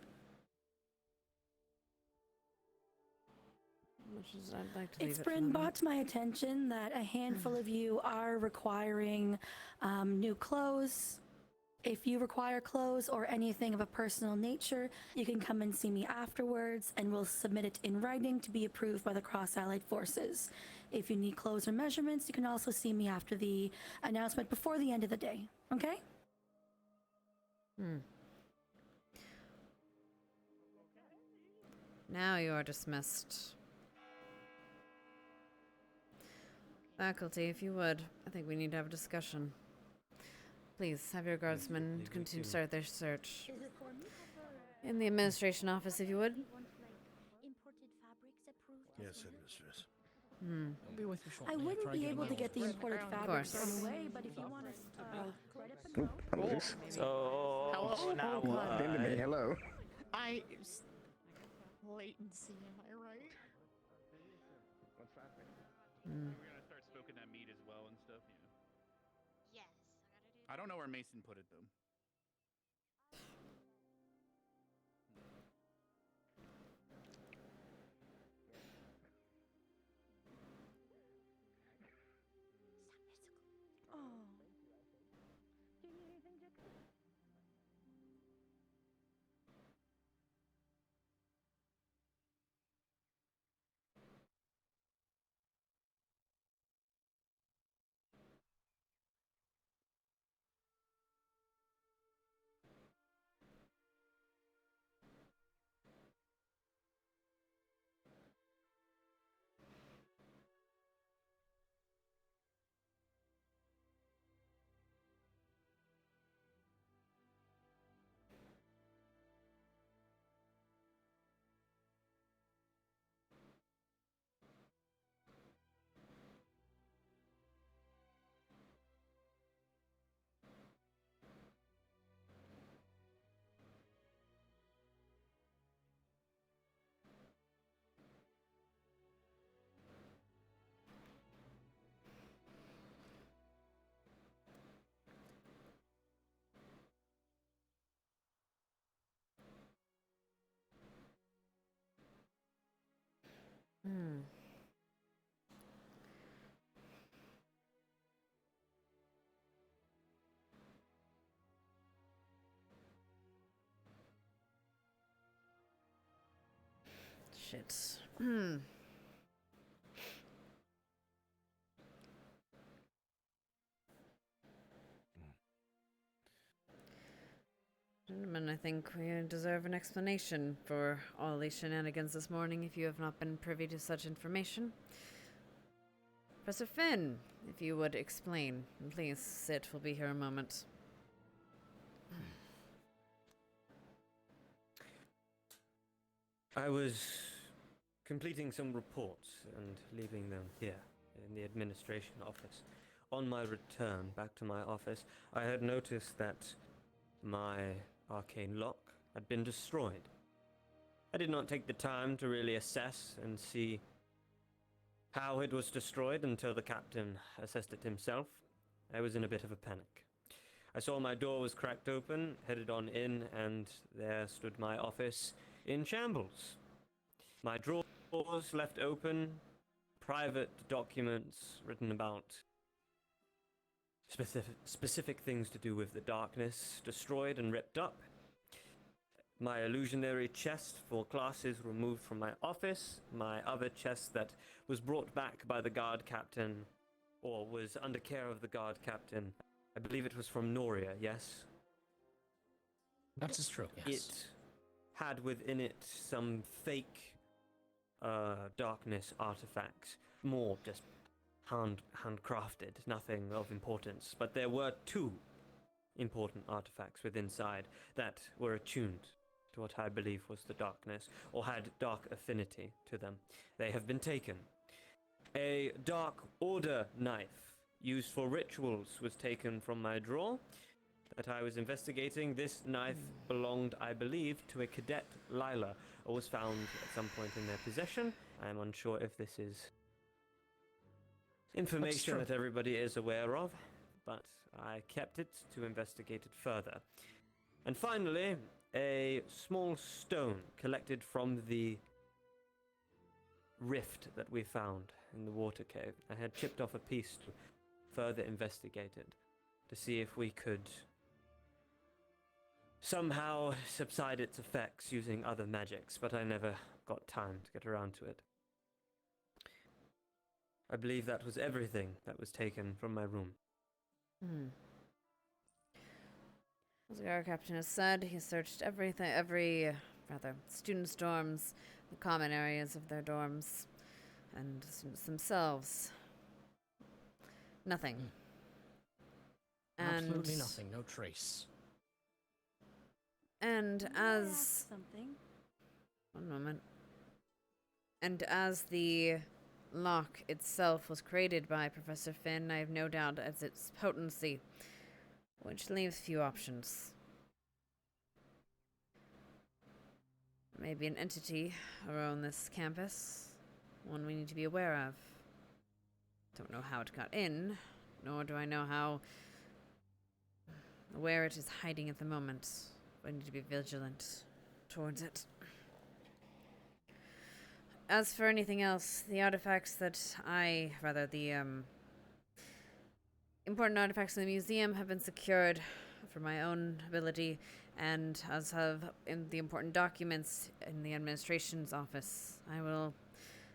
Much as I'd like to leave It's it for been the brought to my attention that a handful of you are requiring new clothes. If you require clothes or anything of a personal nature, you can come and see me afterwards, and we'll submit it in writing to be approved by the Cross-Allied Forces. If you need clothes or measurements, you can also see me after the announcement before the end of the day, okay? Now you are dismissed. Faculty, if you would, I think we need to have a discussion. Please have your guardsmen continue to start their search. In the administration office, if you would. Yes, headmistress. I'll be with you shortly. I wouldn't after be get able my to get the orders. imported fabrics right away, but if you want to So Hello? now Hello. I latency, am I right? What's traffic? We're gonna start smoking that meat as well and stuff, you know. Yes, I don't know where Mason put it though. Oh. Do you need anything, Jacob? Shit. Captain, I think we deserve an explanation for all these shenanigans this morning if you have not been privy to such information. Professor Finn, if you would explain. Please sit, we'll be here a moment. I was completing some reports and leaving them here in the administration office. On my return back to my office, I had noticed that my arcane lock had been destroyed. I did not take the time to really assess and see how it was destroyed until the captain assessed it himself. I was in a bit of a panic. I saw my door was cracked open, headed on in, and there stood my office in shambles. My drawers left open, private documents written about specific things to do with the darkness destroyed and ripped up. My illusionary chest for classes removed from my office. My other chest that was brought back by the guard captain, or was under care of the guard captain. I believe it was from Noria, yes? That is true, yes. It had within it some fake darkness artifacts. More just handcrafted, nothing of importance. But there were 2 important artifacts within inside that were attuned to what I believe was the darkness, or had dark affinity to them. They have been taken. A Dark Order knife used for rituals was taken from my drawer that I was investigating. This knife belonged, I believe, to a cadet, Lila, or was found at some point in their possession. I am unsure if this is information that everybody is aware of, but I kept it to investigate it further. And finally, a small stone collected from the rift that we found in the water cave. I had chipped off a piece to further investigate it, to see if we could somehow subside its effects using other magics, but I never got time to get around to it. I believe that was everything that was taken from my room. As our captain has said, he searched everything, students' dorms, the common areas of their dorms, and students themselves. Nothing. Absolutely nothing, no trace. And as... Something. One moment. And as the lock itself was created by Professor Finn, I have no doubt as its potency, which leaves few options. Maybe an entity around this campus, one we need to be aware of. Don't know how it got in, nor do I know where it is hiding at the moment. I need to be vigilant towards it. As for anything else, the artifacts that important artifacts in the museum have been secured for my own ability, and as have in the important documents in the administration's office. I will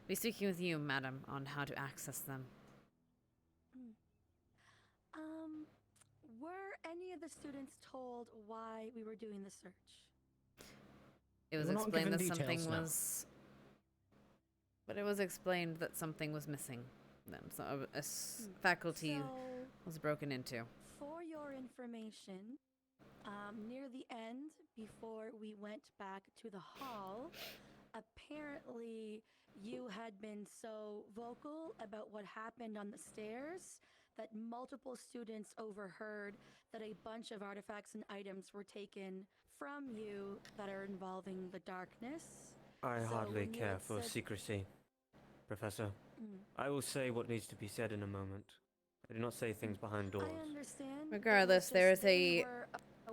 be speaking with you, madam, on how to access them. Were any of the students told why we were doing the search? It was explained that something was... But it was explained that something was missing. Then, so a faculty was broken into. For your information, near the end, before we went back to the hall, apparently you had been so vocal about what happened on the stairs that multiple students overheard that a bunch of artifacts and items were taken from you that are involving the darkness. I hardly care for secrecy, Professor. I will say what needs to be said in a moment. I do not say things behind doors. I understand. Regardless, there is a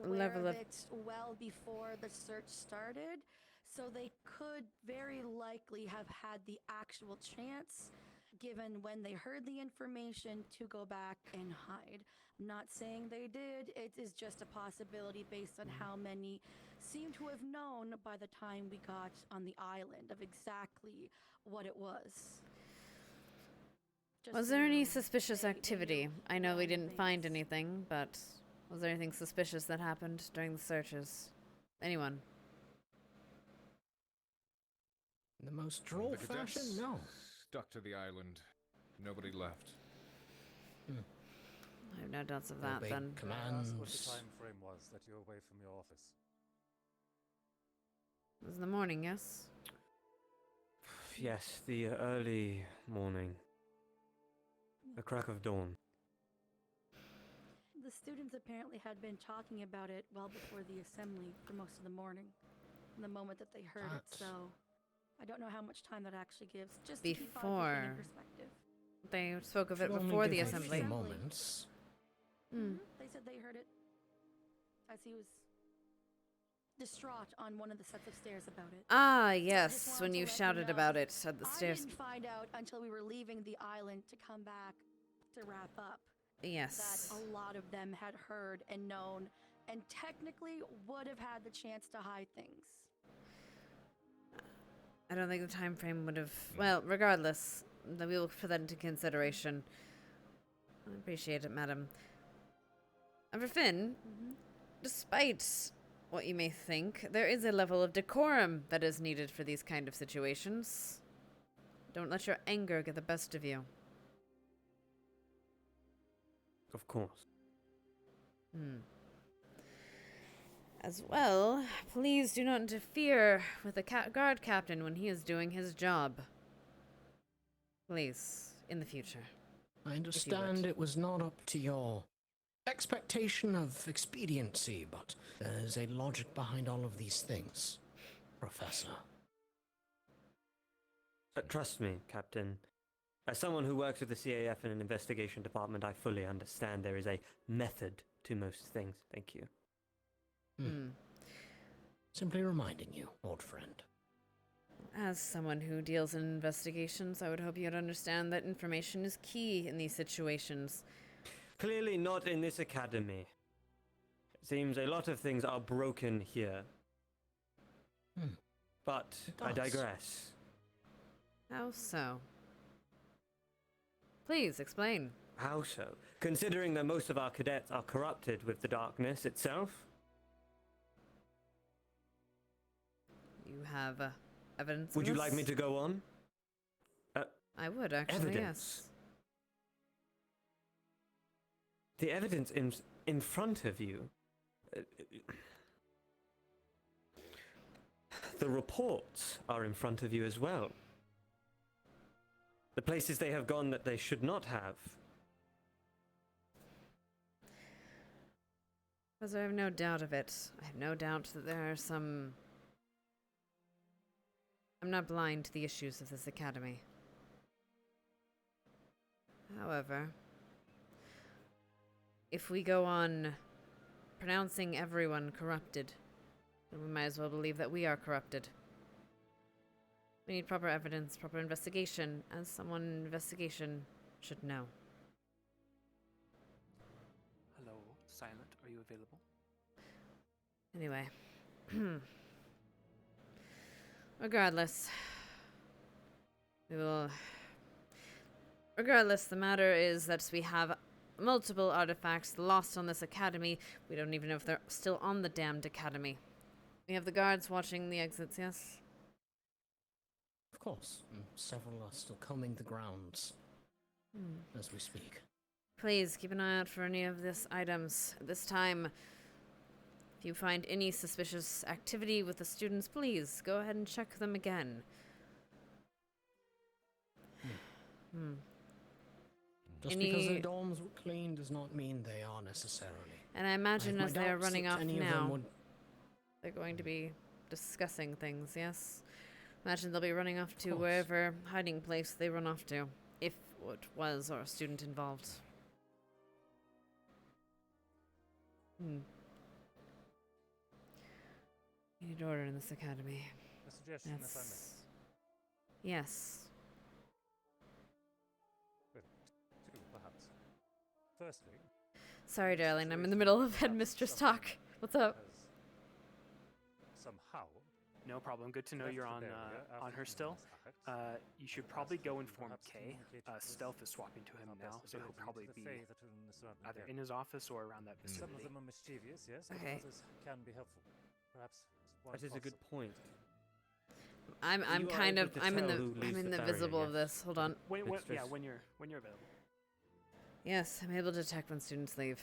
level of it well before the search started, so they could very likely have had the actual chance, given when they heard the information, to go back and hide. I'm not saying they did. It is just a possibility based on how many seem to have known by the time we got on the island of exactly what it was. Was there any suspicious activity? I know we didn't find anything, but was there anything suspicious that happened during the searches? Anyone? In the most droll The fashion? cadets No. stuck to the island. Nobody left. I have no doubts of that, Obeyed then. May I ask what the commands. time frame was that you were away from your office? It was in the morning, yes? Yes, the early morning. The crack of dawn. The students apparently had been talking about it well before the assembly for most of the morning, from the moment that they heard it, so I don't know how much time that actually gives, just to keep everything in perspective. They spoke of it Should only before give the a assembly. few moments. They said they heard it as he was distraught on one of the sets of stairs about it. Ah, So I just yes, wanted when to you let shouted know. about it at the I stairs. didn't find out until we were leaving the island to come back to wrap up. Yes. That a lot of them had heard and known, and technically would have had the chance to hide things. I don't think the time frame would have. Well, regardless, we will put that into consideration. I appreciate it, madam. And for Finn, despite what you may think, there is a level of decorum that is needed for these kind of situations. Don't let your anger get the best of you. Of course. As well, please do not interfere with the guard captain when he is doing his job. Please, in the future. I understand it was not up to your expectation of expediency, but there's a logic behind all of these things, Professor. Trust me, Captain. As someone who works with the CAF in an investigation department, I fully understand there is a method to most things. Thank you. Simply reminding you, old friend. As someone who deals in investigations, I would hope you'd understand that information is key in these situations. Clearly not in this academy. It seems a lot of things are broken here. But I digress. How so? Please, explain. How so? Considering that most of our cadets are corrupted with the darkness itself? You have evidence. Would you like me to go on? I would, actually, evidence. yes. The evidence in front of you. The reports are in front of you as well. The places they have gone that they should not have. Because I have no doubt of it. I have no doubt that there are some... I'm not blind to the issues of this academy. However, if we go on pronouncing everyone corrupted, then we might as well believe that we are corrupted. We need proper evidence, proper investigation, as someone in investigation should know. Hello, Silent, are you available? Anyway. Regardless. Regardless, the matter is that we have multiple artifacts lost on this academy. We don't even know if they're still on the damned academy. We have the guards watching the exits, yes? Of course. Several are still combing the grounds as we speak. Please keep an eye out for any of these items. At this time, if you find any suspicious activity with the students, please go ahead and check them again. Just because their dorms were clean does not mean they are necessarily. And I imagine as they're running off now, would... they're going to be discussing things, yes? Imagine they'll be running off to wherever hiding place they run off to, if it was or a student involved. We need order in this academy. A suggestion, if I may. Yes. Well, two, perhaps. Firstly... Sorry, darling, I'm in the middle of headmistress talk. What's up? Somehow... No problem. Good to know you're on her still. You should probably go inform Kay. Stealth is swapping to him now, so he'll probably be either in his office or around that vicinity. Some of them are mischievous, yes. Okay. Others can be helpful. Perhaps one That is a good point. I'm You are kind able of to I'm in tell the who leaves I'm in the the barrier, visible of yes? this. Hold on. When Mistress. when you're available. Yes, I'm able to detect when students leave.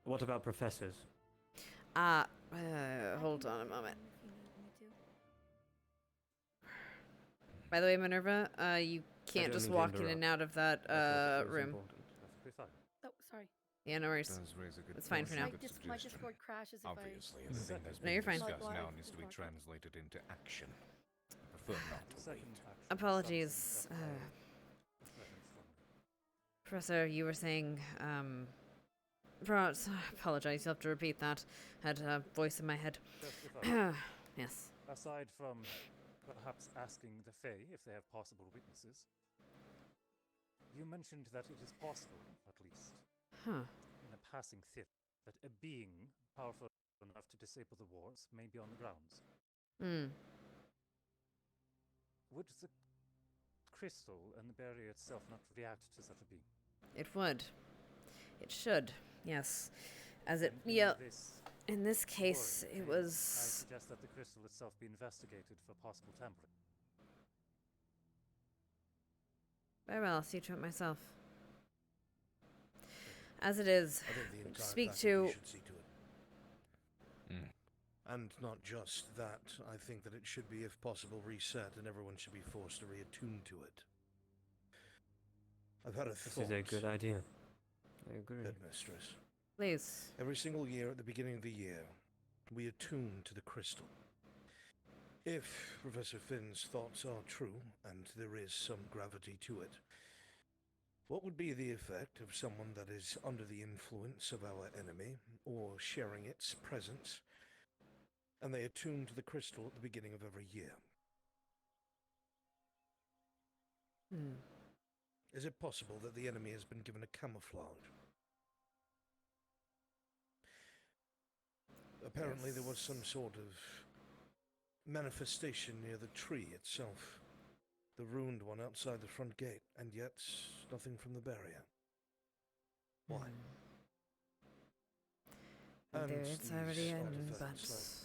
What about professors? Hold on a moment. By the way, Minerva, you can't don't just mean to walk in interrupt. and out of that I thought it was room. important. Oh, sorry. Yeah, no worries. Does raise a good It's fine for now. point, good My suggestion. Discord crashes if Obviously, I... everything that's No, being you're fine. discussed Like now live needs to be VRChat. translated into action. I prefer not to wait. Apologies, Professor. You were saying, apologize. You'll have to repeat that. Had a voice in my head. Yes. Aside from perhaps asking the Fae if they have possible witnesses, you mentioned that it is possible, at least, in a passing theory, that a being powerful enough to disable the wards may be on the grounds. Would the crystal and the barrier itself not react to such a being? It would. It should. Yes. As it. And Yeah. in In this case, worry, it I was. suggest that the crystal itself be investigated for possible tampering. Very well. I'll see to it myself. As it is, I think the entire speak faculty to. should see to it. And not just that, I think that it should be, if possible, reset, and everyone should be forced to reattune to it. I've had a thought. This is a good idea. I agree. Headmistress. Please. Every single year at the beginning of the year, we attune to the crystal. If Professor Finn's thoughts are true, and there is some gravity to it, what would be the effect of someone that is under the influence of our enemy, or sharing its presence, and they attune to the crystal at the beginning of every year? Is it possible that the enemy has been given a camouflage? Apparently there was some sort of manifestation near the tree itself. The ruined one outside the front gate, and yet nothing from the barrier. Why? And It's these already in, artifacts,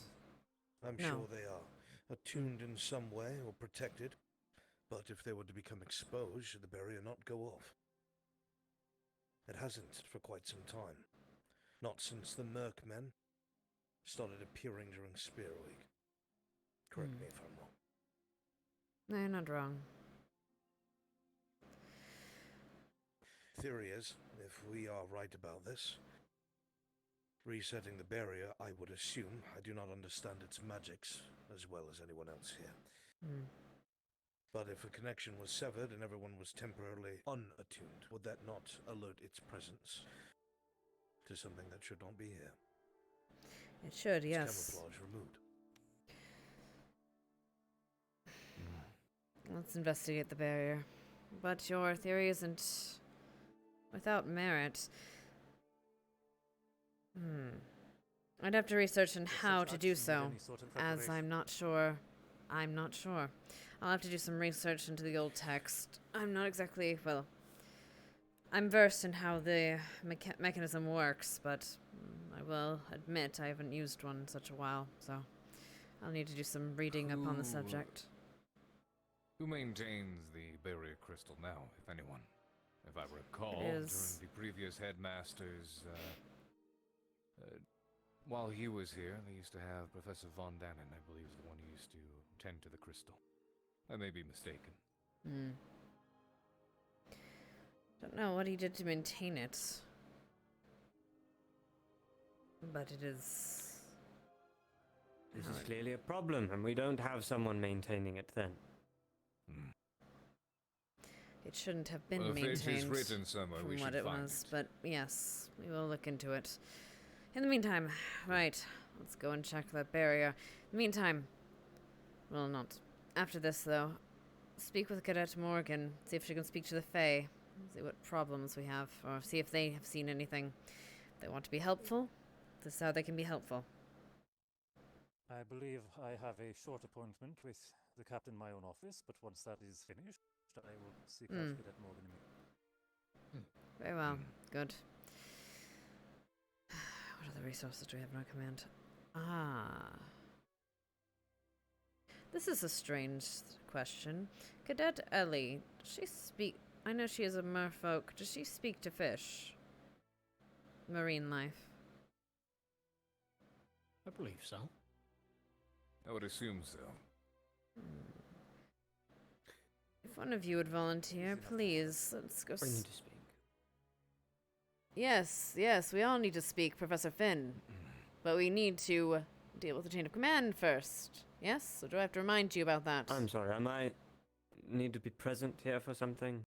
but I'm no. sure they are attuned in some way or protected, but if they were to become exposed, should the barrier not go off? It hasn't for quite some time. Not since the Merc-men started appearing during Spear Week. Correct me if I'm wrong. No, you're not wrong. Theory is, if we are right about this, resetting the barrier, I would assume, I do not understand its magics as well as anyone else here. But if a connection was severed and everyone was temporarily unattuned, would that not alert its presence to something that should not be here? It should, Its yes. camouflage removed. Let's investigate the barrier. But your theory isn't without merit. I'd have to research on how to do so, as I'm not sure. I'll have to do some research into the old text. I'm not exactly, well, I'm versed in how the mechanism works, but I will admit I haven't used one in such a while, so I'll need to do some reading upon the subject. Who maintains the barrier crystal now, if anyone? If I recall, during the previous headmasters, while he was here, they used to have Professor Von Dannen, I believe, is the one who used to tend to the crystal. I may be mistaken. Don't know what he did to maintain it. But it is... This is clearly a problem, and we don't have someone maintaining it then. It shouldn't have been Well, if it is maintained written somewhere, we from what should it find was, but yes, we will look into it. In the meantime, right, let's go and check that barrier. In the meantime, well, not after this, though. Speak with Cadet Morgan, see if she can speak to the Fae, see what problems we have, or see if they have seen anything. If they want to be helpful, this is how they can be helpful. I believe I have a short appointment with the captain in my own office, but once that is finished, I will seek out Cadet Morgan immediately. Very well, good. What other resources do we have in our command? Ah. This is a strange question. Cadet Ellie, does she speak... I know she is a merfolk. Does she speak to fish? Marine life. I believe so. I would assume so. If one of you would volunteer, please, let's go. Bring you to speak. Yes, yes, we all need to speak, Professor Finn. But we need to deal with the chain of command first. Yes? Or do I have to remind you about that? I'm sorry, I might need to be present here for something.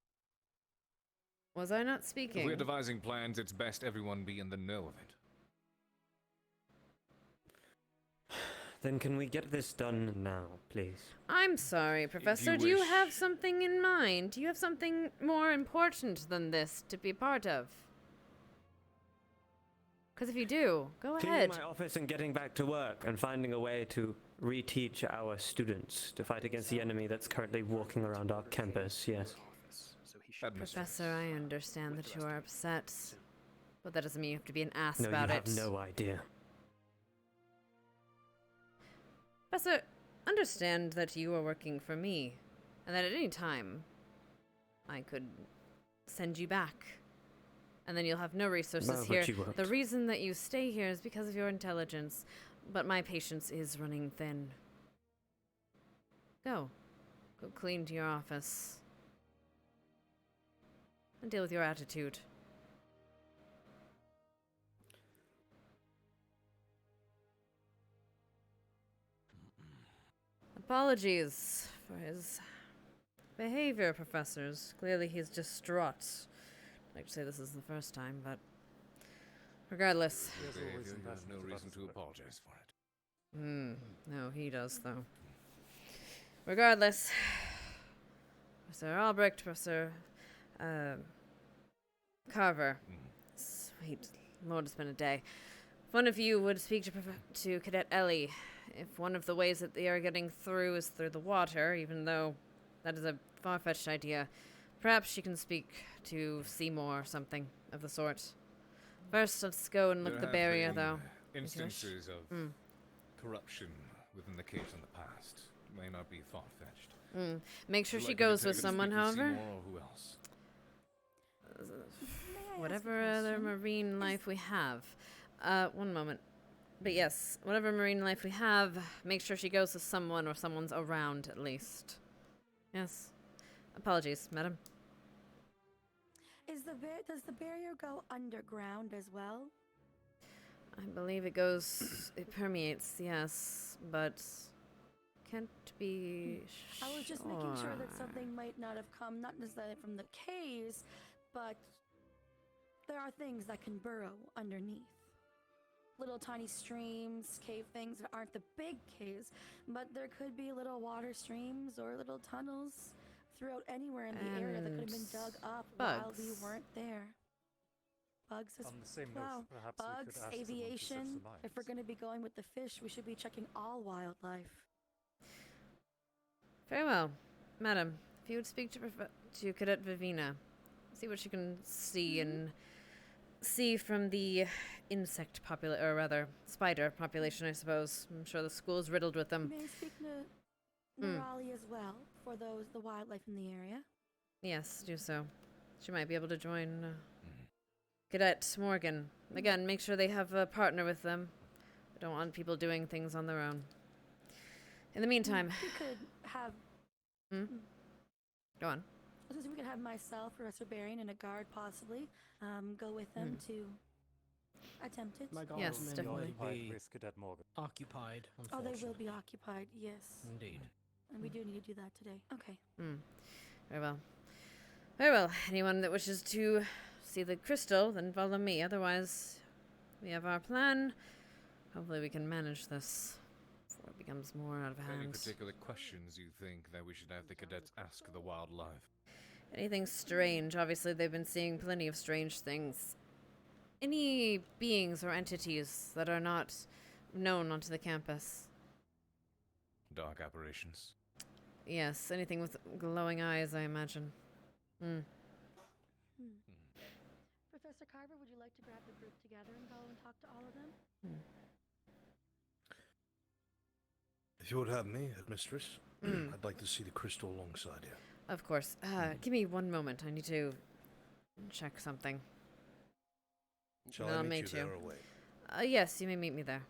Was I not If speaking? we're devising plans, it's best everyone be in the know of it. Then can we get this done now, please? I'm sorry, Professor. Do you have something in mind? Do you have something more important than this to be part of? Because if you do, go ahead. Cleaning my office and getting back to work and finding a way to reteach our students to fight against the enemy that's currently walking around our campus, yes. Professor, I understand that you are upset, but that doesn't mean you have to be an ass No, about you it. have no idea. Professor, understand that you are working for me, and that at any time, I could send you back. And then you'll have no resources Well, but here. you won't. The reason that you stay here is because of your intelligence, but my patience is running thin. Go. Go clean to your office. And deal with your attitude. Apologies for his behavior, professors. Clearly he's distraught. I'd like to say this is the first time, but regardless. There's no reason to apologize for it. No, he does, though. Regardless, Professor Albrecht, Professor Carver. Sweet Lord, it's been a day. If one of you would speak to Cadet Ellie, if one of the ways that they are getting through is through the water, even though that is a far-fetched idea, perhaps she can speak to Seymour or something of the sort. First, let's go and look at the barrier, though. Instances of corruption within the caves in the past may not be far-fetched. Make sure Would you she like me to goes take with her to someone, speak with however. Seymour, or who else? Whatever other marine life we have. One moment. But yes, whatever marine life we have, make sure she goes with someone or someone's around at least. Yes. Apologies, madam. Does the barrier go underground as well? I believe it permeates, yes, but can't be I was just making sure that something might not have come, not necessarily from the caves, but there are things that can burrow underneath. Little tiny streams, cave things that aren't the big caves, but there could be little water streams or little tunnels throughout anywhere in the area that could have been dug up while we weren't there. Bugs as On the same wow. note, perhaps we Bugs, could ask someone to search aviation. the mines. If we're going to be going with the fish, we should be checking all wildlife. Very well. Madam, if you would speak to Cadet Vivina, see what you can see and see from the insect population, or rather, spider population, I suppose. I'm sure the school's riddled with them. May I speak to Nerali as well, for the wildlife in the area? Yes, do so. She might be able to join Cadet Morgan. Again, make sure they have a partner with them. I don't want people doing things on their own. In the meantime... We could have... Go on. I was thinking we could have myself, Professor Barian, and a guard possibly go with them to attempt it. My Yes, guardsmen definitely. will be with Cadet Morgan. occupied, Oh, they will unfortunately. be occupied, yes. Indeed. And we do need to do that today. Okay. Very well. Very well. Anyone that wishes to see the crystal, then follow me. Otherwise, we have our plan. Hopefully we can manage this before it becomes more out of Any hand. particular questions you think that we should have the cadets ask the wildlife? Anything strange? Obviously, they've been seeing plenty of strange things. Any beings or entities that are not known onto the campus? Dark apparitions. Yes, anything with glowing eyes, I imagine. Professor Carver, would you like to grab the group together and go and talk to all of them? you would have me, Headmistress. I'd like to see the crystal alongside you. Of course. Give me one moment. I need to check something. Shall I meet you there or wait? Yes, you may meet me there.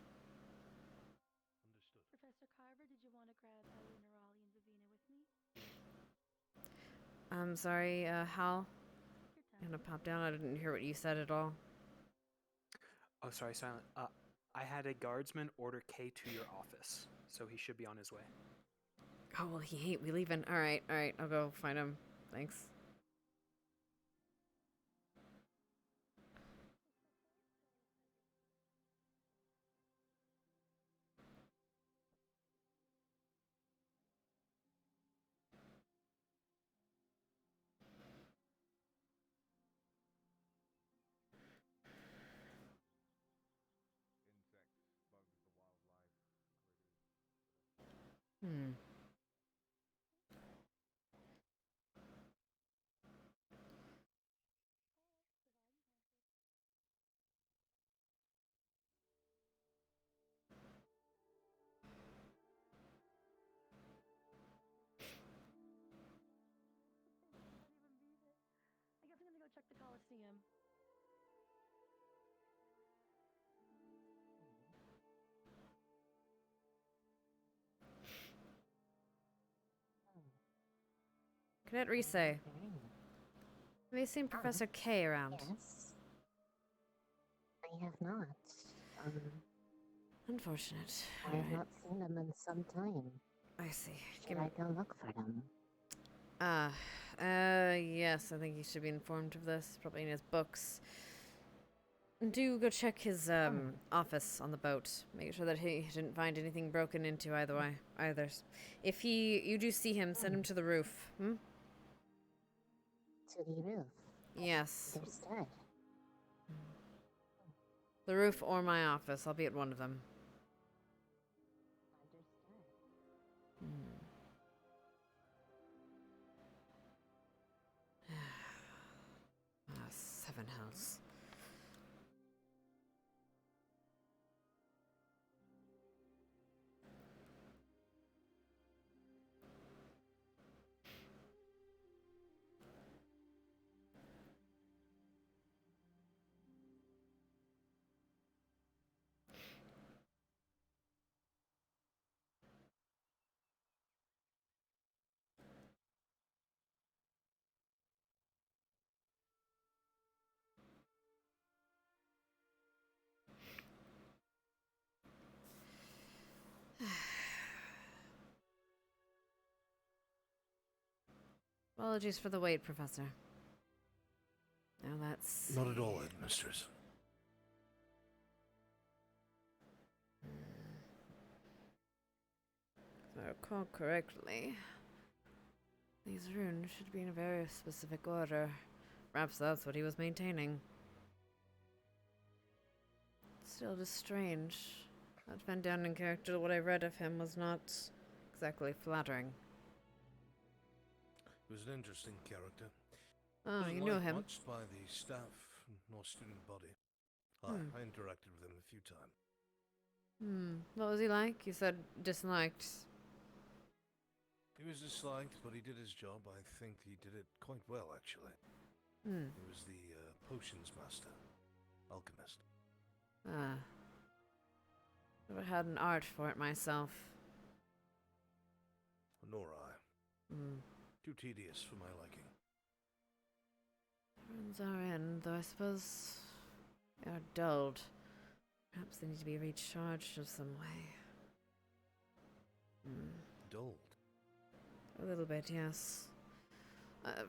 Professor Carver, did you want to grab Ellie, Nerali, and Vivina with me? I'm sorry, Hal. I'm gonna pop down. I didn't hear what you said at all. Oh, sorry, Silent. I had a guardsman order K to your office, so he should be on his way. Oh, well, he ain't. We leaving. All right. I'll go find him. Thanks. Hmm. I guess I'm gonna go check the Coliseum. Cadet Rise. Have you seen Professor K around? Yes. I have not. Unfortunate. I have not seen them in some time. I see. Should I go look for them? Yes, I think he should be informed of this. Probably in his books. Do go check his office on the boat. Make sure that he didn't find anything broken into either. If you do see him, send him to the roof. Hmm? To the roof? Yes. Understood. The roof or my office. I'll be at one of them. Understood. 7 hells. Apologies for the wait, Professor. Now that's... Not at all, Headmistress. If I recall correctly, these runes should be in a very specific order. Perhaps that's what he was maintaining. Still just strange. That Van Downing character, what I read of him, was not exactly flattering. He was an interesting character. Oh, Wasn't you know liked him. much by the staff nor student body. I interacted with him a few times. What was he like? You said disliked. He was disliked, but he did his job. I think he did it quite well, actually. He was the potions master, alchemist. Never had an art for it myself. Nor I. Too tedious for my liking. Runes are in, though I suppose they are dulled. Perhaps they need to be recharged of some way. Dulled? A little bit, yes.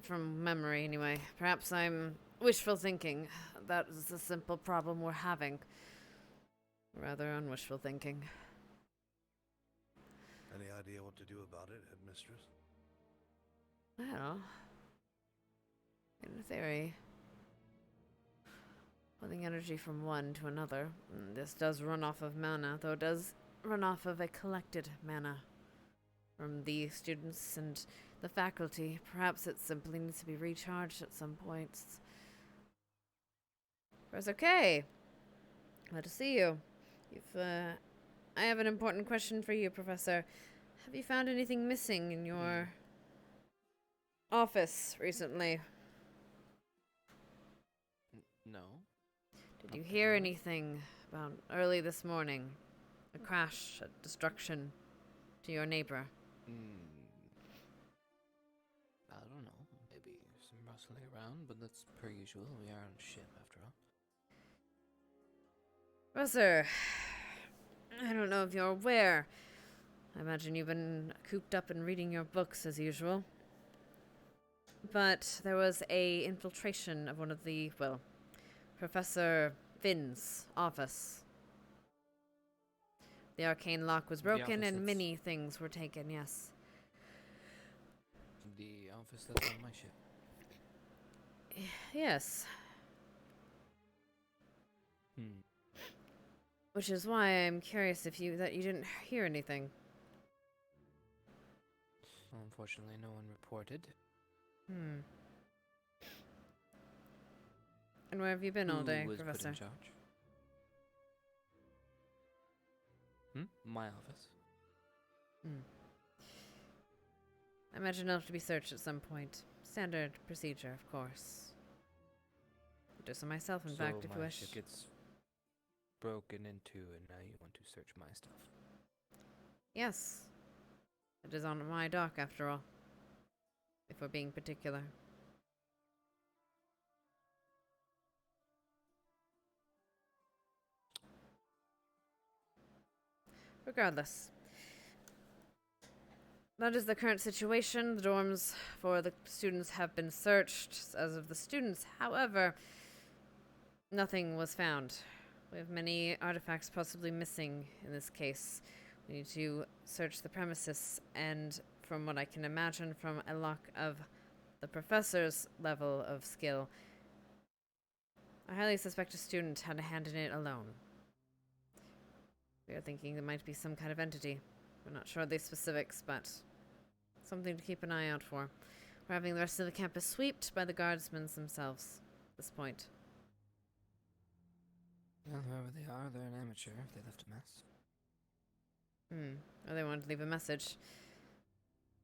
From memory, anyway. Perhaps I'm wishful thinking. That is the simple problem we're having. Rather unwishful thinking. Any idea what to do about it, Headmistress? Well, in theory, pulling energy from one to another. This does run off of mana, though it does run off of a collected mana from the students and the faculty. Perhaps it simply needs to be recharged at some points. It's okay. Glad to see you. You've I have an important question for you, Professor. Have you found anything missing in your office recently? No. Did you hear anything about early this morning? A crash, a destruction to your neighbor? I don't know. Maybe some rustling around, but that's per usual. We are on a ship, after all. Professor, I don't know if you're aware. I imagine you've been cooped up and reading your books as usual. But there was a infiltration of one of the, well, Professor Finn's office. The arcane lock was broken and many things were taken, yes. The office that's on my ship. Yes. Which is why I'm curious that you didn't hear anything. Well, unfortunately, no one reported. And where have you been all day, Who was Professor? put in charge? My office. I imagine it'll have to be searched at some point. Standard procedure, of course. I'll do so myself, in fact, if you wish. Ship gets broken into, and now you want to search my stuff. Yes. It is on my dock, after all. If we're being particular. Regardless. That is the current situation. The dorms for the students have been searched. As of the students, however, nothing was found. We have many artifacts possibly missing in this case. We need to search the premises, and from what I can imagine from a lock of the professor's level of skill, I highly suspect a student had a hand in it alone. We are thinking there might be some kind of entity. We're not sure of the specifics, but something to keep an eye out for. We're having the rest of the campus swept by the guardsmen themselves at this point. Well, whoever they are, they're an amateur if they left a mess. Or they wanted to leave a message.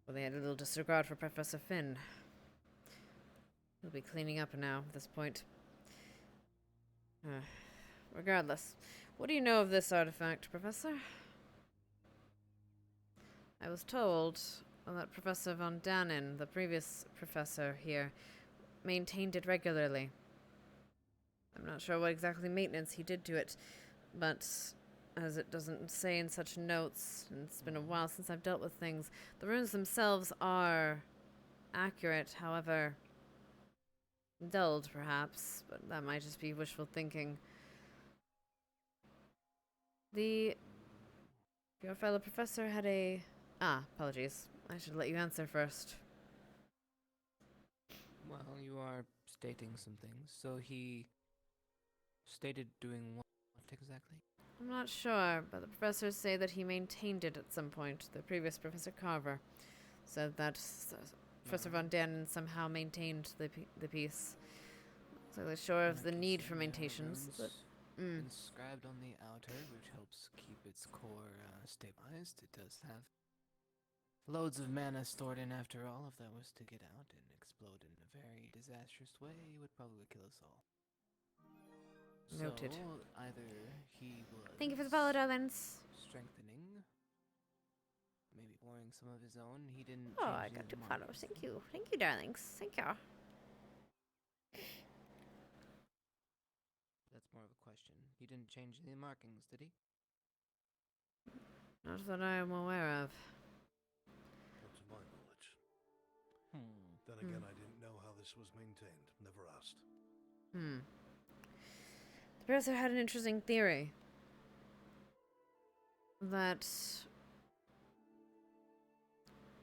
Well, they had a little disregard for Professor Finn. We'll be cleaning up now at this point. Regardless, what do you know of this artifact, Professor? I was told that Professor Von Dannen, the previous professor here, maintained it regularly. I'm not sure what exactly maintenance he did to it, but as it doesn't say in such notes, and it's been a while since I've dealt with things, the runes themselves are accurate, however, dulled perhaps, but that might just be wishful thinking. Your fellow professor had a... apologies. I should let you answer first. Well, you are stating some things. So he stated doing what exactly? I'm not sure, but the professors say that he maintained it at some point. The previous Professor Carver said that Professor Von Dannen somehow maintained the piece. So they're sure of the need for maintations, but... Inscribed on the outer, which helps keep its core stabilized. It does have loads of mana stored in after all. If that was to get out and explode in a very disastrous way, it would probably kill us all. Noted. So, either he was... Thank you for the follow, darlings. Strengthening. Maybe pouring some of his own. He didn't... Oh, I got 2 follows. Thank you. Thank you, darlings. Thank you. That's more of a question. He didn't change the markings, did he? Not that I am aware of. Not to my knowledge. Then again, I didn't know how this was maintained. Never asked. The professor had an interesting theory. That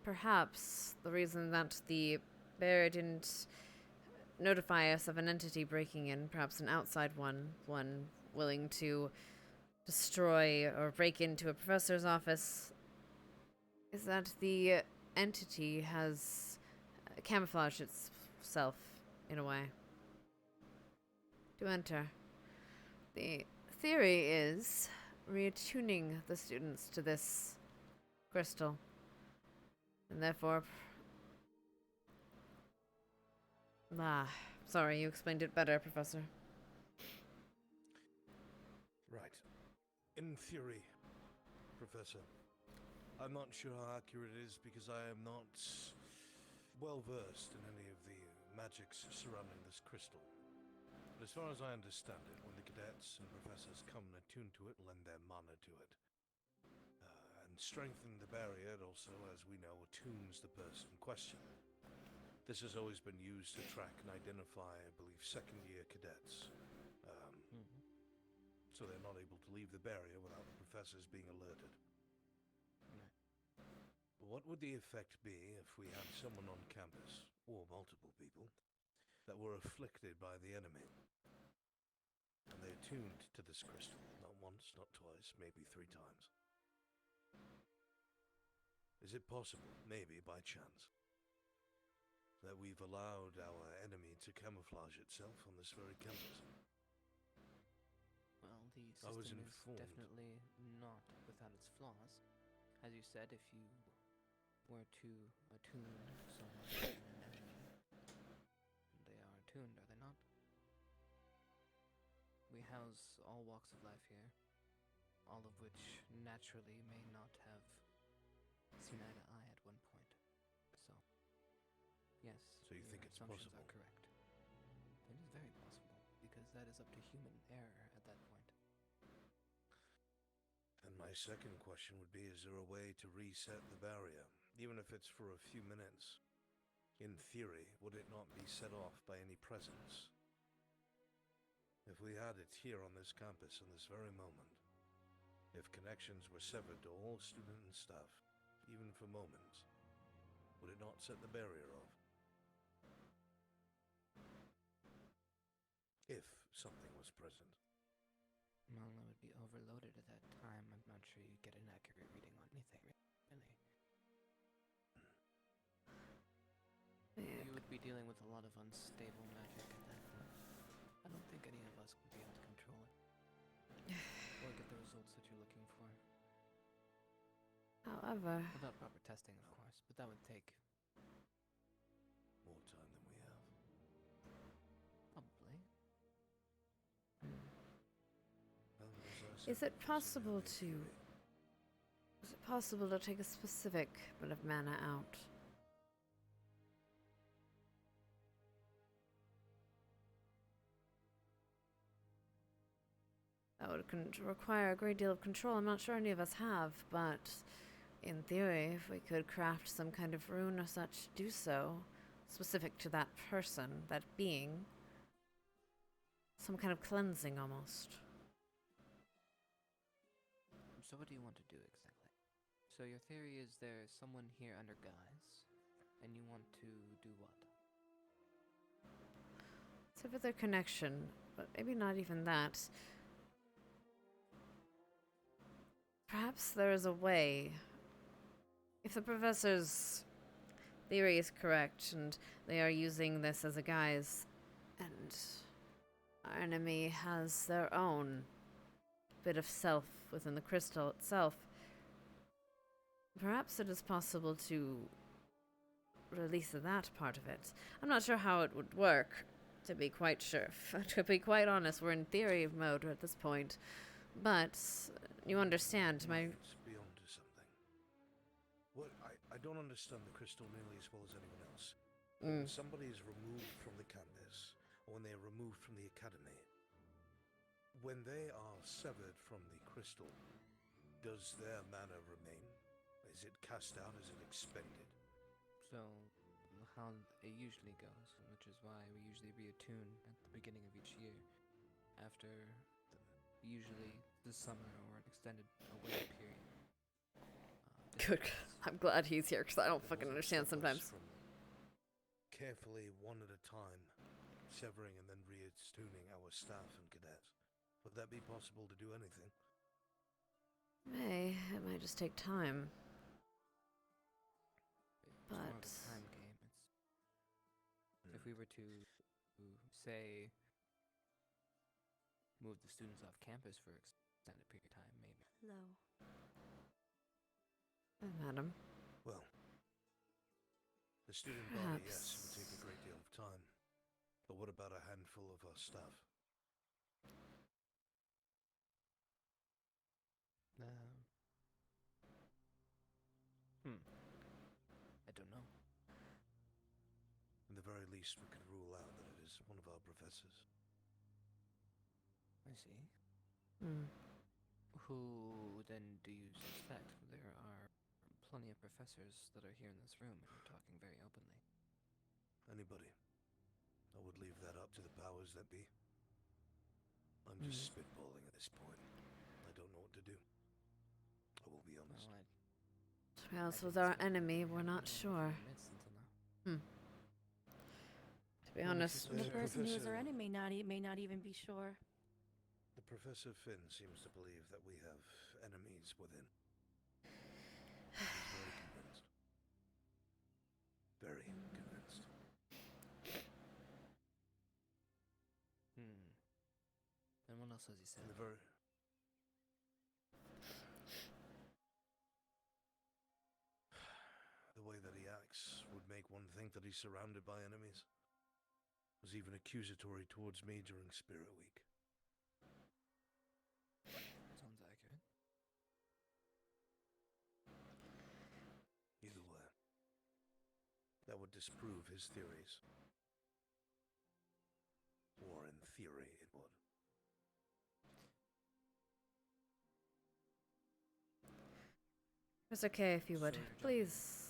perhaps the reason that the bear didn't notify us of an entity breaking in, perhaps an outside one willing to destroy or break into a professor's office, is that the entity has camouflaged itself in a way to enter. The theory is reattuning the students to this crystal. And therefore... sorry, you explained it better, Professor. Right. In theory, Professor, I'm not sure how accurate it is because I am not well versed in any of the magics surrounding this crystal. But as far as I understand it, when the cadets and professors come and attune to it, lend their mana to it, and strengthen the barrier, it also, as we know, attunes the person in question. This has always been used to track and identify, I believe, second-year cadets. So they're not able to leave the barrier without the professors being alerted. What would the effect be if we had someone on campus, or multiple people, that were afflicted by the enemy? And they attuned to this crystal, not once, not twice, maybe 3 times. Is it possible, maybe by chance, that we've allowed our enemy to camouflage itself on this very campus? Well, the system is definitely not without its flaws. As you said, if you were to attune someone to an enemy, they are attuned, are they not? We house all walks of life here, all of which naturally may not have seen eye to eye at one point. So, yes, so you think it's possible? Are correct. It is very possible, because that is up to human error at that point. And my second question would be, is there a way to reset the barrier, even if it's for a few minutes? In theory, would it not be set off by any presence? If we had it here on this campus in this very moment, if connections were severed to all student and staff, even for moments, would it not set the barrier off? If something was present. Well, it would be overloaded at that time. I'm not sure you'd get an accurate reading on anything, really. You would be dealing with a lot of unstable magic at that point. I don't think any of us would be able to control it. Or get the results that you're looking for. However... Without proper testing, of course, but that would take... more time than we have. Probably. Is it possible to take a specific bit of mana out? That would require a great deal of control. I'm not sure any of us have, but in theory, if we could craft some kind of rune or such, do so, specific to that person, that being, some kind of cleansing almost. So what do you want to do exactly? So your theory is there's someone here under guise, and you want to do what? Sever their connection, but maybe not even that. Perhaps there is a way. If the professor's theory is correct, and they are using this as a guise, and our enemy has their own bit of self within the crystal itself, perhaps it is possible to release that part of it. I'm not sure how it would work, to be quite sure. To be quite honest, we're in theory mode at this point, but you understand my... Be onto something. What I don't understand the crystal nearly as well as anyone else. When somebody is removed from the campus, or when they are removed from the academy, when they are severed from the crystal, does their mana remain? Is it cast out? Is it expended? So, how it usually goes, which is why we usually reattune at the beginning of each year, after usually the summer or an extended away period. Good. I'm glad he's here, because I don't fucking understand sometimes. Carefully, one at a time, severing and then reattuning our staff and cadets. Would that be possible to do anything? It might just take time. It's more of a time game. If we were to say move the students off campus for an extended period of time, maybe. Hello. Madam. Well, the student body, yes, it would take a great deal of time. But what about a handful of our staff? I don't know. At the very least, we could rule out that it is one of our professors. I see. Hmm. Who then do you suspect? There are plenty of professors that are here in this room and are talking very openly. Anybody. I would leave that up to the powers that be. I'm just spitballing at this point. I don't know what to do. I will be honest. To be honest with our enemy, we're not sure. To be honest, The person who is our enemy may not even be sure. The Professor Finn seems to believe that we have enemies within. He's very convinced. Very convinced. And what else has he said? The way that he acts would make one think that he's surrounded by enemies. Was even accusatory towards me during Spirit Week. Sounds accurate. Either way, that would disprove his theories. Or in theory, it would. it's okay if you would. Please.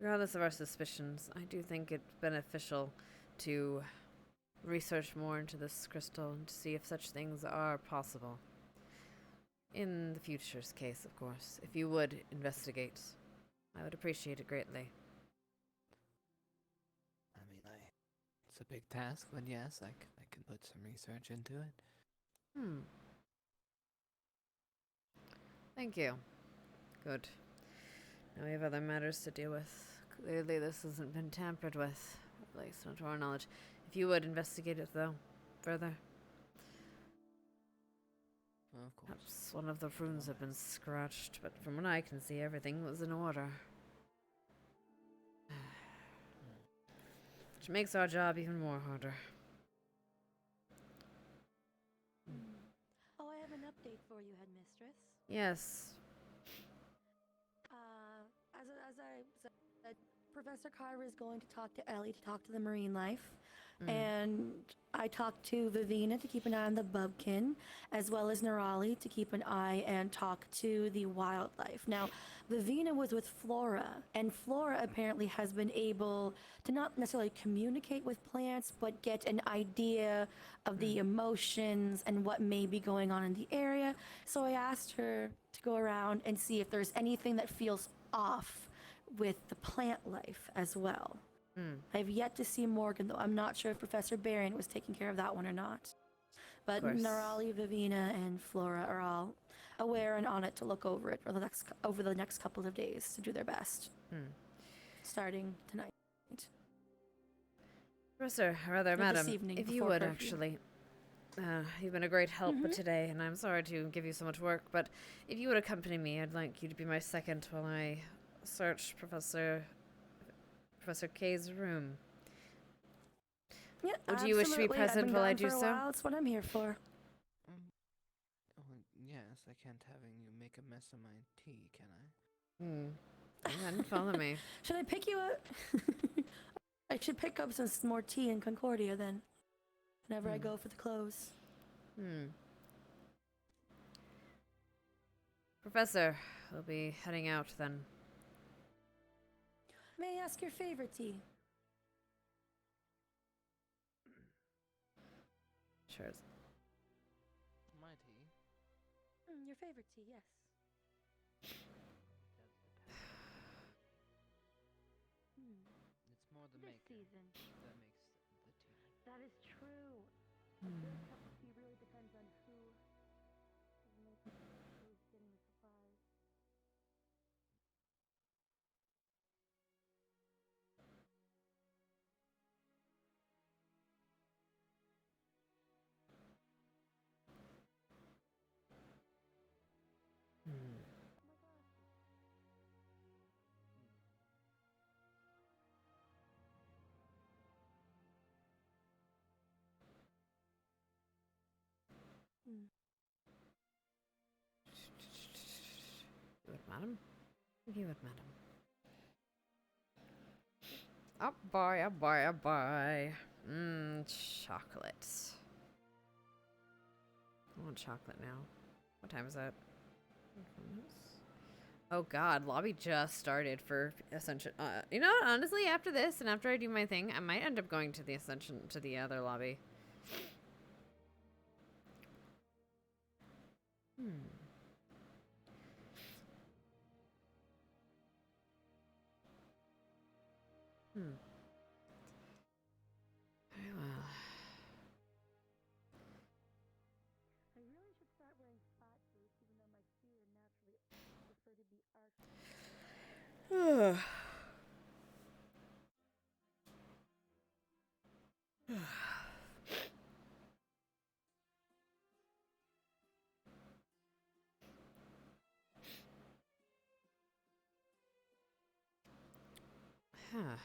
Regardless of our suspicions, I do think it's beneficial to research more into this crystal and to see if such things are possible. In the future's case, of course. If you would investigate, I would appreciate it greatly. I mean, it's a big task, but yes, I can put some research into it. Thank you. Good. Now we have other matters to deal with. Clearly this hasn't been tampered with, at least not to our knowledge. If you would investigate it, though, further. Well, of course. Perhaps one of the runes have been scratched, but from what I can see, everything was in order. Which makes our job even more harder. Oh, I have an update for you, Headmistress. Yes. As I said, Professor Carver is going to talk to Ellie to talk to the marine life. And I talked to Vivina to keep an eye on the bubkin, as well as Nerali to keep an eye and talk to the wildlife. Now, Vivina was with Flora, and Flora apparently has been able to not necessarily communicate with plants, but get an idea of the emotions and what may be going on in the area. So I asked her to go around and see if there's anything that feels off with the plant life as well. I've yet to see Morgan, though. I'm not sure if Professor Barron was taking care of that one or not. But Nerali, Vivina, and Flora are all aware and on it to look over it over the next couple of days to do their best. Starting tonight. Professor, or rather, Madam, if you would actually. You've been a great help today, and I'm sorry to give you so much work, but if you would accompany me, I'd like you to be my second while I search Professor K's room. Yeah, Would you wish to be present while I do so? That's what I'm here for. Yes, I can't having you make a mess of my tea, can I? You hadn't follow me. Should I pick you up? I should pick up some more tea in Concordia then. Whenever I go for the clothes. Professor, we'll be heading out then. May I ask your favorite tea? Sure. My tea? Your favorite tea, yes. It's more the maker season. that makes the tea. That is true. A good cup of tea really depends on who is making it, who's getting the supplies. You would, madam? You would, madam. Oh boy, oh boy, oh boy. Chocolate. I want chocolate now. What time is that? Oh god, lobby just started for Ascension. You know what? Honestly, after this and after I do my thing, I might end up going to the Ascension, to the other lobby. Very well. I really should start wearing flat boots, even though my feet are naturally prefer to be arched. Huh.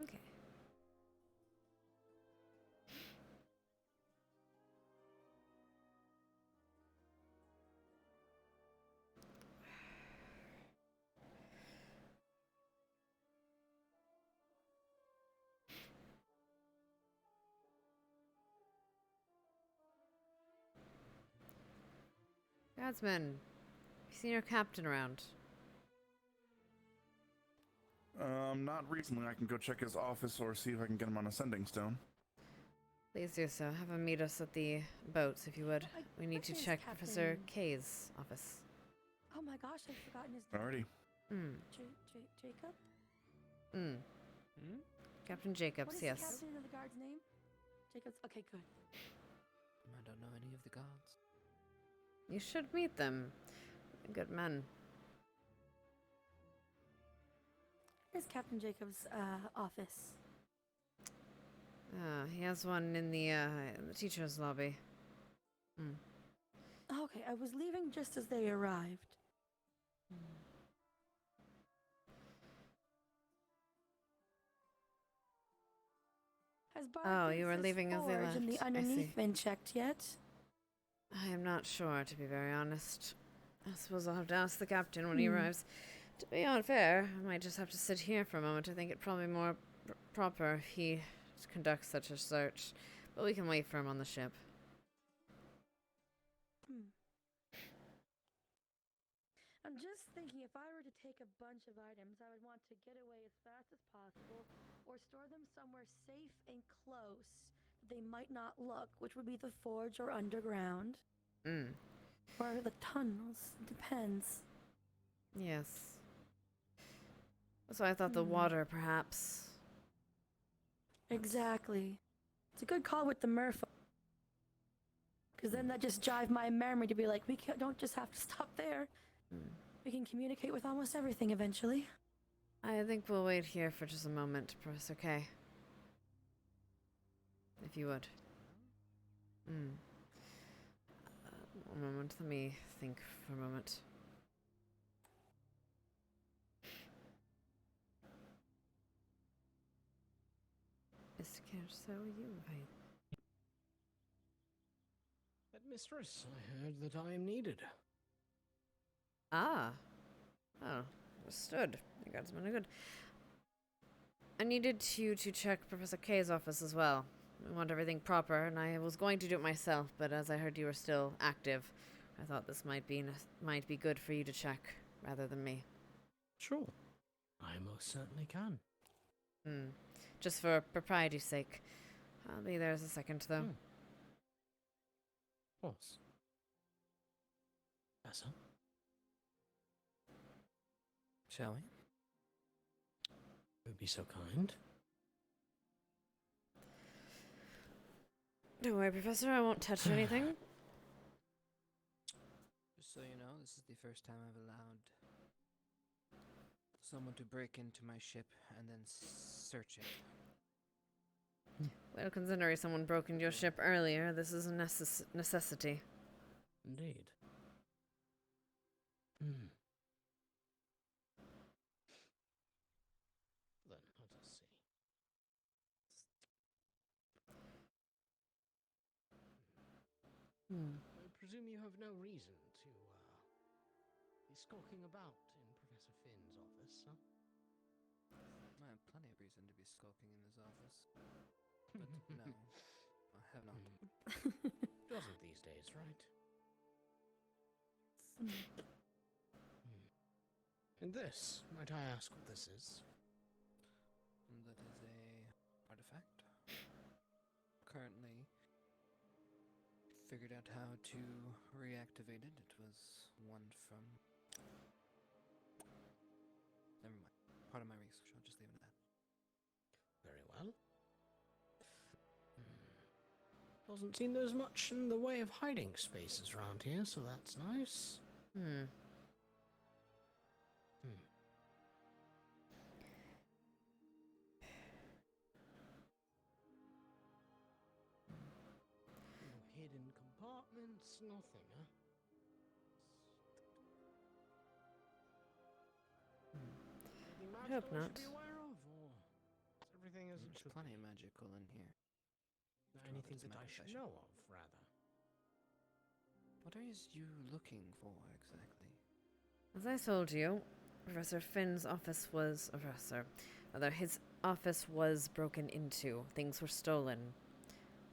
Okay. Guardsman, you seen your captain around? Not recently. I can go check his office or see if I can get him on a sending stone. Please do so. Have him meet us at the boats, if you would. We need to Where's check Captain- Professor K's office. Oh my gosh, I've forgotten his name. Alrighty. Jacob? Captain Jacobs, What is yes. the captain of the guard's name? Jacobs? Okay, good. I don't know any of the gods. You should meet them. Good men. Where's Captain Jacobs' office? He has one in the teacher's lobby. Okay, I was leaving just as they arrived. Has you were leaving as they left. and the I underneath see. been checked yet? I am not sure, to be very honest. I suppose I'll have to ask the captain when he arrives. To be unfair, I might just have to sit here for a moment. I think it'd probably be more proper if he conducts such a search. But we can wait for him on the ship. I'm just thinking if I were to take a bunch of items, I would want to get away as fast as possible or store them somewhere safe and close that they might not look, which would be the forge or underground. Or the tunnels. Depends. Yes. So I thought the water, perhaps. Exactly. It's a good call with the Murph. Because then that just jive my memory to be like, we don't just have to stop there. We can communicate with almost everything eventually. I think we'll wait here for just a moment, Professor K. If you would. One moment, let me think for a moment. Mr. Couch, so are you, right? Mistress, I heard that I am needed. Ah. Oh, understood. You guardsmen are good. I needed you to check Professor K's office as well. We want everything proper, and I was going to do it myself, but as I heard you were still active, I thought this might be good for you to check rather than me. Sure. I most certainly can. Just for propriety's sake. I'll be there as a second, though. Of course. Professor? Shall we? Would be so kind. Don't worry, Professor, I won't touch anything. Just so you know, this is the first time I've allowed someone to break into my ship and then search it. Well, considering someone broke into your ship earlier, this is a necessity. Indeed. Hmm. Then, let us see. I presume you have no reason to, be skulking about in Professor Finn's office, huh? I have plenty of reason to be skulking in his office. But no, I have not. Doesn't these days, right? And this, might I ask what this is? That is a artifact. Currently figured out how to reactivate it. It was one from... Never mind. Part of my research. I'll just leave it at that. Very well. Doesn't seem there's much in the way of hiding spaces around here, so that's nice. No hidden compartments, nothing, huh? I hope not. Be aware of, or everything as it There's should plenty be? of magical in here. Anything that I should know of, rather. What are you looking for, exactly? As I told you, Professor Finn's office was his office was broken into. Things were stolen.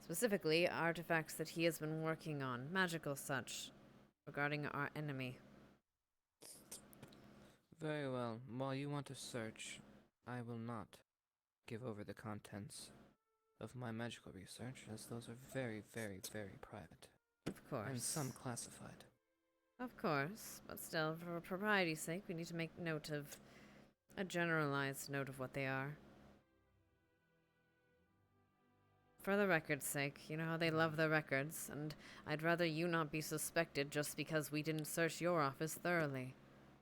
Specifically, artifacts that he has been working on, magical such, regarding our enemy. Very well. While you want to search, I will not give over the contents of my magical research, as those are very, very, very private. Of course. And some classified. Of course, but still, for propriety's sake, we need to make note of a generalized note of what they are. For the record's sake, you know how they love their records, and I'd rather you not be suspected just because we didn't search your office thoroughly.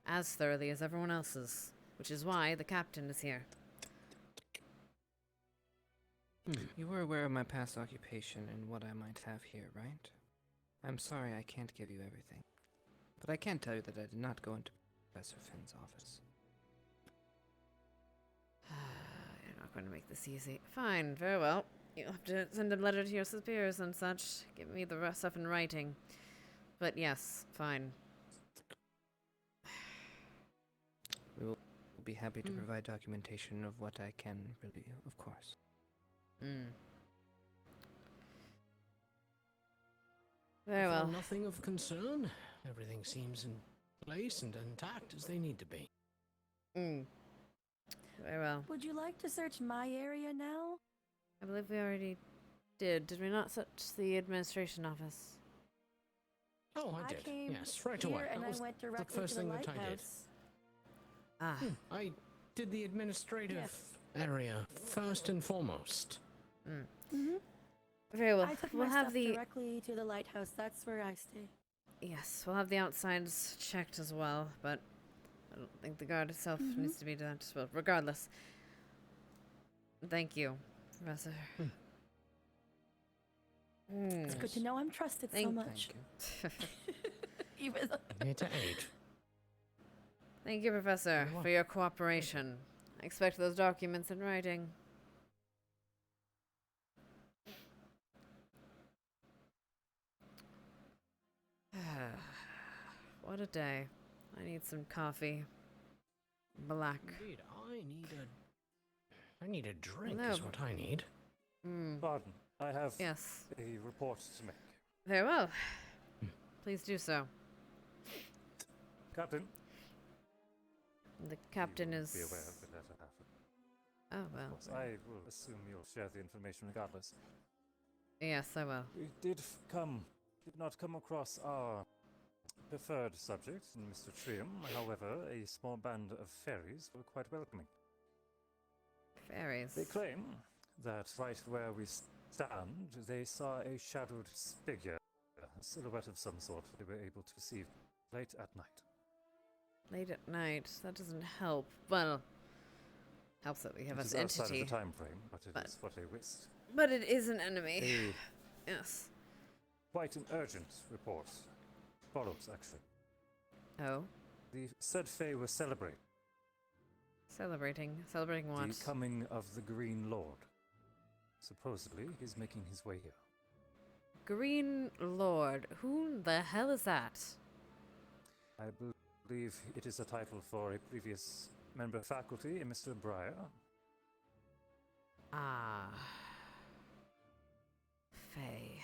As thoroughly as everyone else's, which is why the captain is here. You were aware of my past occupation and what I might have here, right? I'm sorry I can't give you everything. But I can tell you that I did not go into Professor Finn's office. You're not going to make this easy. Fine, very well. You'll have to send a letter to your superiors and such. Give me the rest stuff in writing. But yes, fine. We will be happy to provide documentation of what I can review, of course. Very well. Nothing of concern. Everything seems in place and intact as they need to be. Very well. Would you like to search my area now? I believe we already did. Did we not search the administration office? Oh, I did. Yes, right away. And That was I went the directly first to the thing that I did. lighthouse. I did the administrative area first and foremost. Very well. I took We'll my have stuff the directly to the lighthouse. That's where I stay. yes. We'll have the outsides checked as well, but I don't think the guard itself needs to be done as well. Regardless, thank you, Professor. It's good to know I'm trusted so much. Even though I'm here to aid. Thank you, Professor, for your cooperation. I expect those documents in writing. What a day. I need some coffee. Black. Indeed, I need a drink is what I need. Pardon, I have Yes. a report to make. Very well. Please do so. Captain. The captain is... Be aware of the letter happened. Oh, well. Of course, I will assume you'll share the information regardless. Yes, I will. We did not come across our preferred subject in Mr. Trium. However, a small band of fairies were quite welcoming. Fairies? They claim that right where we stand, they saw a shadowed figure, a silhouette of some sort they were able to perceive late at night. Late at night. That doesn't help. Well, helps that we have It an is outside entity. of the time frame, but it is what a risk. But it is an enemy. Yes. Quite an urgent report. Follows, actually. Oh? The said Fae were celebrating. Celebrating what? The coming of the Green Lord. Supposedly, he's making his way here. Green Lord. Who the hell is that? I believe it is a title for a previous member of faculty, a Mr. Breyer. Ah. Faye.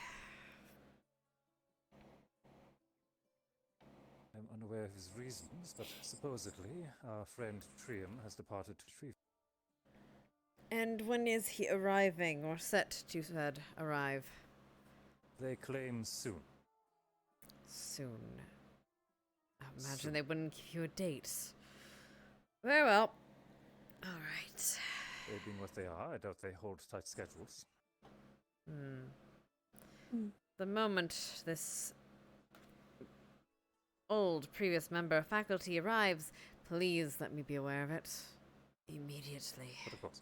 I'm unaware of his reasons, but supposedly our friend Trium has departed to retrieve. And when is he arriving, or set to arrive? They claim soon. Soon. I imagine they wouldn't give you a date. Very well. Alright. They being what they are, I doubt they hold tight schedules. The moment this old previous member of faculty arrives, please let me be aware of it. Immediately. But of course.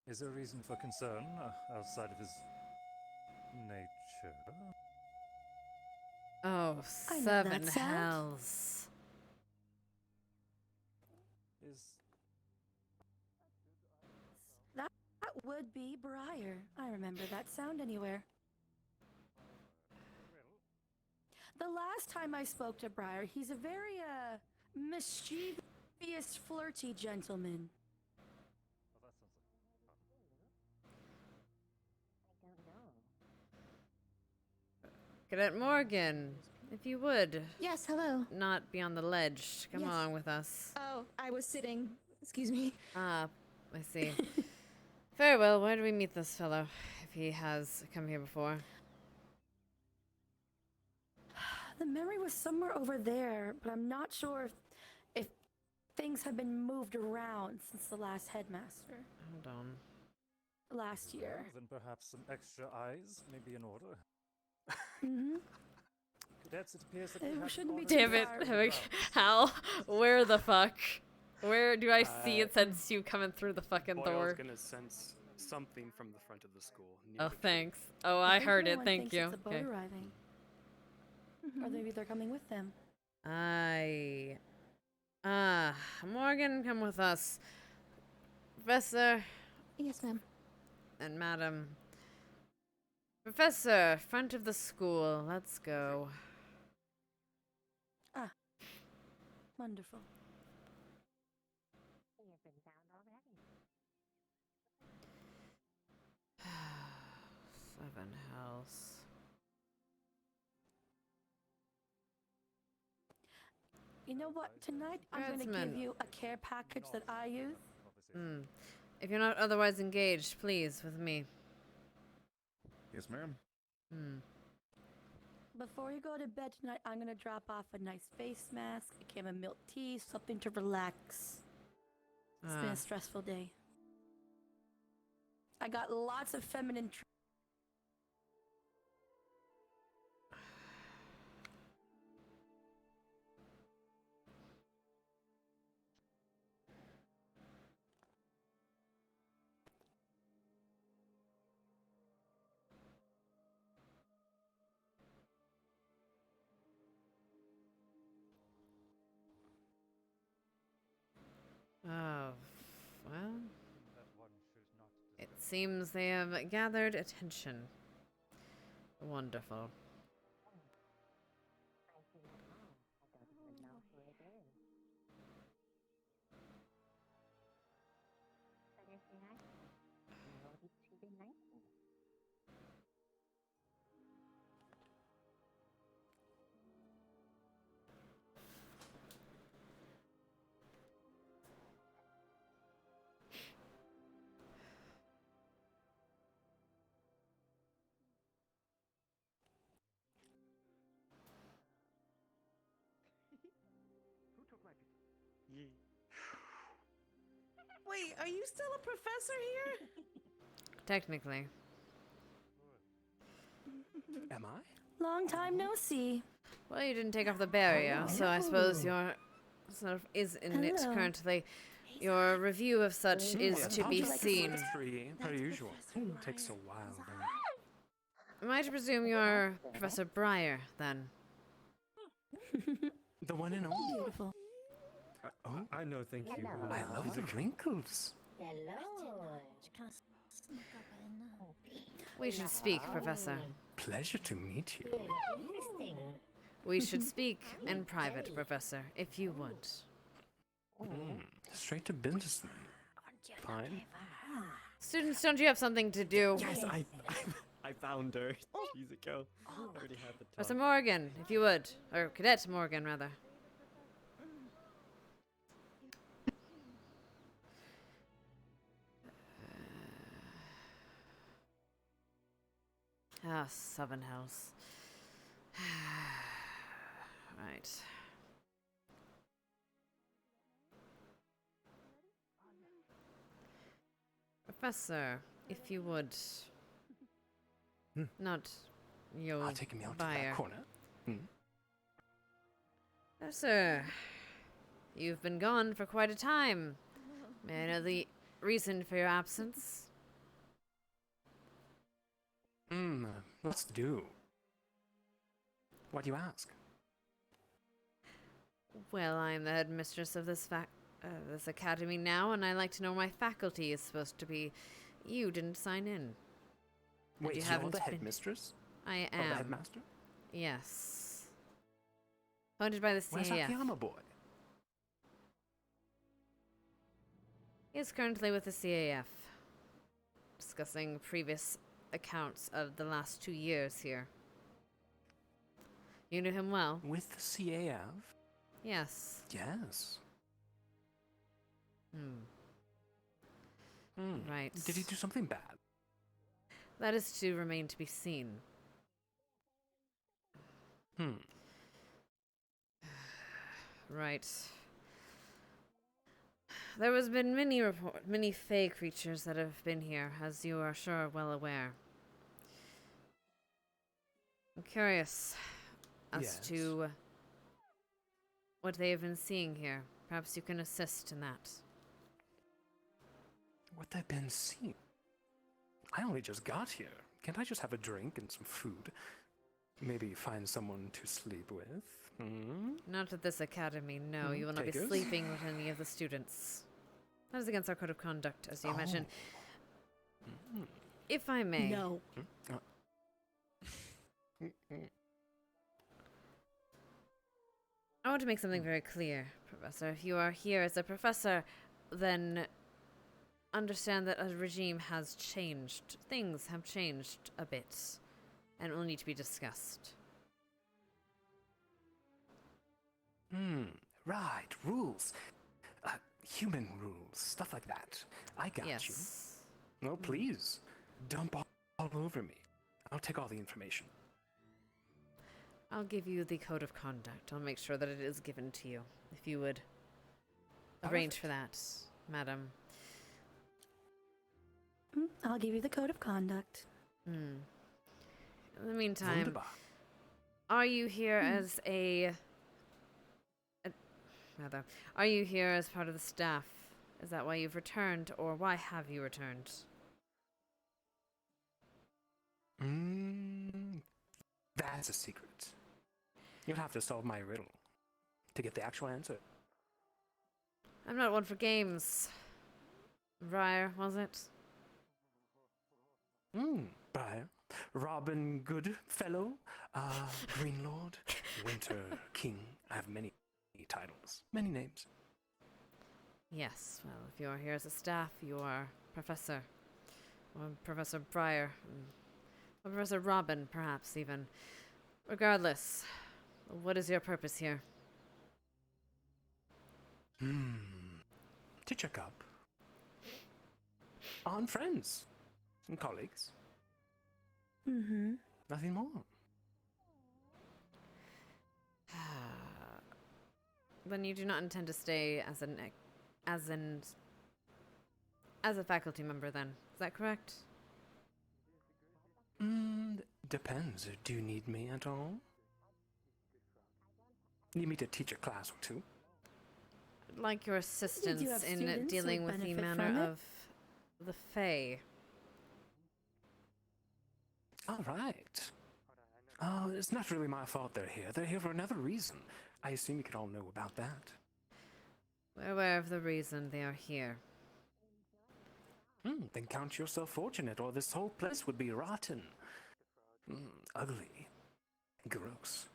Is there a reason for concern outside of his nature? Oh, I know seven that sound. hells. Is That would be Briar. I remember that sound anywhere. The last time I spoke to Briar, he's a very, mischievous, flirty gentleman. Cadet Morgan, if you would. Yes, hello. Not be on the ledge. Come Yes. along with us. Oh, I was sitting. Excuse me. Ah, I see. Very well, where do we meet this fellow, if he has come here before? The memory was somewhere over there, but I'm not sure if things have been moved around since the last headmaster. Hold on. Last year. then perhaps some extra eyes may be in order. Mm-hmm. Cadets, it appears that It we have shouldn't be honors too Damn it, far. Hal, where the fuck? Where do I see it sense you coming through the fucking Boyle's door? gonna sense something from the front of the school. Oh, thanks. Oh, I think heard it, everyone thank thinks you. It's a boat Okay. arriving. Or maybe they're coming with them. Morgan, come with us. Professor. Yes, ma'am. And Madam. Professor, front of the school. Let's go. Ah. Wonderful. Seven hells. You know what? Tonight I'm going to Guardsman. give you a care package that I use. If you're not otherwise engaged, please, with me. Yes, ma'am. Before you go to bed tonight, I'm going to drop off a nice face mask, a chamomile tea, something to relax. It's been a stressful day. I got lots of feminine Oh, well. It seems they have gathered attention. Wonderful. Wait, are you still a professor here? Technically. Am I? Long time no see. Well, you didn't take off the barrier, so I suppose your sort of is in it Hello. currently. Your review of such is Yeah, to be Tom's seen. Per usual. Takes a while. Am I to presume you're Professor Breyer, then? The one and only. Beautiful. I know, thank you. I love the wrinkles. We should speak, Professor. Pleasure to meet you. We should speak in private, Professor, if you would. Straight to business then. Fine. Students, don't you have something to do? Yes, I found her. She's a girl. I already had the Professor Morgan, if you would. Or Cadet Morgan, rather. Southern House. Right. Professor, if you would. Not your Taking me out to buyer. that corner. Professor, you've been gone for quite a time. May I know the reason for your absence? Let's do. Why do you ask? Well, I'm the headmistress of this academy now, and I like to know my faculty is supposed to be. You didn't sign in. Wait, you you're haven't the been- headmistress? I Of am. the headmaster? Yes. Appointed by the CAF. Where's Akiyama boy? He is currently with the CAF, discussing previous accounts of the last 2 years here. You knew him well? With the CAF? Yes. Yes. Right. Did he do something bad? That is to remain to be seen. Right. There has been many fey creatures that have been here, as you are sure well aware. I'm curious as to what they have been seeing here. Perhaps you can assist in that. What they've been seeing? I only just got here. Can't I just have a drink and some food? Maybe find someone to sleep with? Not at this academy, no. You will not be Takers? sleeping with any of the students. That is against our code of conduct, as you mentioned. If I may. No. I want to make something very clear, Professor. If you are here as a professor, then understand that a regime has changed. Things have changed a bit, and will need to be discussed. Right, rules. Human rules, stuff like that. I got you. No, please. Dump all over me. I'll take all the information. I'll give you the code of conduct. I'll make sure that it is given to you, if you would arrange for that, madam. I'll give you the code of conduct. In the meantime, are you here as are you here as part of the staff? Is that why you've returned, or why have you returned? That's a secret. You'll have to solve my riddle to get the actual answer. I'm not one for games. Briar, was it? Briar. Robin Goodfellow, Green Lord, Winter King. I have many titles, many names. Yes, well, if you are here as a staff, you are Professor. Or Professor Briar. Or Professor Robin, perhaps, even. Regardless, what is your purpose here? To check up on friends and colleagues. Nothing more. Then you do not intend to stay as a faculty member, then. Is that correct? Depends. Do you need me at all? Need me to teach a class or two? I'd like your assistance have in students dealing who with the benefit manner from it? of the Fae. All right. Oh, it's not really my fault they're here. They're here for another reason. I assume you could all know about that. We're aware of the reason they are here. Then count yourself fortunate, or this whole place would be rotten. Ugly. Gross.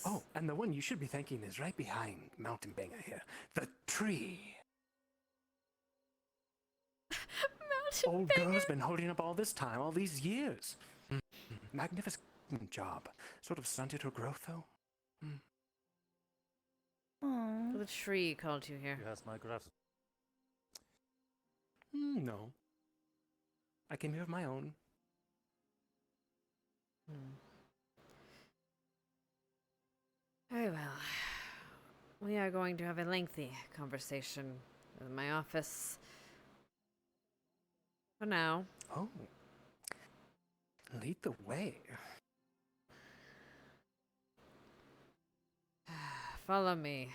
Oh, and the one you should be thanking is right behind Mountain Banger here. The tree. Old girl's been holding up all this time, all these years. Magnificent job. Sort of stunted her growth, though. So the tree called you here. You has my gratitude. No. I came here of my own. Very well. We are going to have a lengthy conversation in my office. For now. Oh. Lead the way. Follow me.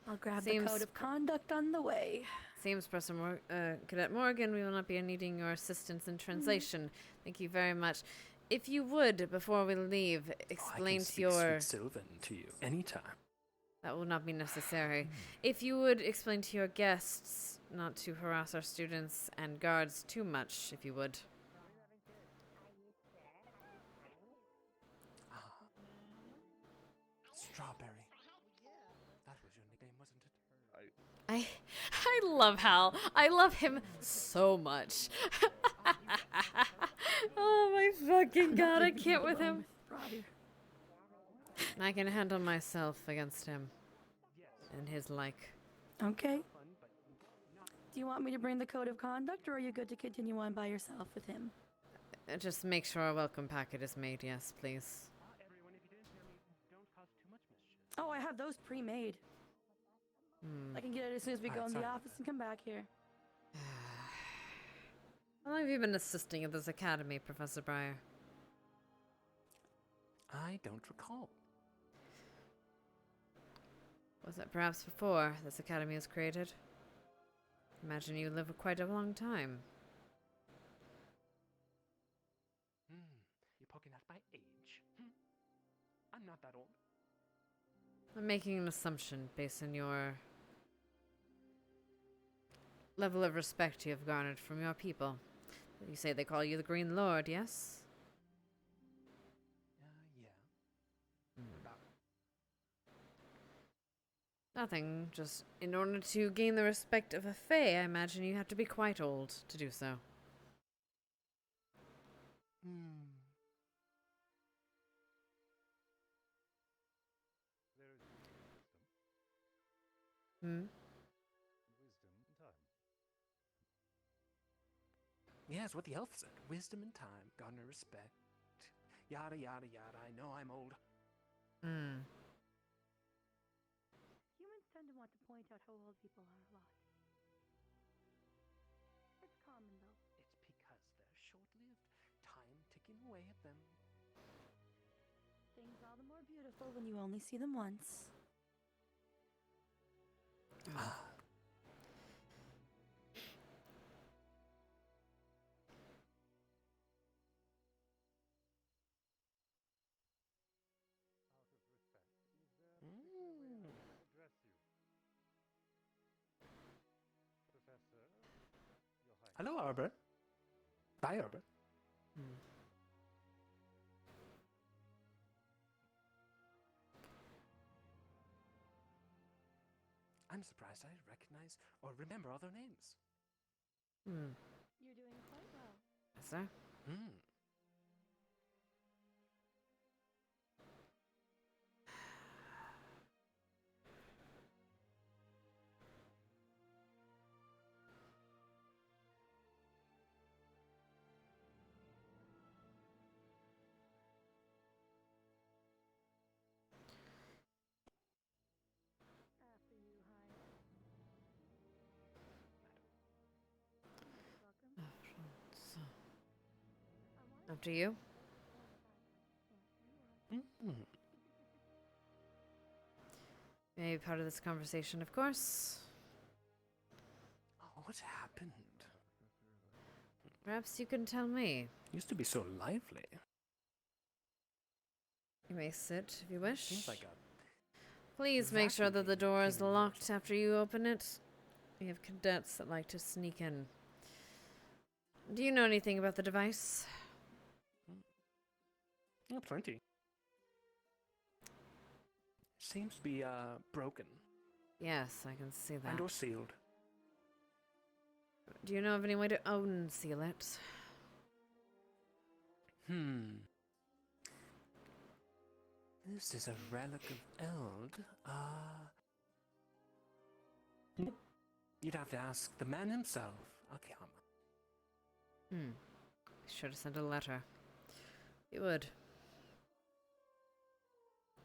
I'll grab the code of conduct on the way. Seems, Cadet Morgan, we will not be needing your assistance in translation. Thank you very much. If you would, before we leave, explain I can to your... speak sweet Sylvan to you anytime. That will not be necessary. If you would explain to your guests not to harass our students and guards too much, if you would. Strawberry. That was your nickname, wasn't it? I love Hal. I love him so much. Oh my fucking god, I can't with him. I can handle myself against him and his like. Okay. Do you want me to bring the code of conduct, or are you good to continue on by yourself with him? Just make sure a welcome packet is made, yes, please. Oh, I have those pre-made. I can get it as soon as we go in the office and come back here. How long have you been assisting at this academy, Professor Breyer? I don't recall. Was it perhaps before this academy was created? Imagine you live quite a long time. You're poking at my age. I'm not that old. I'm making an assumption based on your level of respect you have garnered from your people. You say they call you the Green Lord, yes? Yeah. Nothing. Just in order to gain the respect of a Fae, I imagine you have to be quite old to do so. Wisdom and time. Yes, what the elf said. Wisdom and time, garner respect. Yada, yada, yada. I know I'm old. Humans tend to want to point out how old people are a lot. It's common, though. It's because they're short-lived. Time ticking away at them. Things all the more beautiful when you only see them once. Address you. Professor, Your Highness. Hello, Arbor. Bye, Arbor. I'm surprised I recognize or remember all their names. You're doing quite well. Yes, sir. After you, After you? Maybe part of this conversation, of course. Oh, what's happened? Perhaps you can tell me. Used to be so lively. You may sit if you wish. Seems like a Please make sure that the door is locked after you open it. We have cadets that like to sneak in. Do you know anything about the device? Oh, plenty. Seems to be broken. Yes, I can see that. And or sealed. Do you know of any way to unseal it? This is a relic of Eld. You'd have to ask the man himself. Okay, Should have sent a letter. You would.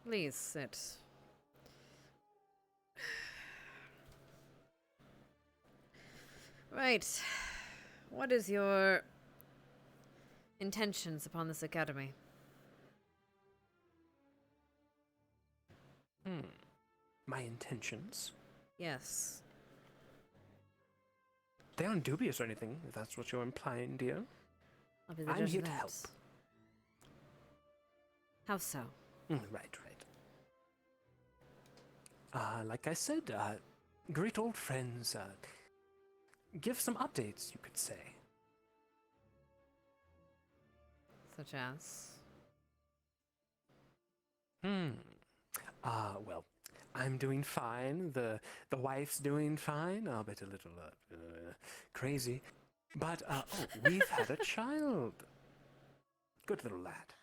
Please sit. Right. What is your intentions upon this academy? My intentions? Yes. They aren't dubious or anything, if that's what you're implying, dear. I'll be the I'm judge here of to that. help. How so? Right. Like I said, great old friends, give some updates, you could say. Such as? Well, I'm doing fine, the wife's doing fine, albeit a little, crazy. But, we've had a child. Good little lad.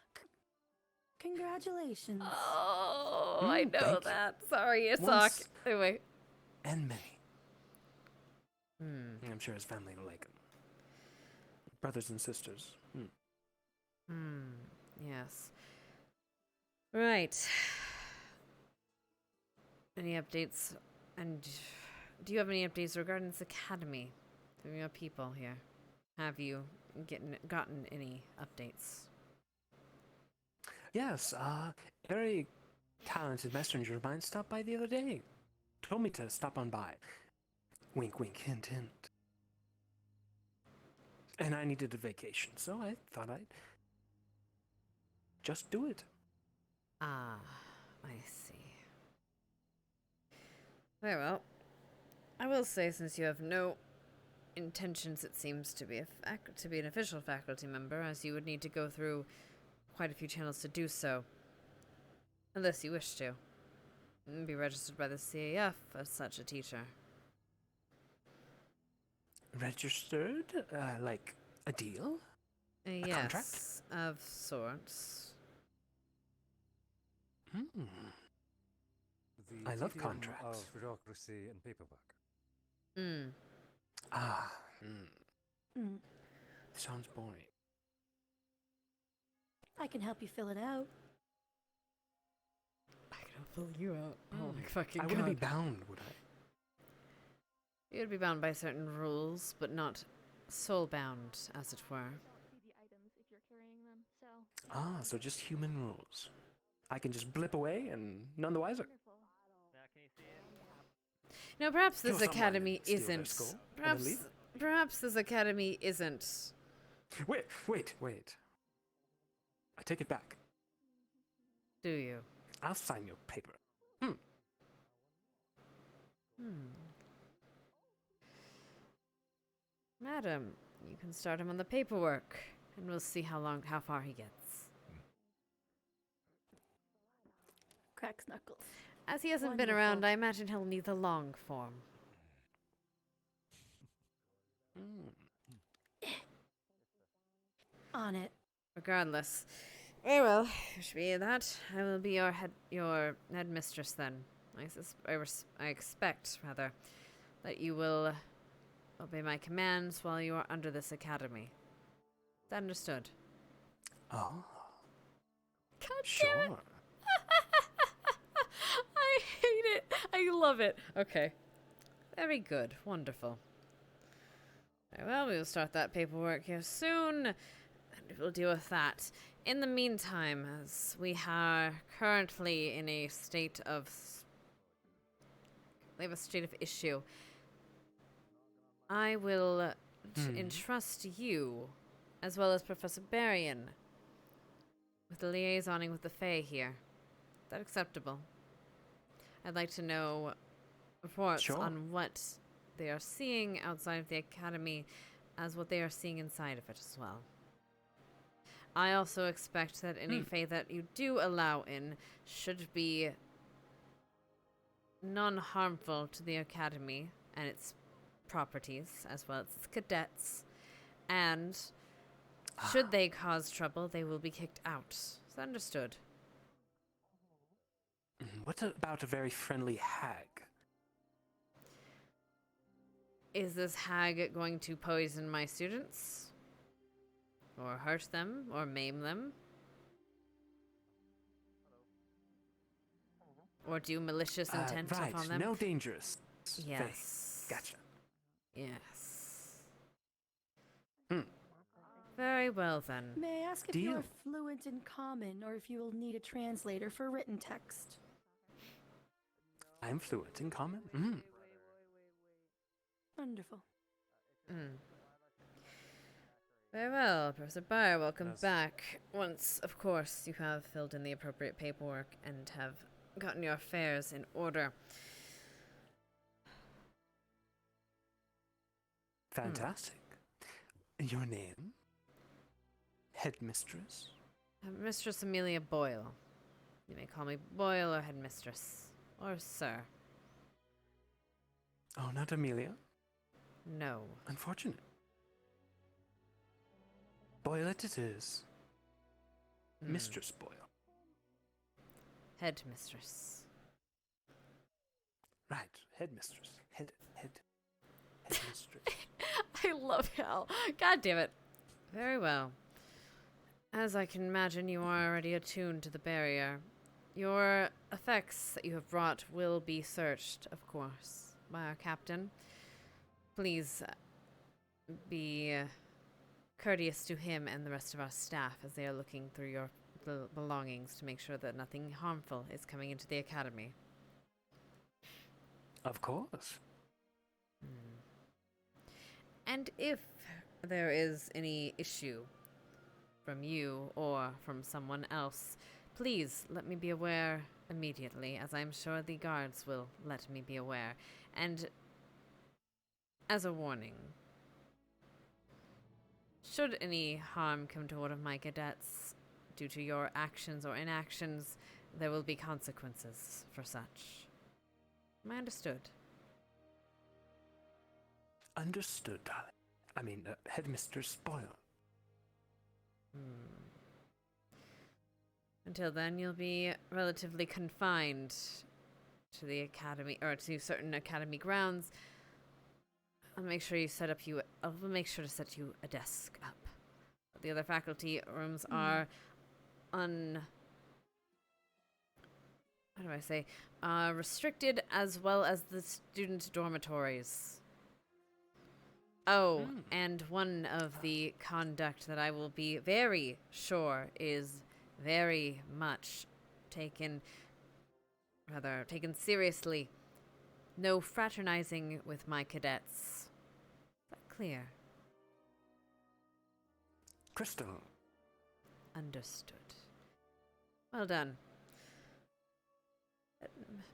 Congratulations. Oh, I know thank you. that. Sorry, you suck. Once Anyway. and many. I'm sure his family will like him. Brothers and sisters. Yes. Right. Any updates? And do you have any updates regarding this academy? From your people here? Have you gotten any updates? Yes, very talented messenger of mine stopped by the other day. Told me to stop on by. Wink, wink, hint, hint. And I needed a vacation, so I thought I'd just do it. Ah, I see. Very well. I will say, since you have no intentions, it seems, to be an official faculty member, as you would need to go through quite a few channels to do so, unless you wish to, and be registered by the CAF as such a teacher. Registered? Like a deal? A Yes, contract? of sorts. I love tedium contracts. of bureaucracy and paperwork. Sounds boring. I can help you fill it out. I can fill you out. Oh my fucking I god. wouldn't be bound, would I? You'd be bound by certain rules, but not soul-bound, as it were. See the items if you're carrying them, so. So just human rules. I can just blip away and none the wiser. Now, perhaps Kill this someone academy and steal their isn't. skull and then leave. Perhaps this academy isn't. Wait. I take it back. Do you? I'll sign your paper. Madam, you can start him on the paperwork, and we'll see how far he gets. Cracks knuckles. As he hasn't been around, I imagine he'll need the long form. On it. Regardless. Very well, should be that. I will be your headmistress then. I expect, rather, that you will obey my commands while you are under this academy. Is that understood? Oh. God Sure. damn it. I hate it. I love it. Okay. Very good. Wonderful. Very well, we will start that paperwork here soon, and we'll deal with that. In the meantime, as we are currently in a state of... We have a state of issue. I will entrust you, as well as Professor Berrien, with the liaisoning with the Fae here. Is that acceptable? I'd like to know reports on what they are seeing outside of the Academy, as what they are seeing inside of it as well. I also expect that any Fae that you do allow in should be non-harmful to the Academy and its properties, as well as its cadets, and should they cause trouble, they will be kicked out. Is that understood? What about a very friendly hag? Is this hag going to poison my students? Or hurt them? Or maim them? Or do malicious intent upon them? No dangerous. Yes. Gotcha. Yes. Very well then. May I ask if you're fluent in Common or if you will need a translator for written text? I'm fluent in Common. Wonderful. Very well, Professor Byer, welcome back. Once, of course, you have filled in the appropriate paperwork and have gotten your affairs in order. Fantastic. Your name? Headmistress? Mistress Amelia Boyle. You may call me Boyle or Headmistress. Or Sir. Oh, not Amelia? No. Unfortunate. Boyle it is. Mistress Boyle. Headmistress. Right, Headmistress. Headmistress. I love Hal. God damn it. Very well. As I can imagine, you are already attuned to the barrier. Your effects that you have brought will be searched, of course, by our captain. Please be courteous to him and the rest of our staff as they are looking through your belongings to make sure that nothing harmful is coming into the academy. Of course. And if there is any issue from you or from someone else, please let me be aware immediately, as I'm sure the guards will let me be aware. And as a warning, should any harm come to one of my cadets due to your actions or inactions, there will be consequences for such. Am I understood? Understood, darling. I mean, Headmistress Boyle. Until then, you'll be relatively confined to the academy, or to certain academy grounds. I'll make sure to set you a desk up. The other faculty rooms are restricted, as well as the student dormitories. Oh, and one of the conduct that I will be very sure is very much taken seriously. No fraternizing with my cadets. Is that clear? Crystal. Understood. Well done.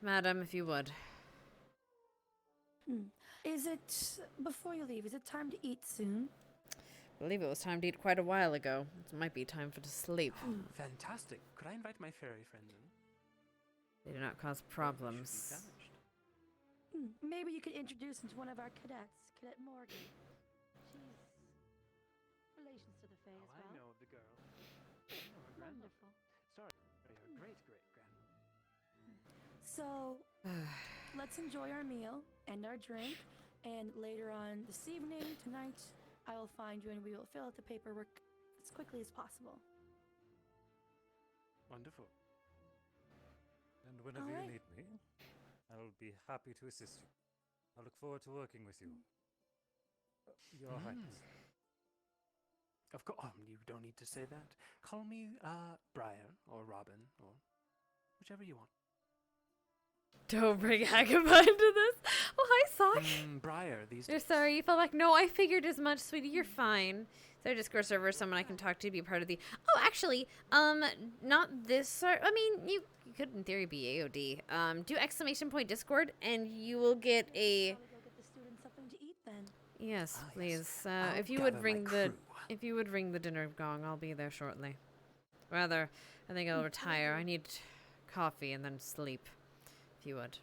Madam, if you would. Is it, before you leave, is it time to eat soon? I believe it was time to eat quite a while ago. It might be time for to sleep. Fantastic. Could I invite my fairy friend in? They do not cause problems. Maybe you could introduce him to one of our cadets, Cadet Morgan. She's relations to the Fae as well. I know the girl. Wonderful. Sorry, her great-great-grandma. So, let's enjoy our meal and our drink, and later on this evening, tonight, I will find you and we will fill out the paperwork as quickly as possible. Wonderful. And whenever you need me, I'll be happy to assist you. I look forward to working with you. Your Highness. Of course. Oh, you don't need to say that. Call me Brian or Robin or whichever you want. Don't bring Agatha into this. Oh, hi, Sock. Briar, these You're sorry you felt like, no, I figured as much, sweetie. You're fine. So Discord server, someone I can talk to, be part of the... Oh, actually, not this... I mean, you could, in theory, be AOD. Do exclamation point Discord, and you will get a... Yes, please. If you would ring the dinner gong, I'll be there shortly. Rather, I think I'll retire. I need coffee and then sleep. If you would.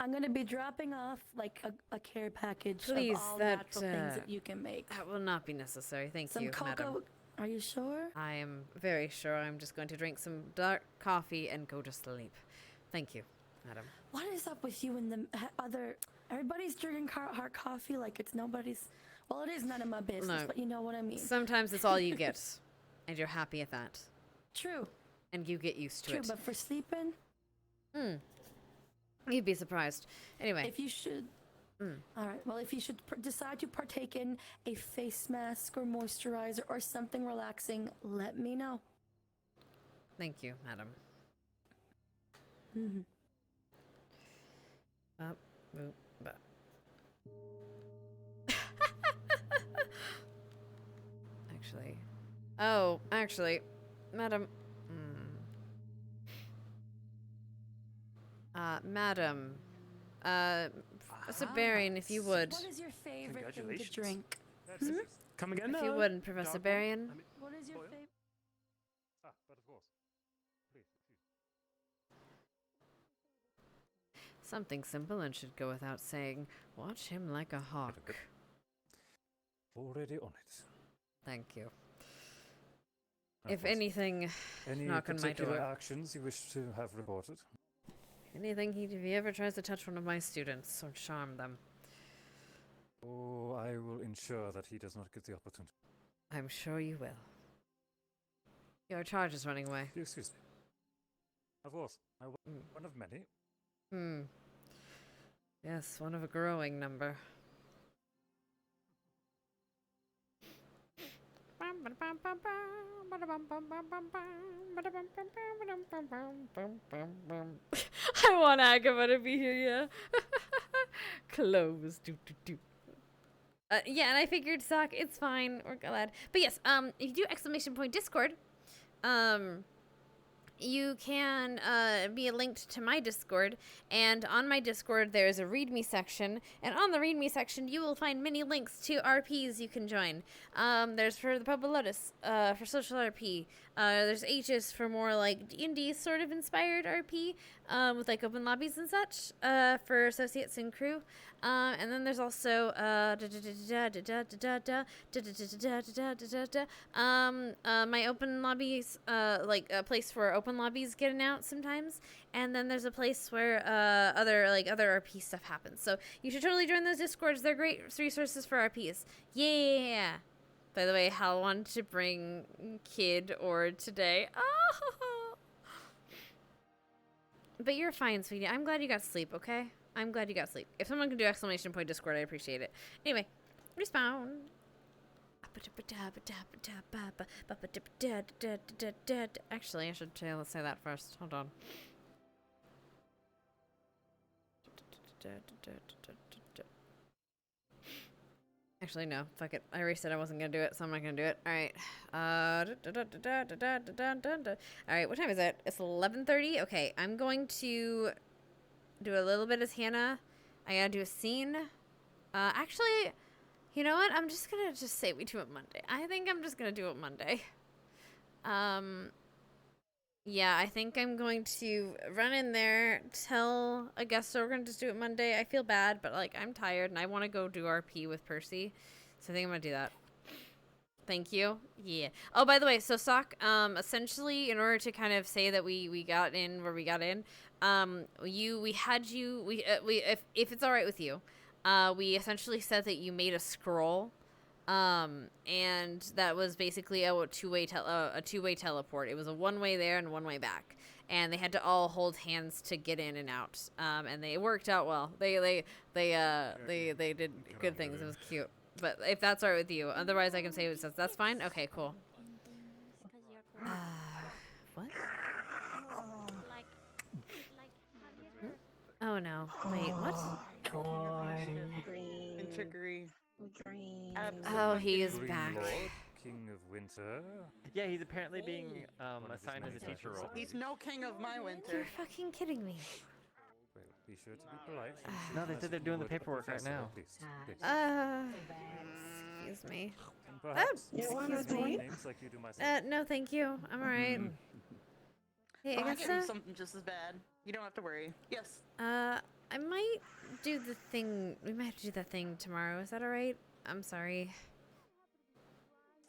I'm gonna be dropping off like a care package Please, of all that natural things that you can make. That will not be necessary. Thank Some you, cocoa. madam. Are you sure? I am very sure. I'm just going to drink some dark coffee and go to sleep. Thank you, madam. What is up with you and the other? Everybody's drinking hard coffee like it's nobody's. Well, it is none of my business, No. but you know what I mean. Sometimes it's all you get, and you're happy at that. True. And you get used to True, it. but for sleeping. You'd be surprised. Anyway. If you should. All right. Well, if you should decide to partake in a face mask or moisturizer or something relaxing, let me know. Thank you, madam. Up, boop, ba. Actually, madam. Madam. Professor Barian, if you would. What is your favorite thing to drink? Come again? If you would, Professor Barian. What is your favorite? But of course. Please. Something simple and should go without saying. Watch him like a hawk. Already on it. Thank you. Of If course. anything, Any knock on my particular door. actions you wish to have reported? Anything if he ever tries to touch one of my students or charm them. Oh, I will ensure that he does not get the opportunity. I'm sure you will. Your charge is running away. Excuse me. Of course, one of many. Yes, one of a growing number. I want Agatha to be here, yeah. Close. Yeah, and I figured, Sock, it's fine. We're glad. But yes, if you do exclamation point Discord, you can be linked to my Discord, and on my Discord there's a README section, and on the README section you will find many links to RPs you can join. There's for the Purple Lotus, for social RP. There's H's for more like D&D sort of inspired RP, with like open lobbies and such, for associates and crew. And then there's also my open lobbies, like a place where open lobbies get announced sometimes, and then there's a place where other RP stuff happens. So you should totally join those Discords. They're great resources for RPs. Yeah. By the way, Hal wanted to bring Kid or today. Oh. But you're fine, sweetie. I'm glad you got sleep. Okay. I'm glad you got sleep. If someone can do exclamation point Discord, I appreciate it. Anyway, respawn. Actually, I should say that first. Hold on. Actually, no. Fuck it. I already said I wasn't gonna do it, so I'm not gonna do it. Alright. Alright, what time is it? It's 11:30? Okay, I'm going to do a little bit as Hannah. I gotta do a scene. Actually, you know what? I'm just gonna say we do it Monday. I think I'm just gonna do it Monday. Yeah, I think I'm going to run in there, tell a guest we're gonna just do it Monday. I feel bad, but like I'm tired and I want to go do RP with Percy, so I think I'm gonna do that. Thank you. Yeah. Oh, by the way, so Sock, essentially, in order to kind of say that we got in where we got in, if it's all right with you, we essentially said that you made a scroll. And that was basically a two-way teleport. It was a one-way there and one-way back, and they had to all hold hands to get in and out. And they worked out well. They did good things. It was cute. But if that's all right with you, otherwise I can say it says that's fine. Okay, cool. What? Oh no. Wait, what? Integrity. Oh, he is Green back. Lord, King of Winter. Yeah, he's apparently being assigned as a many teacher. titles. He's no king of my winter. You're fucking kidding me. Well, be sure to be polite. No, they said they're doing the paperwork right now. Excuse me. And perhaps Excuse me. names like you do myself. No, thank you. I'm alright. Hey, Oh, I Augusta? can do something just as bad. You don't have to worry. Yes. I might do the thing. We might have to do that thing tomorrow. Is that alright? I'm sorry.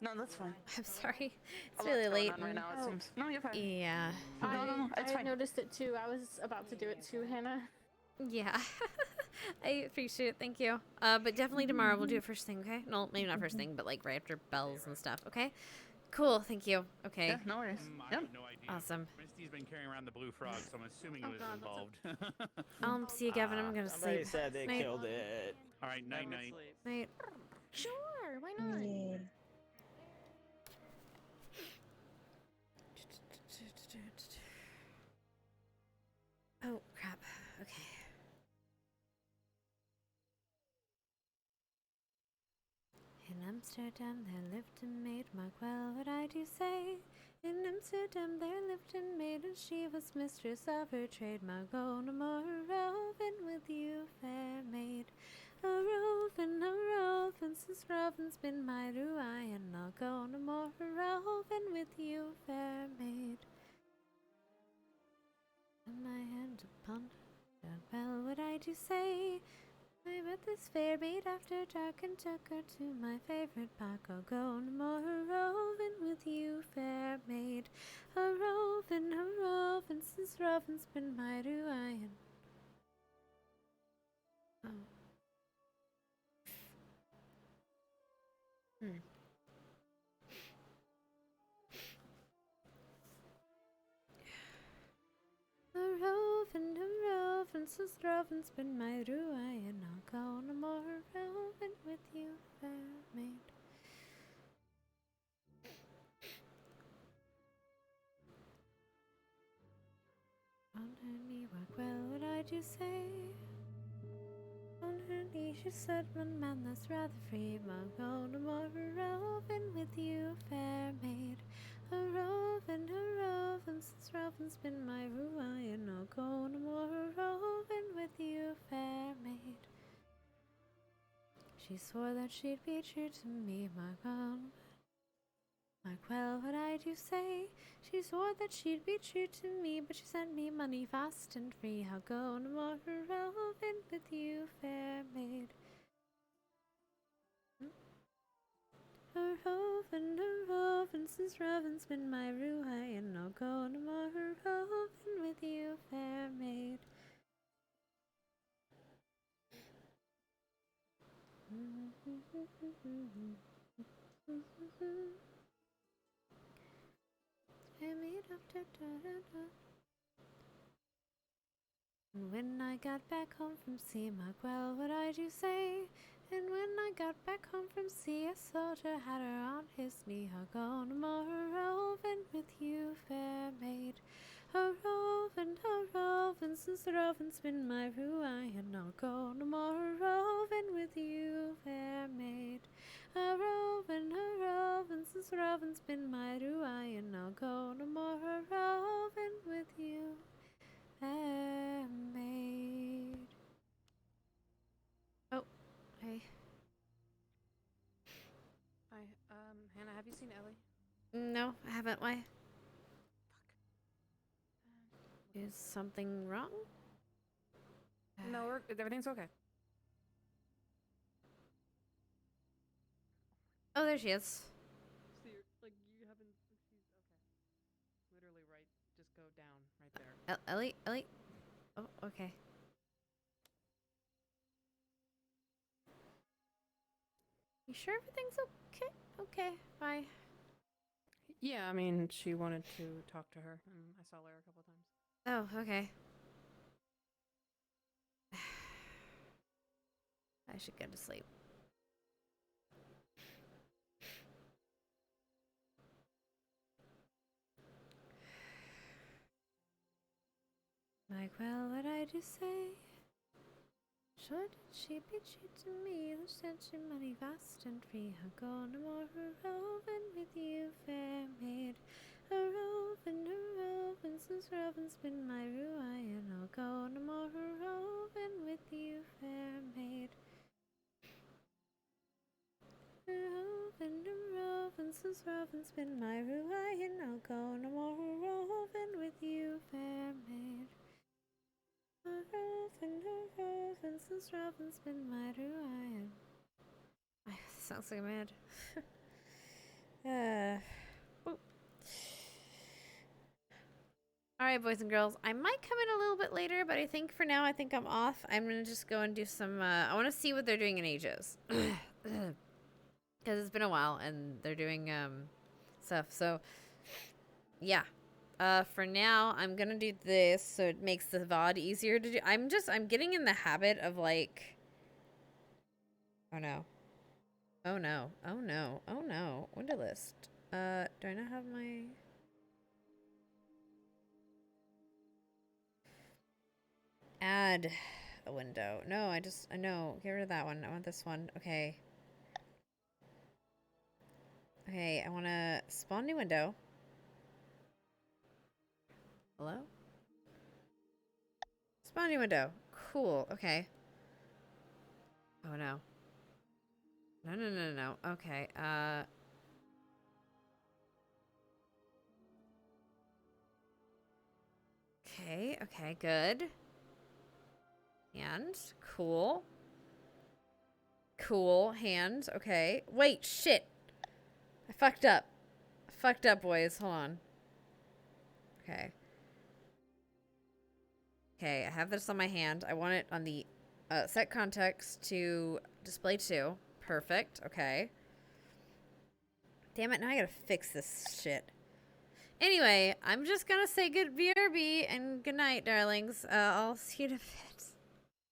No, that's fine. I'm sorry. It's A really lot's going late. on right now, it seems. No, you're fine. Yeah. No, it's I fine. noticed it too. I was about to do it too, Hannah. Yeah. I appreciate it. Thank you. But definitely tomorrow we'll do it first thing, okay? No, maybe not first thing, but like right after bells and stuff, okay? Cool. Thank you. Okay. Yeah, no worries. I have no idea. Awesome. Misty's been carrying around the blue frog, so I'm assuming it was involved. See you, Gavin. I'm gonna Somebody sleep. said they Night. killed it. All right, night night. Night. Sure, why not? Oh, crap. Okay. In Amsterdam there lived a maid, mark well what I do say. In Amsterdam there lived a maid, and she was mistress of her trade. Margona more roving with you, fair maid. A roving, since roving's been my ruai, and I'll go no more roving with you, fair maid. And my hand upon her, well what I do say. I met this fair maid after dark and took her to my favorite park. I'll go no more roving with you, fair maid. A roving, since roving's been my ruin. Oh. A roving, since roving's been my ruin. I'll go no more roving with you, fair maid. On her knee, work well what I do say. On her knee she said, one man that's rather free. I'll go no more roving with you, fair maid. A roving, since roving's been my ruin. I'll go no more roving with you, fair maid. She swore that she'd be true to me, mark well what I do say. She swore that she'd be true to me, but she sent me money fast and free. I'll go no more roving with you, fair maid. A roving, since roving's been my ruin. I'll go no more roving with you, fair maid. And when I got back home from sea, mark well what I do say. And when I got back home from sea, a soldier had her on his knee. I'll go no more roving with you, fair maid. A roving, since the roving's been my ruin. I'll go no more roving with you, fair maid. A roving, since the roving's been my ruin. I'll go no more roving with you, fair maid. Oh, hey. Hi, Hannah, have you seen Ellie? No, I haven't. Why? Is something wrong? No, everything's okay. Oh, there she is. So you're, like, you haven't, she's, okay. Literally right, just go down, right there. Ellie? Oh, okay. You sure everything's okay? Okay, bye. Yeah, I mean, she wanted to talk to her, and I saw her a couple times. Oh, okay. I should go to sleep. Like, well, what I I do say? Should she be true to me? The sense your money vast and free. I'll go no more roving with you, fair maid. A roving, since roving's been my ruin. I'll go no more roving with you, fair maid. Roving, since roving's been my ruin. I'll go no more roving with you, fair maid. Roving, since roving's been my ruin. Sounds like I'm mad. Alright, boys and girls. I might come in a little bit later, but I think for now, I think I'm off. I'm gonna just go and do some, I want to see what they're doing in Ages. Because it's been a while, and they're doing, stuff. So, yeah. For now, I'm gonna do this, so it makes the VOD easier to do. I'm getting in the habit of, like... Oh, no. Oh, no. Oh, no. Oh, no. Window list. Do I not have my... Add a window. No, I know. Get rid of that one. I want this one. Okay. Okay, I want to spawn new window. Hello? Spawn new window. Cool. Okay. Oh, no. No. Okay. Okay, good. Hands. Cool. Hands. Okay. Wait, shit. I fucked up. Boys. Hold on. Okay. Okay, I have this on my hand. I want it on the set context to display to. Perfect. Okay. Damn it, now I gotta fix this shit. Anyway, I'm just gonna say good BRB and good night, darlings. I'll see you in a bit.